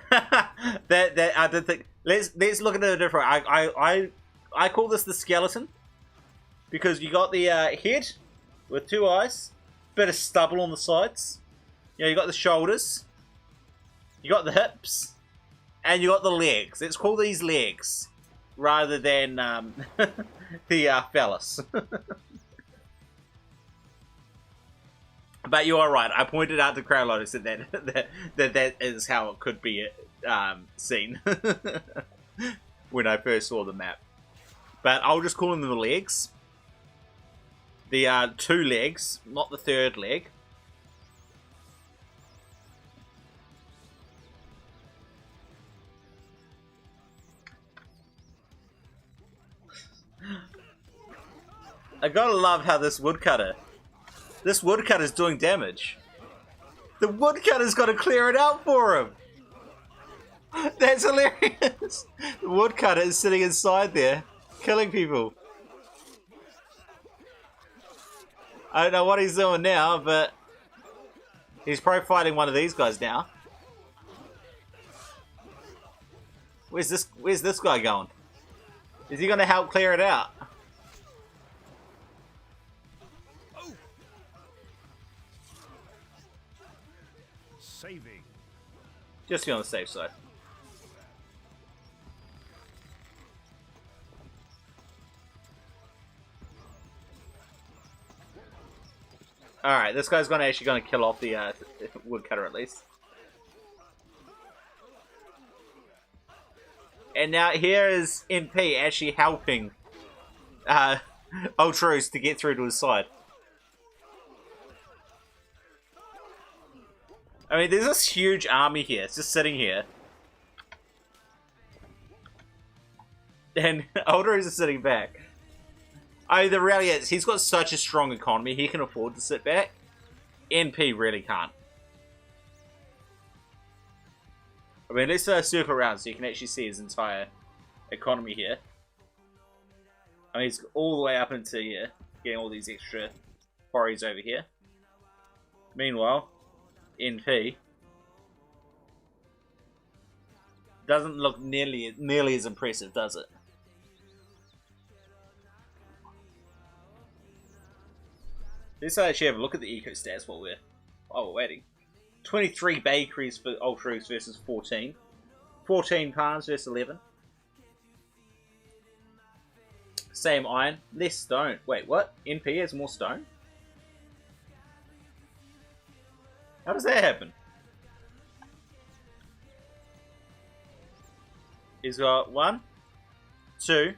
that I did think. Let's look at it different. I call this the skeleton because you got the head with 2 eyes, bit of stubble on the sides. You got the shoulders, you got the hips, and you got the legs. Let's call these legs rather than the phallus. But you are right. I pointed out to Crowlotus that is how it could be seen when I first saw the map. But I'll just call them the legs. The 2 legs, not the 3rd leg. I gotta love how this woodcutter's doing damage. The woodcutter's got to clear it out for him. That's hilarious. The woodcutter is sitting inside there, killing people. I don't know what he's doing now, but he's probably fighting one of these guys now. Where's this guy going? Is he going to help clear it out? Saving. Just to be on the safe side. Alright, this guy's actually going to kill off the woodcutter at least. And now here is NP actually helping Ultros to get through to his side. I mean, there's this huge army here. It's just sitting here. And Ultros is sitting back. I mean, the reality is, he's got such a strong economy, he can afford to sit back. NP really can't. I mean, let's circle around so you can actually see his entire economy here. I mean, he's all the way up into here, getting all these extra quarries over here. Meanwhile, NP doesn't look nearly as impressive, does it? Let's actually have a look at the eco stats while we're waiting. 23 bakeries for Ultros versus 14. 14 palms versus 11. Same iron, less stone. Wait, what? NP has more stone? How does that happen? He's got 1, 2,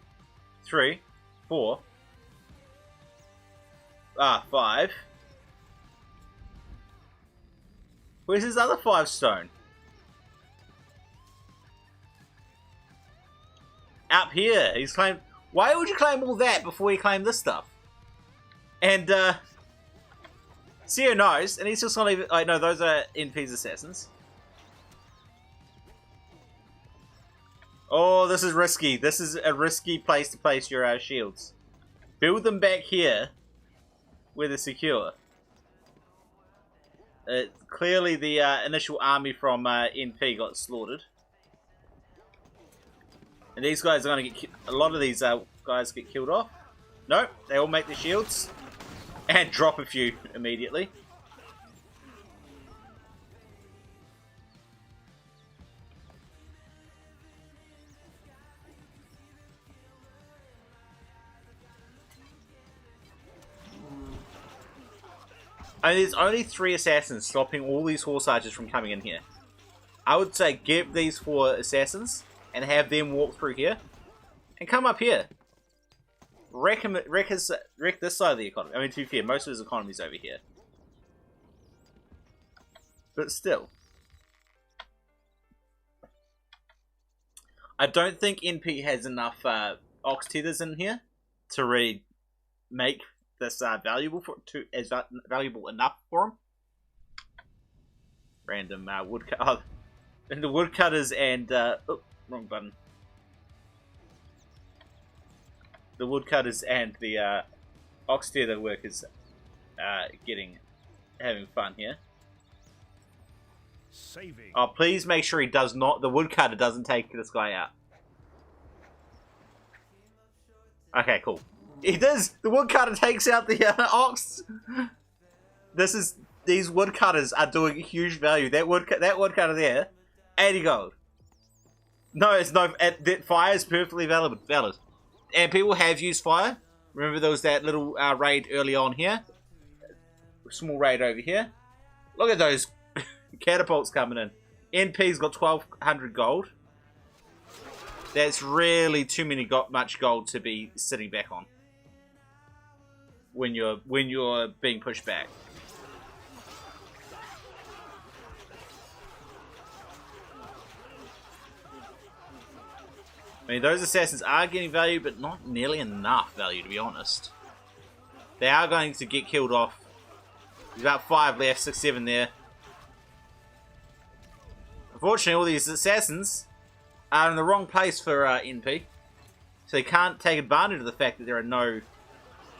3, 4. 5. Where's his other 5 stone? Up here. He's claimed. Why would you claim all that before you claim this stuff? And Seer knows, and he's just not even... Like, no, those are NP's assassins. Oh, this is risky. This is a risky place to place your shields. Build them back here, where they're secure. Clearly the initial army from NP got slaughtered. And these guys are going to get... A lot of these guys get killed off. Nope, they all make the shields. And drop a few immediately. And there's only 3 assassins stopping all these horse archers from coming in here. I would say get these 4 assassins and have them walk through here and come up here. Wreck this side of the economy. I mean, to be fair, most of his economy's over here. But still. I don't think NP has enough ox tethers in here to really make this valuable enough for him. Random woodcut. Oh, and the woodcutters and oh, wrong button. The woodcutters and the ox tether workers having fun here. Saving. Oh, please make sure he does not. The woodcutter doesn't take this guy out. Okay, cool. He does. The woodcutter takes out the ox. These woodcutters are doing huge value. That woodcutter there, 80 gold. No, it's no. That fire is perfectly valid. And people have used fire. Remember there was that little raid early on here. Small raid over here. Look at those catapults coming in. NP's got 1200 gold. That's really too much gold to be sitting back on. When you're being pushed back. I mean, those assassins are getting value, but not nearly enough value, to be honest. They are going to get killed off. There's about 5 left, 6, 7 there. Unfortunately, all these assassins are in the wrong place for NP. So they can't take advantage of the fact that there are no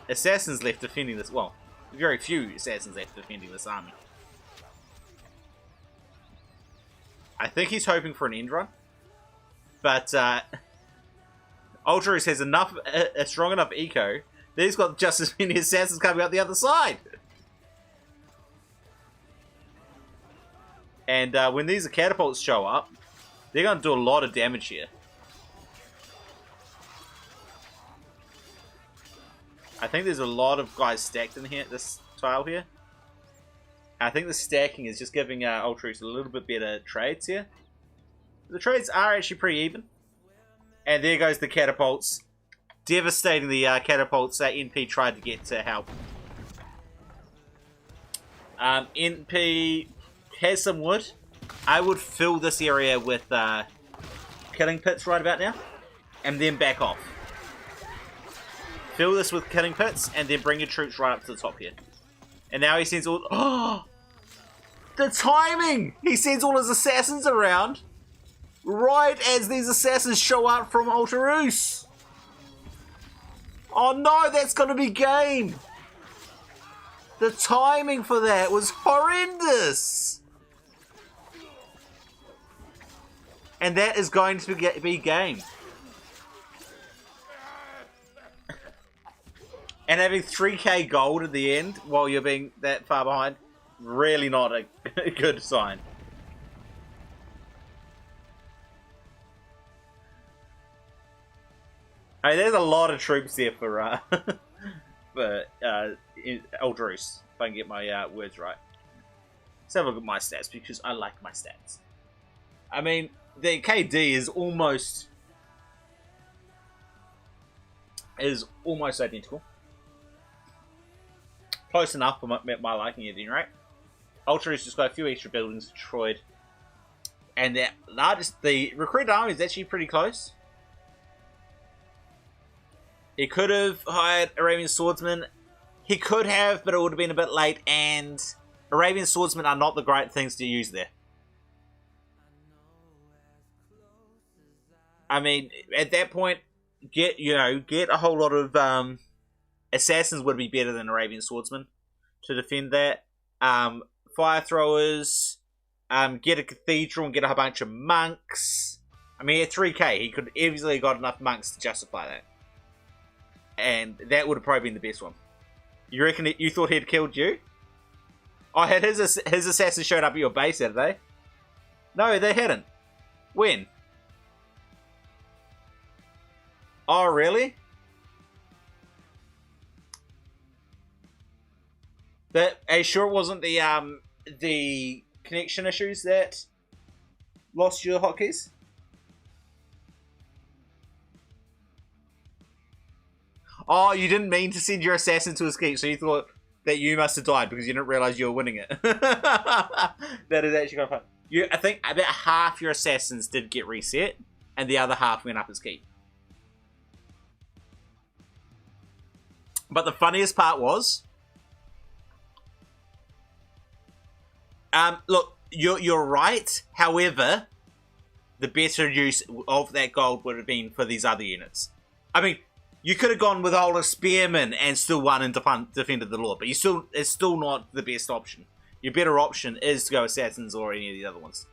assassins left defending this. Well, very few assassins left defending this army. I think he's hoping for an end run. But Ultraris has enough, a strong enough eco that he's got just as many assassins coming out the other side. And when these catapults show up, they're going to do a lot of damage here. I think there's a lot of guys stacked in here, this tile here. I think the stacking is just giving Ultraris a little bit better trades here. The trades are actually pretty even. And there goes the catapults. Devastating the catapults that NP tried to get to help. NP has some wood. I would fill this area with killing pits right about now. And then back off. Fill this with killing pits, and then bring your troops right up to the top here. And now he sends all... Oh! The timing! He sends all his assassins around right as these assassins show up from Ultraris. Oh no, that's gonna be game! The timing for that was horrendous! And that is going to be game. And having 3k gold at the end while you're being that far behind, really not a good sign. I mean, there's a lot of troops there for Ultraris, if I can get my words right. Let's have a look at my stats, because I like my stats. I mean, the KD is almost identical. Close enough for my liking at any rate. Ultraris just got a few extra buildings destroyed. And the recruited army is actually pretty close. He could have hired Arabian swordsmen. He could have, but it would have been a bit late, and Arabian swordsmen are not the great things to use there. I mean, at that point, get a whole lot of assassins would be better than Arabian swordsmen to defend that. Fire throwers, get a cathedral and get a bunch of monks. I mean, at 3k, he could easily got enough monks to justify that. And that would have probably been the best one. You reckon you thought he'd killed you? Oh, had his assassins showed up at your base, had they? No, they hadn't. When? Oh, really? Are you sure it wasn't the connection issues that lost you the hotkeys? Oh, you didn't mean to send your assassin to escape, so you thought that you must have died because you didn't realize you were winning it. That is actually kind of fun. I think about half your assassins did get reset, and the other half went up as keep. But the funniest part was, look, you're right. However, the better use of that gold would have been for these other units. I mean, you could have gone with Older Spearmen and still won and defended the Lord, but it's still not the best option. Your better option is to go Assassins or any of the other ones.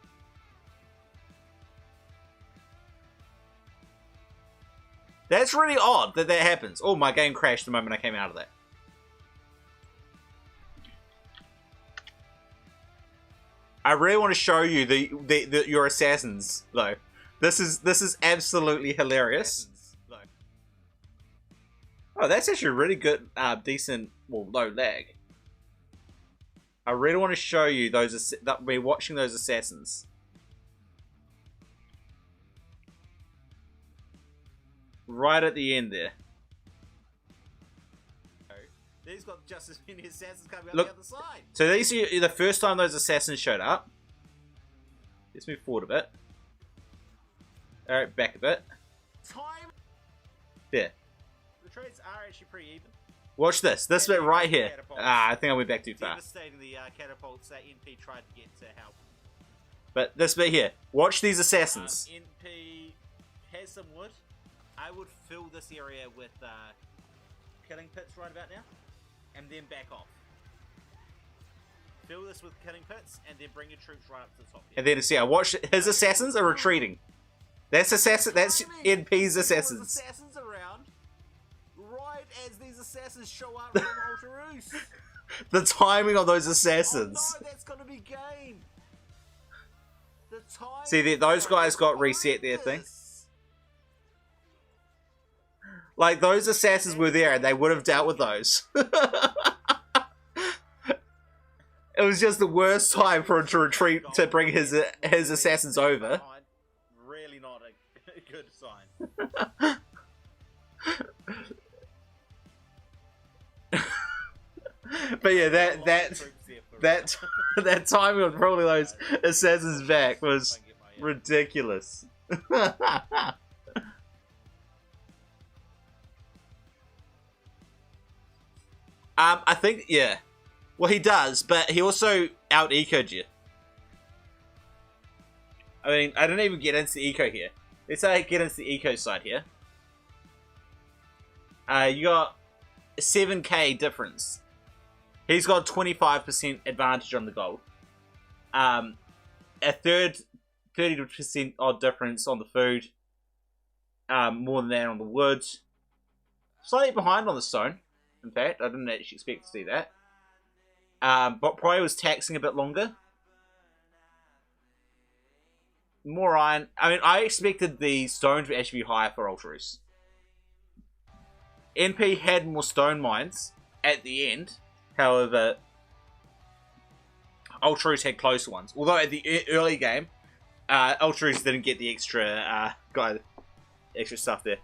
That's really odd that happens. Oh, my game crashed the moment I came out of that. I really want to show you your assassins, though. This is absolutely hilarious. Oh, that's actually really good, decent, well, low lag. I really want to show you that we're watching those assassins. Right at the end there. These got just as many assassins coming out the other side. So these are the first time those assassins showed up. Let's move forward a bit. Alright, back a bit. Time. There. The trades are actually pretty even. Watch this. This bit right here. I think I went back too far. Devastating the catapults that NP tried to get to help. But this bit here. Watch these assassins. NP has some wood. I would fill this area with killing pits right about now. And then back off. Fill this with killing pits, and then bring your troops right up to the top here. And then see, I watch his assassins are retreating. That's NP's assassins. Assassins around, right as these assassins show up from Ultarus. The timing of those assassins. Oh no, that's gonna be game. The timing. See, those guys got reset their thing. Like, those assassins were there and they would have dealt with those. It was just the worst time for him to retreat to bring his assassins over. Really not a good sign. But yeah, that timing of rolling those assassins back was ridiculous. I think, yeah. Well, he does, but he also out-ecoed you. I mean, I didn't even get into the eco here. Let's say I get into the eco side here. You got a 7k difference. He's got 25% advantage on the gold. A 30% odd difference on the food. More than that on the wood. Slightly behind on the stone. In fact, I didn't actually expect to see that. But probably was taxing a bit longer. More iron. I mean, I expected the stone to actually be higher for Ultarus. NP had more stone mines at the end. However, Ultarus had closer ones. Although at the early game, Ultarus didn't get the extra extra stuff there.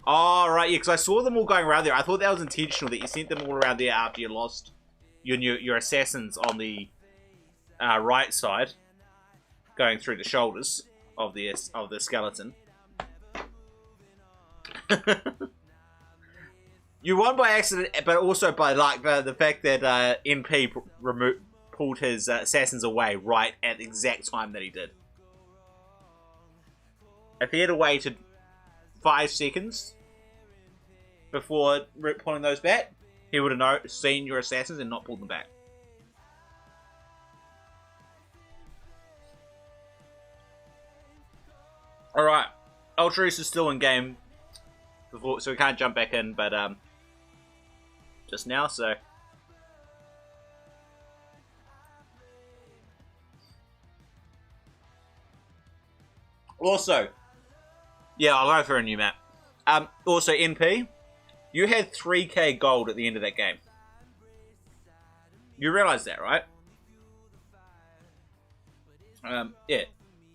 Oh, right, yeah, because I saw them all going around there. I thought that was intentional, that you sent them all around there after you lost your assassins on the right side, going through the shoulders of the skeleton. You won by accident, but also by like the fact that NP pulled his assassins away right at the exact time that he did. If he had waited 5 seconds before pulling those back, he would have seen your assassins and not pulled them back. Alright, Ultraris is still in game, so we can't jump back in, but just now, so... Also, yeah, I'll go for a new map. Also, NP, you had 3k gold at the end of that game. You realise that, right? Yeah.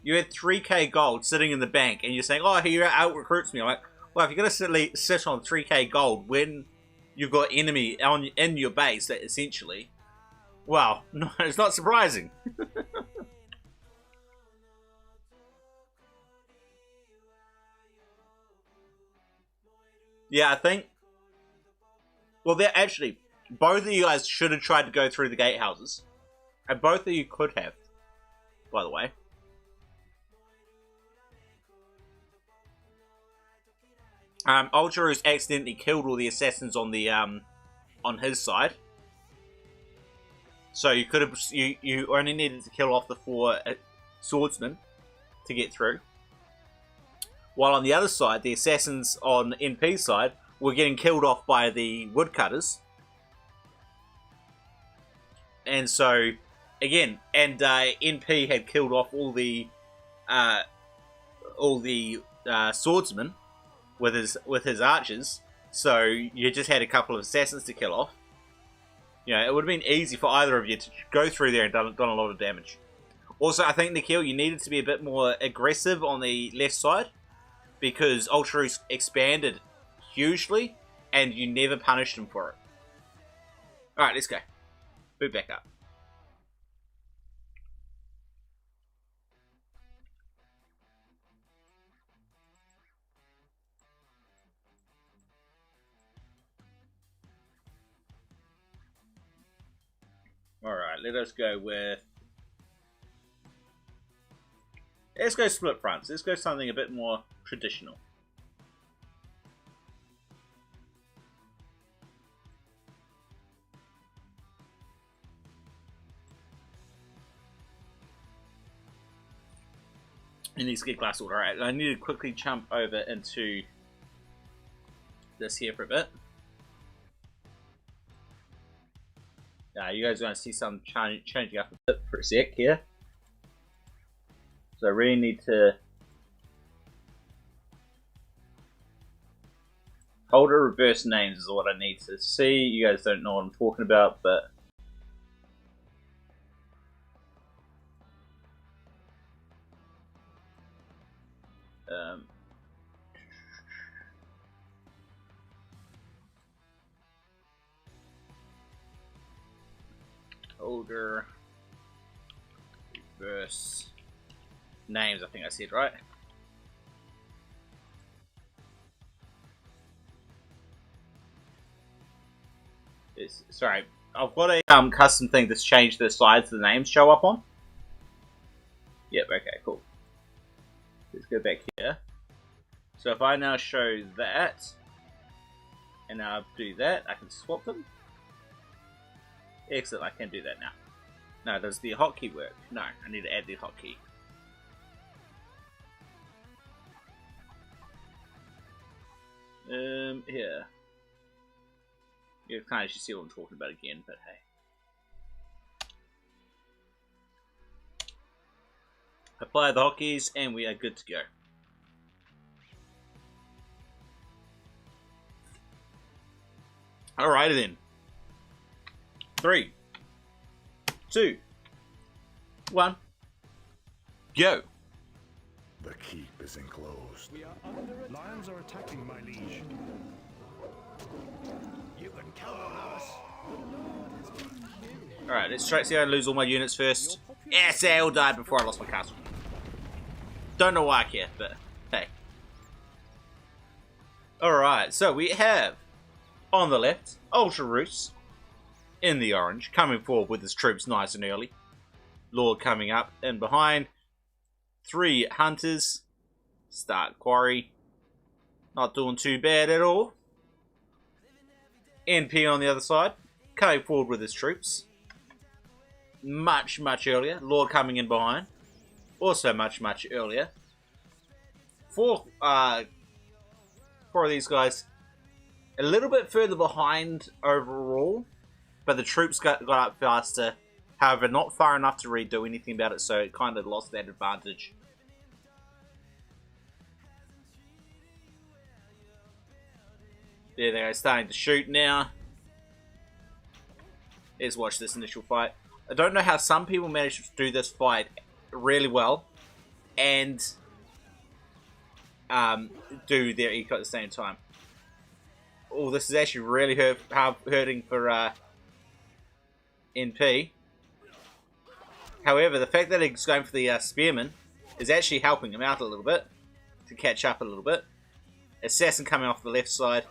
You had 3k gold sitting in the bank, and you're saying, oh, he out-recruits me. I'm like, well, if you're going to sit on 3k gold when you've got enemy in your base, that essentially, well, no, it's not surprising. Yeah, I think, well, they're actually, both of you guys should have tried to go through the gatehouses. And both of you could have, by the way. Ultraris accidentally killed all the assassins on the on his side, so you could have you only needed to kill off the 4 swordsmen to get through. While on the other side, the assassins on NP's side were getting killed off by the woodcutters, and so again, and NP had killed off all the swordsmen with his archers, so you just had a couple of assassins to kill off. You know, it would have been easy for either of you to go through there and done a lot of damage. Also, I think, Nikhil, you needed to be a bit more aggressive on the left side, because Ultraris expanded hugely, and you never punished him for it. Alright, let's go. Boot back up. Alright, let us go with... Let's go split fronts. Let's go something a bit more traditional. It needs to get glass order. Alright, I need to quickly jump over into this here for a bit. You guys are going to see some changing up a bit for a sec here. So I really need to hold or reverse names is what I need to see. You guys don't know what I'm talking about, but older reverse names, I think I said right. Sorry, I've got a custom thing that's changed the sides the names show up on. Yep, okay, cool. Let's go back here. So if I now show that, and now do that, I can swap them. Excellent, I can do that now. Now, does the hotkey work? No, I need to add the hotkey. Here. You kind of should see what I'm talking about again, but hey. Apply the hotkeys, and we are good to go. Alrighty then. 3, 2, 1, go. The keep is enclosed. We are under attack. Lions are attacking, my liege. You can count on us. Alright, let's try to see how I lose all my units first. Yes, they all died before I lost my castle. Don't know why I care, but hey. Alright, so we have On the left, Ultra Roos in the orange, coming forward with his troops nice and early. Lord coming up in behind. 3 Hunters. Stark Quarry. Not doing too bad at all. NP on the other side, coming forward with his troops. Much earlier. Lord coming in behind. Also much earlier. 4 of these guys a little bit further behind overall, but the troops got up faster. However, not far enough to really do anything about it, so it kind of lost that advantage. There they are, starting to shoot now. Let's watch this initial fight. I don't know how some people manage to do this fight really well and do their eco at the same time. Oh, this is actually really hurting for NP. However, the fact that he's going for the Spearman is actually helping him out a little bit to catch up a little bit. Assassin coming off the left side.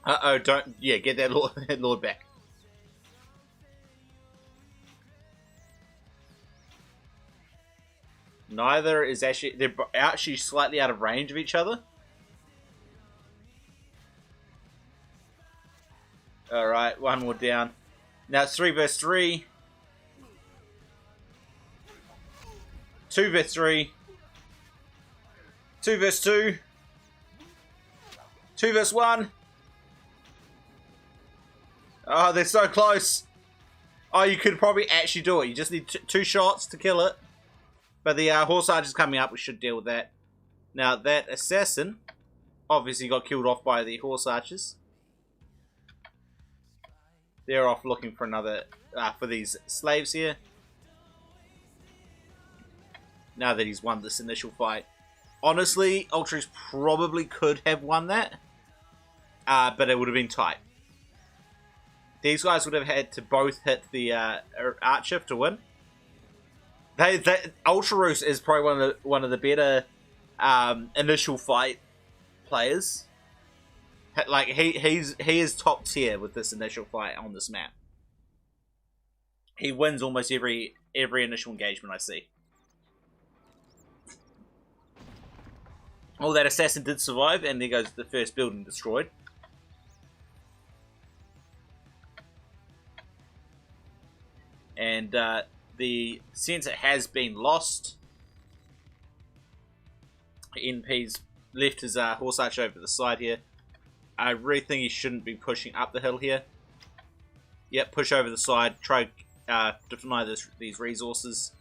Uh-oh, don't... Yeah, get that Lord back. Neither is actually... They're actually slightly out of range of each other. Alright, one more down. Now it's 3 versus 3. 2 versus 3. 2 versus 2. 2 versus 1. Oh, they're so close. Oh, you could probably actually do it. You just need 2 shots to kill it. But the Horse Archer's coming up. We should deal with that. Now, that Assassin obviously got killed off by the Horse Archers. They're off looking for another... for these slaves here. Now that he's won this initial fight. Honestly, Ultras probably could have won that. But it would have been tight. These guys would have had to both hit the Archer to win. Ultra Roos is probably one of the better initial fight players. Like he is top tier with this initial fight on this map. He wins almost every initial engagement I see. Oh, that assassin did survive, and there goes the first building destroyed. And the center has been lost. NP's left his Horse Archer over the side here. I really think he shouldn't be pushing up the hill here. Yep, push over the side. Try to deny these resources.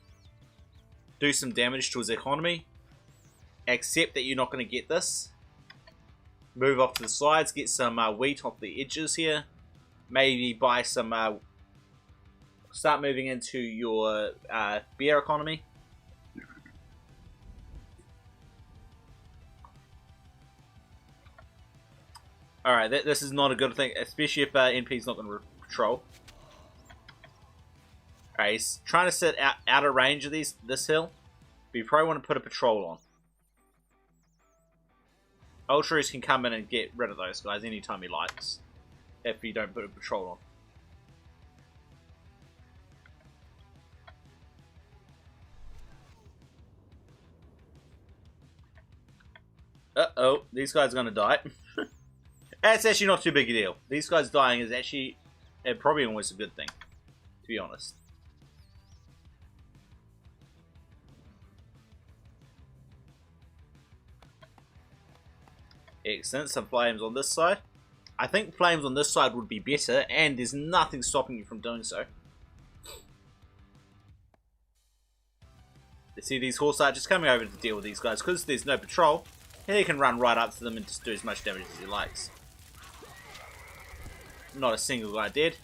Do some damage to his economy. Accept that you're not going to get this. Move off to the sides. Get some wheat off the edges here. Maybe buy some... start moving into your beer economy. Alright, this is not a good thing, especially if NP's not going to patrol. Alright, he's trying to sit out of range of this hill, but you probably want to put a patrol on. Ultras can come in and get rid of those guys anytime he likes, if you don't put a patrol on. Uh-oh, these guys are going to die. That's actually not too big a deal. These guys dying is actually probably almost a good thing, to be honest. Excellent, some flames on this side. I think flames on this side would be better, and there's nothing stopping you from doing so. You see these Horse Archers coming over to deal with these guys, because there's no patrol. He can run right up to them and just do as much damage as he likes. Not a single guy dead.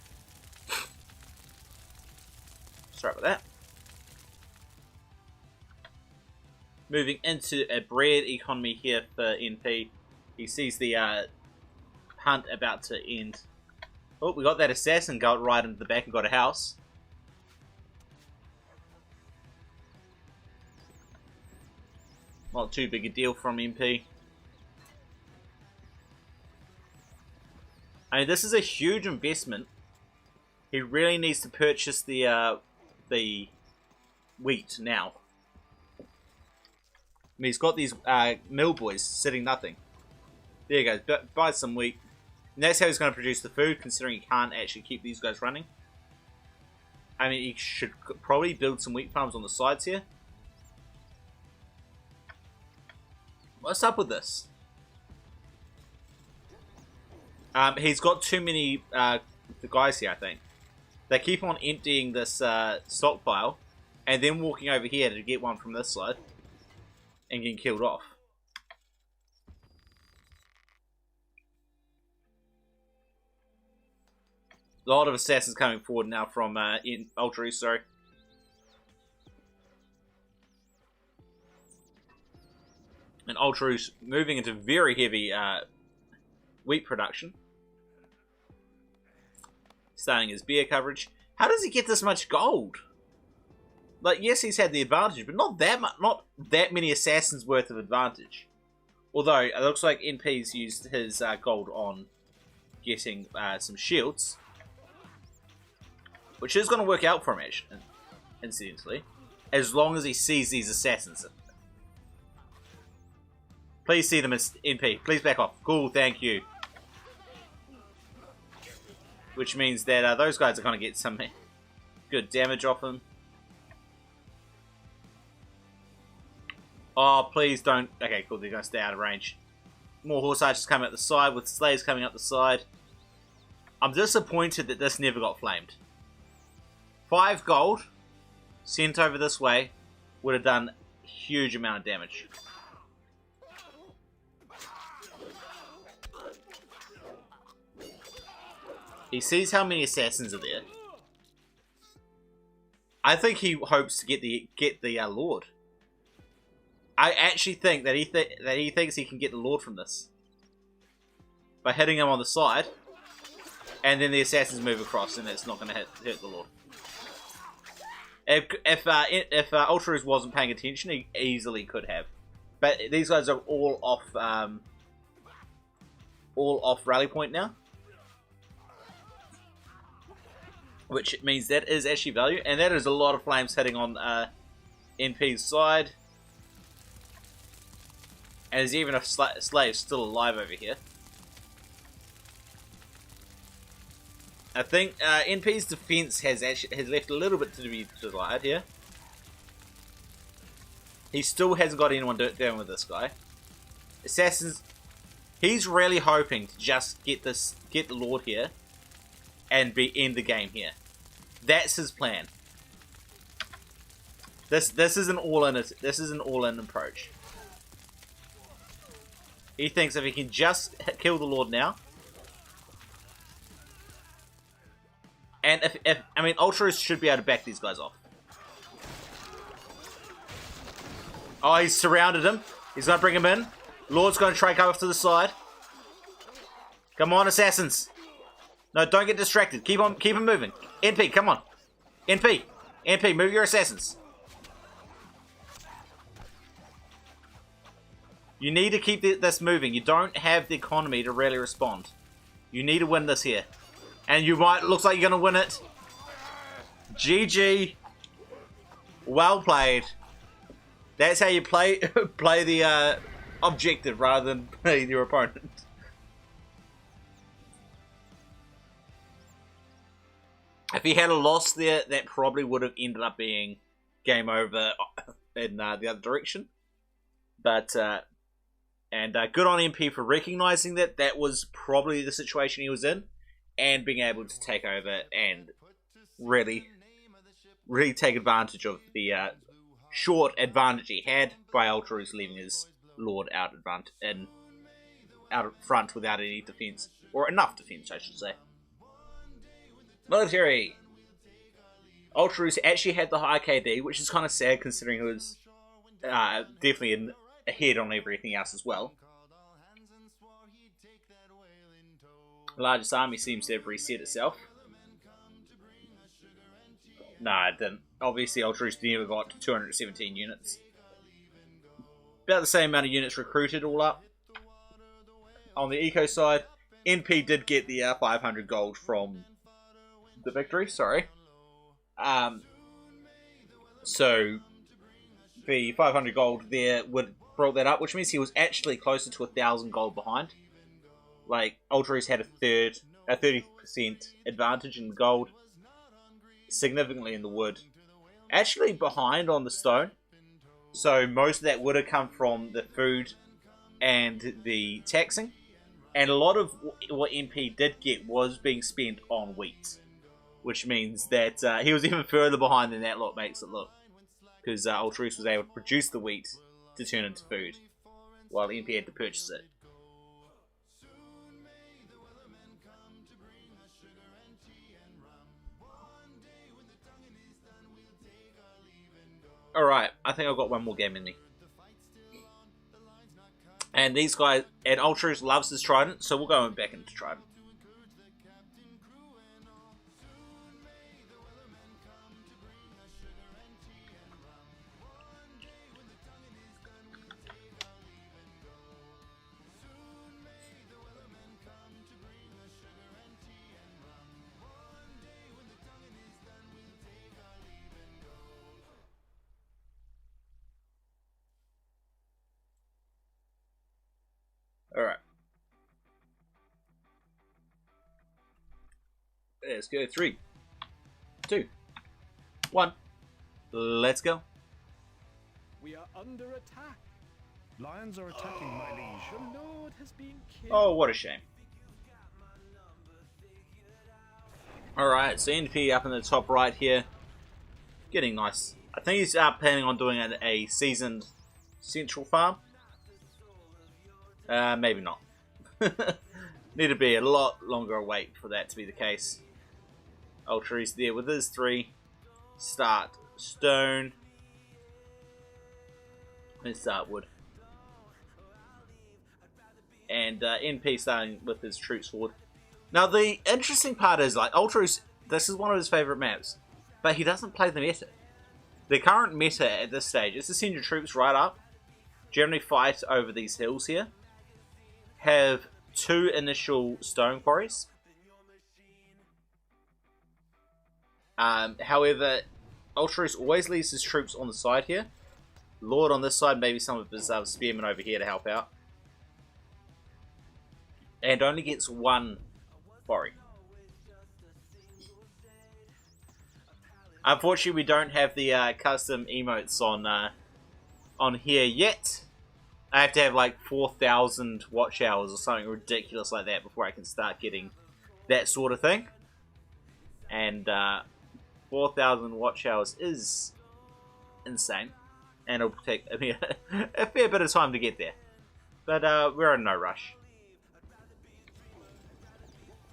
Sorry about that. Moving into a bread economy here for NP. He sees the hunt about to end. Oh, we got that assassin go right into the back and got a house. Not too big a deal from NP. I mean, this is a huge investment. He really needs to purchase the wheat now. I mean, he's got these mill boys sitting nothing. There you go. Buy some wheat. And that's how he's going to produce the food, considering he can't actually keep these guys running. I mean, he should probably build some wheat farms on the sides here. What's up with this? He's got too many the guys here, I think. They keep on emptying this stockpile and then walking over here to get one from this side and getting killed off. A lot of assassins coming forward now from Ultra East, sorry. And Ultra East moving into very heavy wheat production. Starting his beer coverage. How does he get this much gold? Like, yes, he's had the advantage, but not that much, not that many assassins worth of advantage. Although it looks like NP's used his gold on getting some shields, which is going to work out for him, actually, incidentally, as long as he sees these assassins. Please see them as NP. Please back off. Cool, thank you. Which means that those guys are going to get some good damage off them. Oh, please don't. Okay, cool. They're going to stay out of range. More horse archers coming up the side with slaves coming up the side. I'm disappointed that this never got flamed. 5 gold sent over this way would have done a huge amount of damage. He sees how many assassins are there. I think he hopes to get the Lord. I actually think that he thinks he can get the Lord from this by hitting him on the side, and then the assassins move across, and it's not going to hurt the Lord. If Ultra wasn't paying attention, he easily could have. But these guys are all off rally point now, which means that is actually value, and that is a lot of flames hitting on NP's side. And there's even a slave still alive over here. I think NP's defense has left a little bit to be desired here. He still hasn't got anyone down with this guy. Assassins, he's really hoping to just get the Lord here, and end the game here. That's his plan. This is an all-in approach. He thinks if he can just kill the Lord now, and if I mean, Ultras should be able to back these guys off. Oh, he's surrounded him. He's gonna bring him in. Lord's gonna try to come off to the side. Come on, assassins! No, don't get distracted. Keep him moving. NP, come on. NP, move your assassins. You need to keep this moving. You don't have the economy to really respond. You need to win this here. And looks like you're going to win it. GG. Well played. That's how you play the objective rather than playing your opponent. If he had a loss there, that probably would have ended up being game over in the other direction. But... And good on NP for recognizing that was probably the situation he was in, and being able to take over and really take advantage of the short advantage he had by Ultras leaving his Lord out front without any defense, or enough defense, I should say. Military. Ultras actually had the high KD, which is kind of sad considering it was definitely ahead on everything else as well. The largest army seems to have reset itself. Nah, it didn't. Obviously, Ultras never got 217 units. About the same amount of units recruited all up. On the eco side, NP did get the 500 gold from the victory, sorry. So the 500 gold there would brought that up, which means he was actually closer to 1,000 gold behind. Like, Ultros had a 30% advantage in gold, significantly in the wood. Actually behind on the stone, so most of that would have come from the food and the taxing. And a lot of what NP did get was being spent on wheat, which means that he was even further behind than that lot makes it look. Because Ultros was able to produce the wheat to turn into food, while NP had to purchase it. Alright, I think I've got one more game in me. And these guys, and Ultros loves his trident, so we'll go back into trident. Alright. Let's go. 3, 2, 1. Let's go. We are under attack. Lions are attacking, my liege. The Lord has been killed. Oh, what a shame. Alright, so NP up in the top right here. Getting nice. I think he's planning on doing a seasoned central farm. Maybe not. Need to be a lot longer wait for that to be the case. Ultros there with his 3. Start stone. And start wood. And NP starting with his troops forward. Now the interesting part is, like, Ultros, this is one of his favourite maps. But he doesn't play the meta. The current meta at this stage is to send your troops right up. Generally fight over these hills here. Have 2 initial stone quarries. However, Ultros always leaves his troops on the side here. Lord on this side, maybe some of his spearmen over here to help out. And only gets 1 quarry. Unfortunately, we don't have the custom emotes on here yet. I have to have like 4,000 watch hours or something ridiculous like that before I can start getting that sort of thing. And 4,000 watch hours is insane. And it'll take a fair bit of time to get there. But we're in no rush.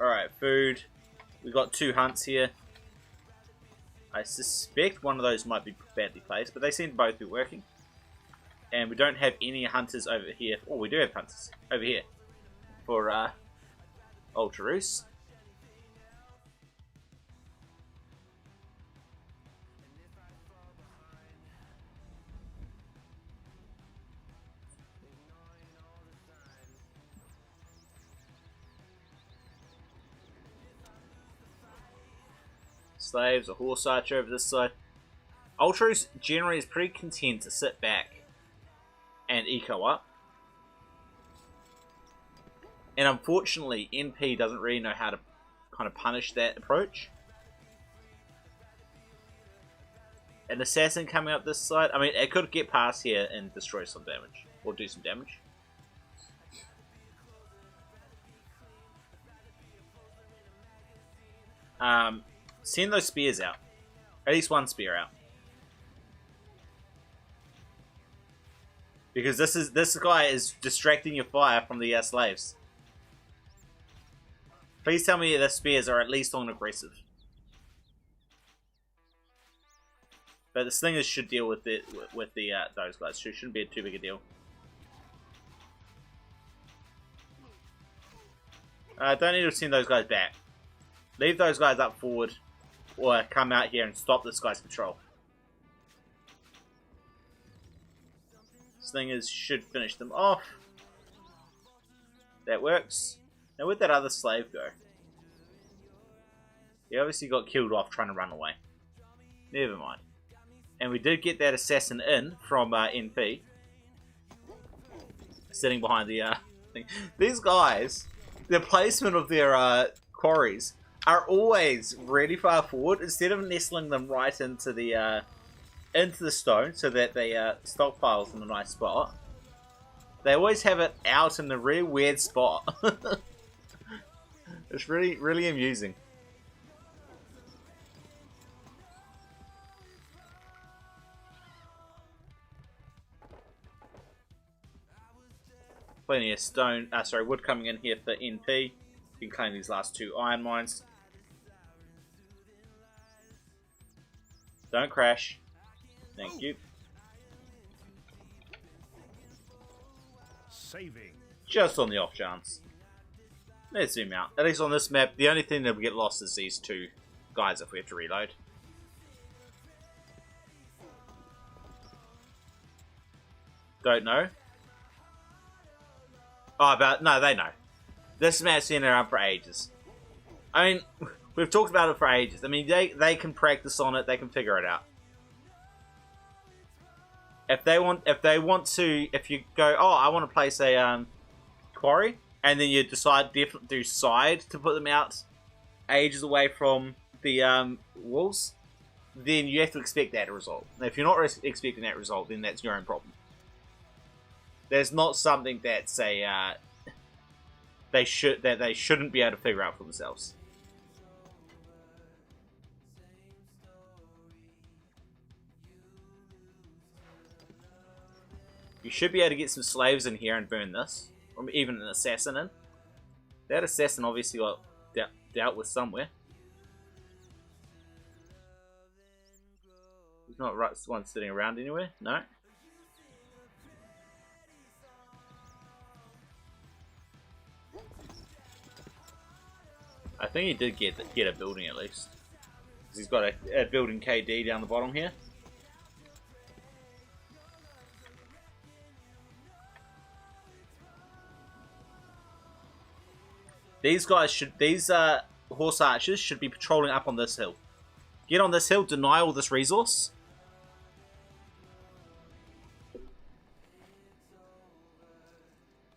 Alright, food. We got 2 hunts here. I suspect one of those might be badly placed, but they seem to both be working. And we don't have any hunters over here. Oh, we do have hunters over here for Ultros. Slaves, a horse archer over this side. Ultros generally is pretty content to sit back and eco up. And unfortunately, NP doesn't really know how to kind of punish that approach. An assassin coming up this side, I mean, it could get past here and destroy some damage, or do some damage. Send those spears out. At least 1 spear out. Because this guy is distracting your fire from the slaves. Please tell me the spears are at least on aggressive. But the slingers should deal with those guys. So it shouldn't be too big a deal. Don't need to send those guys back. Leave those guys up forward, or come out here and stop this guy's patrol. Slingers should finish them off. That works. Now where'd that other slave go? He obviously got killed off trying to run away. Never mind. And we did get that assassin in from NP. Sitting behind the thing. These guys, the placement of their quarries are always really far forward instead of nestling them right into the stone so that they stockpiles in a nice spot. They always have it out in the really weird spot. It's really amusing. Plenty of stone, wood coming in here for NP. You can claim these last 2 iron mines. Don't crash. Thank you. Saving. Just on the off chance. Let's zoom out. At least on this map, the only thing that will get lost is these 2 guys if we have to reload. Don't know. Oh, no, they know. This map's been around for ages. I mean, we've talked about it for ages. I mean, they can practice on it. They can figure it out. If you go, oh, I want to place a quarry, and then you decide to decide to put them out ages away from the walls, then you have to expect that result. And if you're not expecting that result, then that's your own problem. There's not something that's they shouldn't be able to figure out for themselves. You should be able to get some slaves in here and burn this, or even an assassin in. That assassin obviously got dealt with somewhere. He's not one sitting around anywhere. No. I think he did get a building at least. Because he's got a building KD down the bottom here. These horse archers should be patrolling up on this hill. Get on this hill, deny all this resource.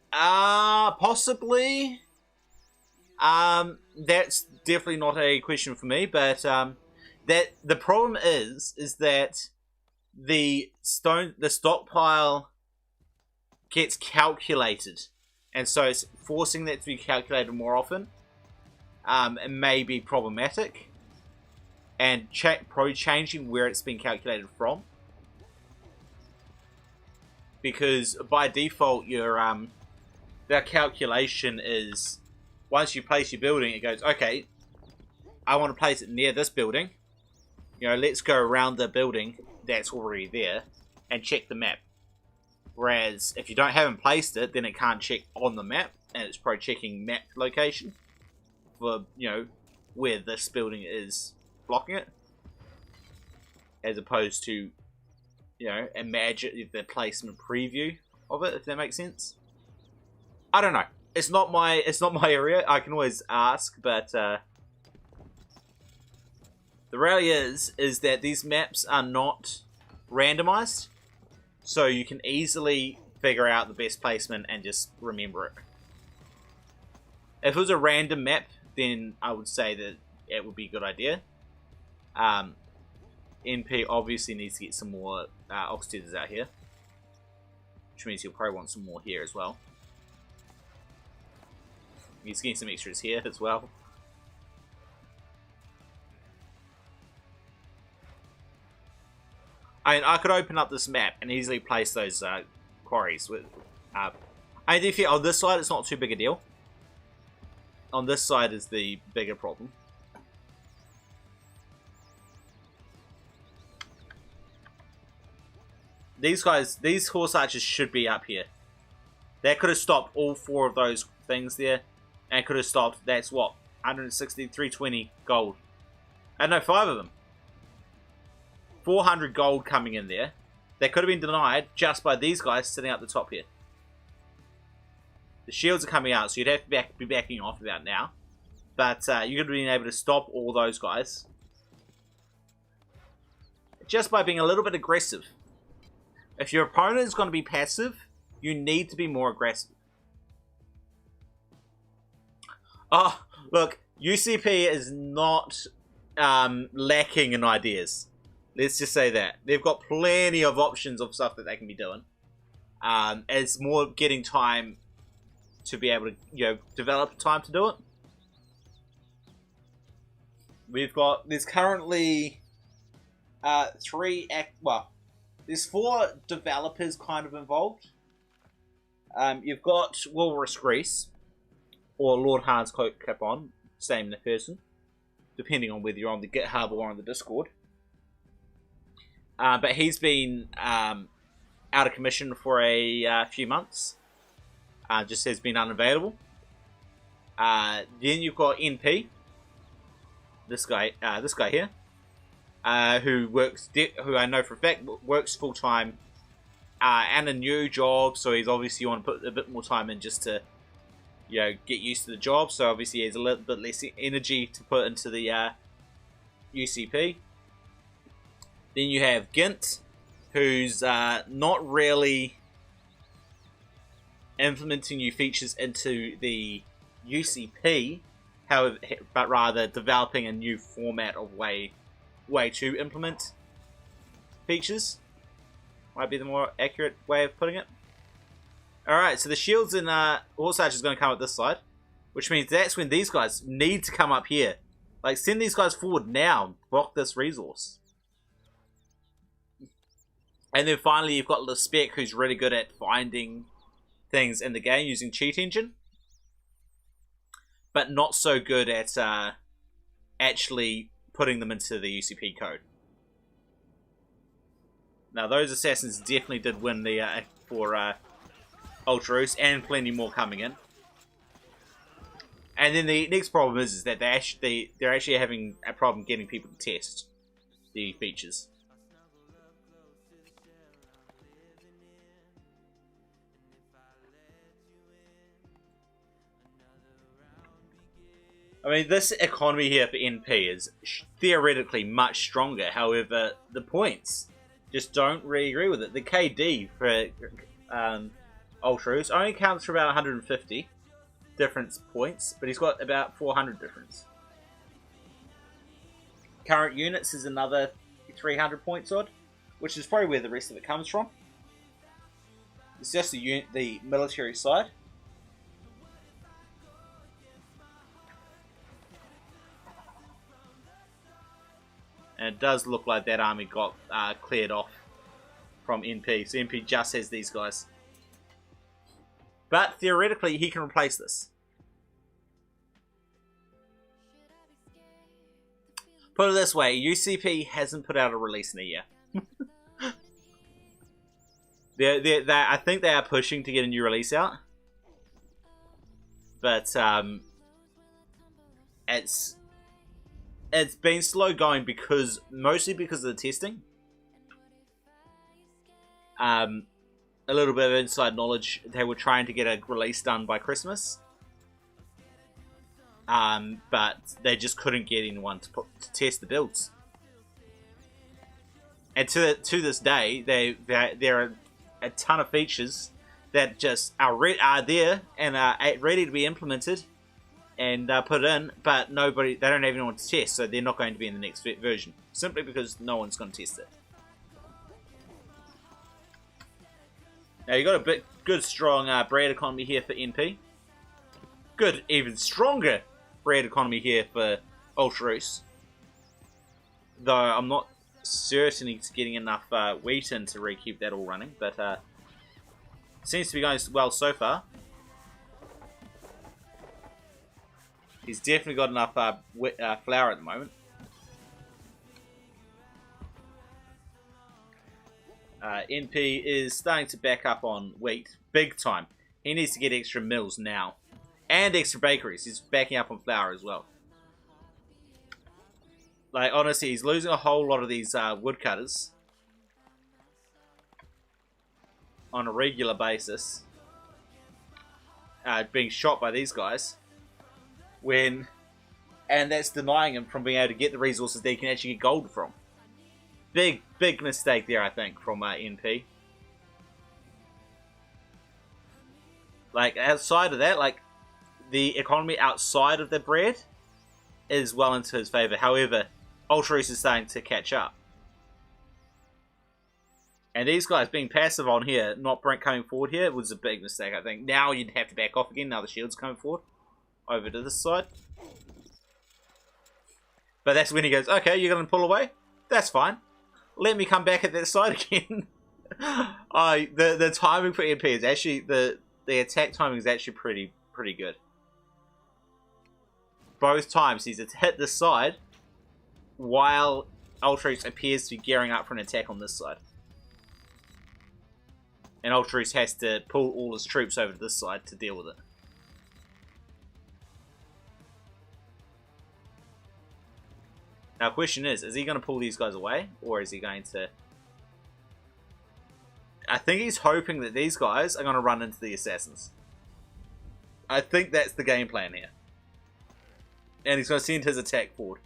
Possibly. That's definitely not a question for me, but that the problem is that the stockpile gets calculated, and so it's forcing that to be calculated more often. It may be problematic, and probably changing where it's been calculated from, because by default your that calculation is, once you place your building, it goes, okay, I want to place it near this building. You know, let's go around the building that's already there and check the map. Whereas if you haven't placed it, then it can't check on the map, and it's probably checking map location for, you know, where this building is blocking it, as opposed to, you know, imagine the placement preview of it, if that makes sense. I don't know. It's not my area. I can always ask, but the reality is that these maps are not randomized, so you can easily figure out the best placement and just remember it. If it was a random map, then I would say that it would be a good idea. NP obviously needs to get some more ox tethers out here, which means he'll probably want some more here as well. He's getting some extras here as well. I mean, I could open up this map and easily place those quarries with. I mean, if on this side, it's not too big a deal. On this side is the bigger problem. These horse archers should be up here. That could have stopped all 4 of those things there. And could have stopped, that's what, 160, 320 gold. And no, 5 of them. 400 gold coming in there. That could have been denied just by these guys sitting up the top here. The shields are coming out, so you'd have to be backing off about now. But you're going to be able to stop all those guys just by being a little bit aggressive. If your opponent is going to be passive, you need to be more aggressive. Oh, look, UCP is not lacking in ideas. Let's just say that. They've got plenty of options of stuff that they can be doing. It's more getting time to be able to, develop time to do it. There's currently there's 4 developers kind of involved. You've got Walrus Grease, or Lord Hans Capon, same person, depending on whether you're on the GitHub or on the Discord. But he's been out of commission for a few months. Just has been unavailable. Then you've got NP, this guy here, who I know for a fact works full time and a new job. So he's obviously want to put a bit more time in just to get used to the job. So obviously he has a little bit less energy to put into the UCP. Then you have Gint, who's not really implementing new features into the UCP, however, but rather developing a new format of way to implement features. Might be the more accurate way of putting it. Alright, so the shields in Horse Archer is going to come up this side, which means that's when these guys need to come up here. Like, send these guys forward now, block this resource. And then finally you've got Lespec, who's really good at finding things in the game using Cheat Engine, but not so good at actually putting them into the UCP code. Now those assassins definitely did win the for Ultraus, and plenty more coming in. And then the next problem is that they're actually having a problem getting people to test the features. I mean, this economy here for NP is theoretically much stronger. However, the points just don't really agree with it. The KD for Ultraus only counts for about 150 difference points, but he's got about 400 difference. Current units is another 300 points odd, which is probably where the rest of it comes from. It's just the military side. And it does look like that army got cleared off from NP. So NP just has these guys. But theoretically, he can replace this. Put it this way, UCP hasn't put out a release in a year. I think they are pushing to get a new release out. But it's been slow going mostly because of the testing. A little bit of inside knowledge, they were trying to get a release done by Christmas. But they just couldn't get anyone to test the builds. And to this day, there are a ton of features that just are there and are ready to be implemented and put in, but they don't have anyone to test, so they're not going to be in the next version, simply because no one's going to test it. Now you got a good strong bread economy here for NP. Good, even stronger bread economy here for Ultraus. Though I'm not certain he's getting enough wheat in to really keep that all running, but seems to be going well so far. He's definitely got enough flour at the moment. NP is starting to back up on wheat big time. He needs to get extra mills now. And extra bakeries. He's backing up on flour as well. Like, honestly, he's losing a whole lot of these woodcutters on a regular basis. being shot by these guys. And that's denying him from being able to get the resources that he can actually get gold from. Big mistake there, I think, from NP. Like, outside of that, like, the economy outside of the bread is well into his favour. However, Ultraris is starting to catch up. And these guys being passive on here, not Brent coming forward here, was a big mistake, I think. Now you'd have to back off again, now the shield's coming forward. Over to this side. But that's when he goes, okay, you're going to pull away? That's fine. Let me come back at that side again. The timing for NP is actually, the attack timing is actually pretty good. Both times he's hit this side, while Ultraris appears to be gearing up for an attack on this side. And Ultraris has to pull all his troops over to this side to deal with it. Now, the question is he going to pull these guys away? Or is he going to... I think he's hoping that these guys are going to run into the assassins. I think that's the game plan here. And he's going to send his attack forward.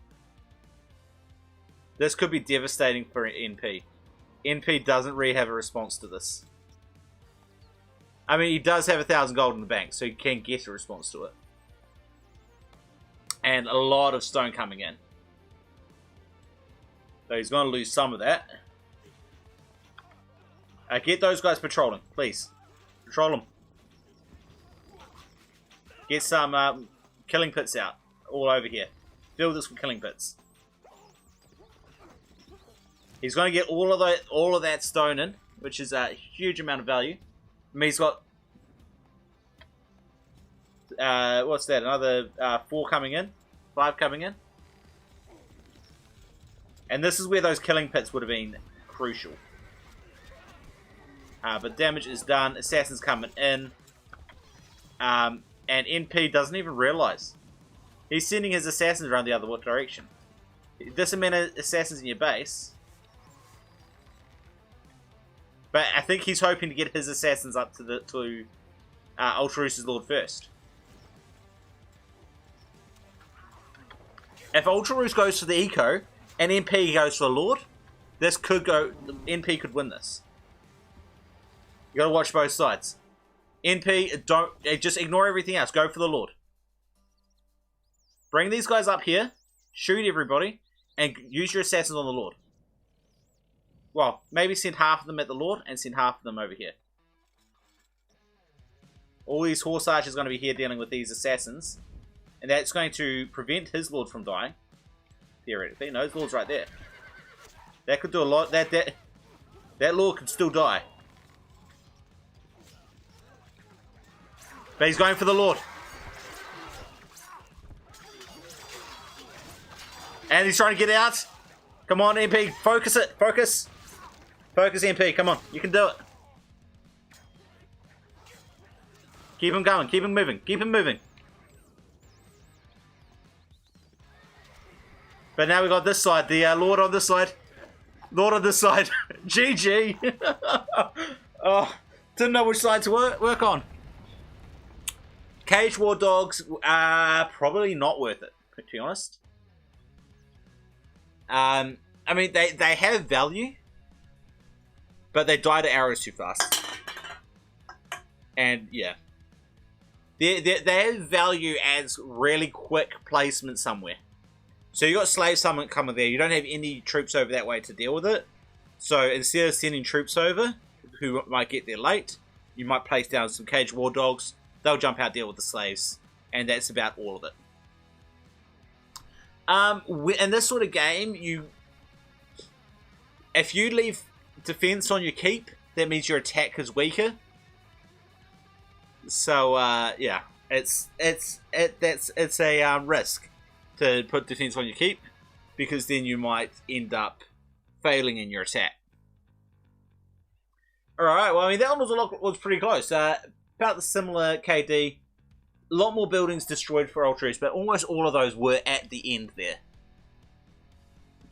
This could be devastating for NP. NP doesn't really have a response to this. I mean, he does have 1,000 gold in the bank, so he can get a response to it. And a lot of stone coming in. So he's going to lose some of that. Get those guys patrolling, please. Patrol them. Get some killing pits out all over here. Fill this with killing pits. He's going to get all of that stone in, which is a huge amount of value. I mean, he's got what's that? Another 4 coming in, 5 coming in, and this is where those killing pits would have been crucial. But damage is done. Assassins coming in, and NP doesn't even realize he's sending his assassins around the other direction. This amount of assassins in your base. But I think he's hoping to get his assassins up to Ultraris' Lord first. If Ultraris goes for the eco and NP goes for the Lord, this could go. NP could win this. You gotta watch both sides. NP, don't just ignore everything else. Go for the Lord. Bring these guys up here, shoot everybody, and use your assassins on the Lord. Well, maybe send half of them at the Lord and send half of them over here. All these horse archers are going to be here dealing with these assassins. And that's going to prevent his Lord from dying. Theoretically. No, his Lord's right there. That could do a lot. That Lord could still die. But he's going for the Lord. And he's trying to get out. Come on, NP. Focus it. Focus. Focus, NP. Come on. You can do it. Keep him going. Keep him moving. Keep him moving. But now we got this side. The Lord on this side. Lord on this side. GG. Oh, didn't know which side to work on. Cage War Dogs are probably not worth it, to be honest. I mean, they have value, but they die to arrows too fast. And, yeah. They have value as really quick placement somewhere. So you got slave summon coming there. You don't have any troops over that way to deal with it. So instead of sending troops over, who might get there late, you might place down some Cage War Dogs. They'll jump out, deal with the slaves. And that's about all of it. In this sort of game, if you leave defense on your keep, that means your attack is weaker. So yeah, it's a risk to put defense on your keep, because then you might end up failing in your attack. All right, well, I mean, that one was pretty close. About the similar KD. A lot more buildings destroyed for Ultraris, but almost all of those were at the end there.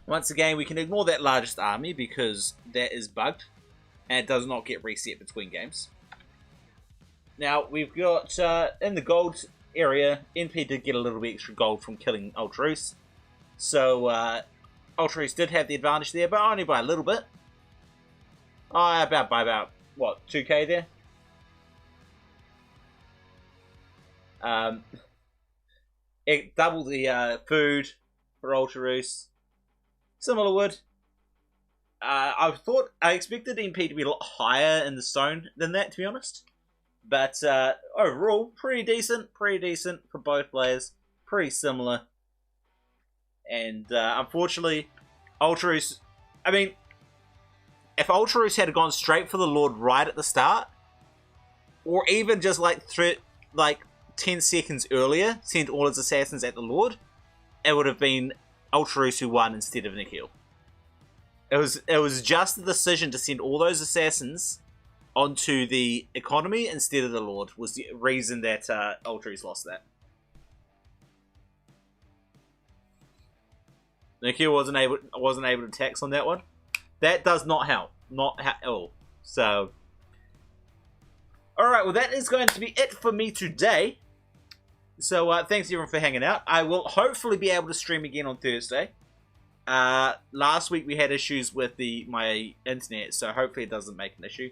Once again, we can ignore that largest army because that is bugged and it does not get reset between games. Now, we've got, in the gold area, NP did get a little bit extra gold from killing Ultraus. So, Ultraus did have the advantage there, but only by a little bit. By about, what, 2k there? It doubled the food for Ultraus. Similar wood. I expected NP to be a lot higher in the stone than that, to be honest. But overall, pretty decent for both players. Pretty similar. And unfortunately, Ultraus, I mean, if Ultraus had gone straight for the Lord right at the start, or even just like 10 seconds earlier, sent all his assassins at the Lord, it would have been Ultraus who won instead of Nikhil. It was just the decision to send all those assassins onto the economy instead of the Lord was the reason that Ultraus lost that. Nikhil wasn't able to tax on that one. That does not help. Not at all. So, alright, well that is going to be it for me today. So, thanks everyone for hanging out. I will hopefully be able to stream again on Thursday. Last week we had issues with my internet, so hopefully it doesn't make an issue.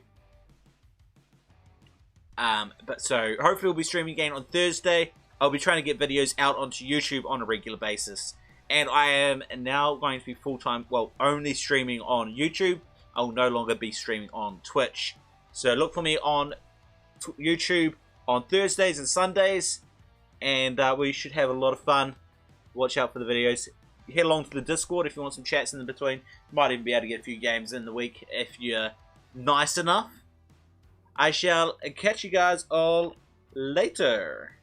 So hopefully we'll be streaming again on Thursday. I'll be trying to get videos out onto YouTube on a regular basis. And I am now going to be full-time, well, only streaming on YouTube. I'll no longer be streaming on Twitch. So look for me on YouTube on Thursdays and Sundays. And we should have a lot of fun. Watch out for the videos. Head along to the Discord if you want some chats in between. Might even be able to get a few games in the week if you're nice enough. I shall catch you guys all later.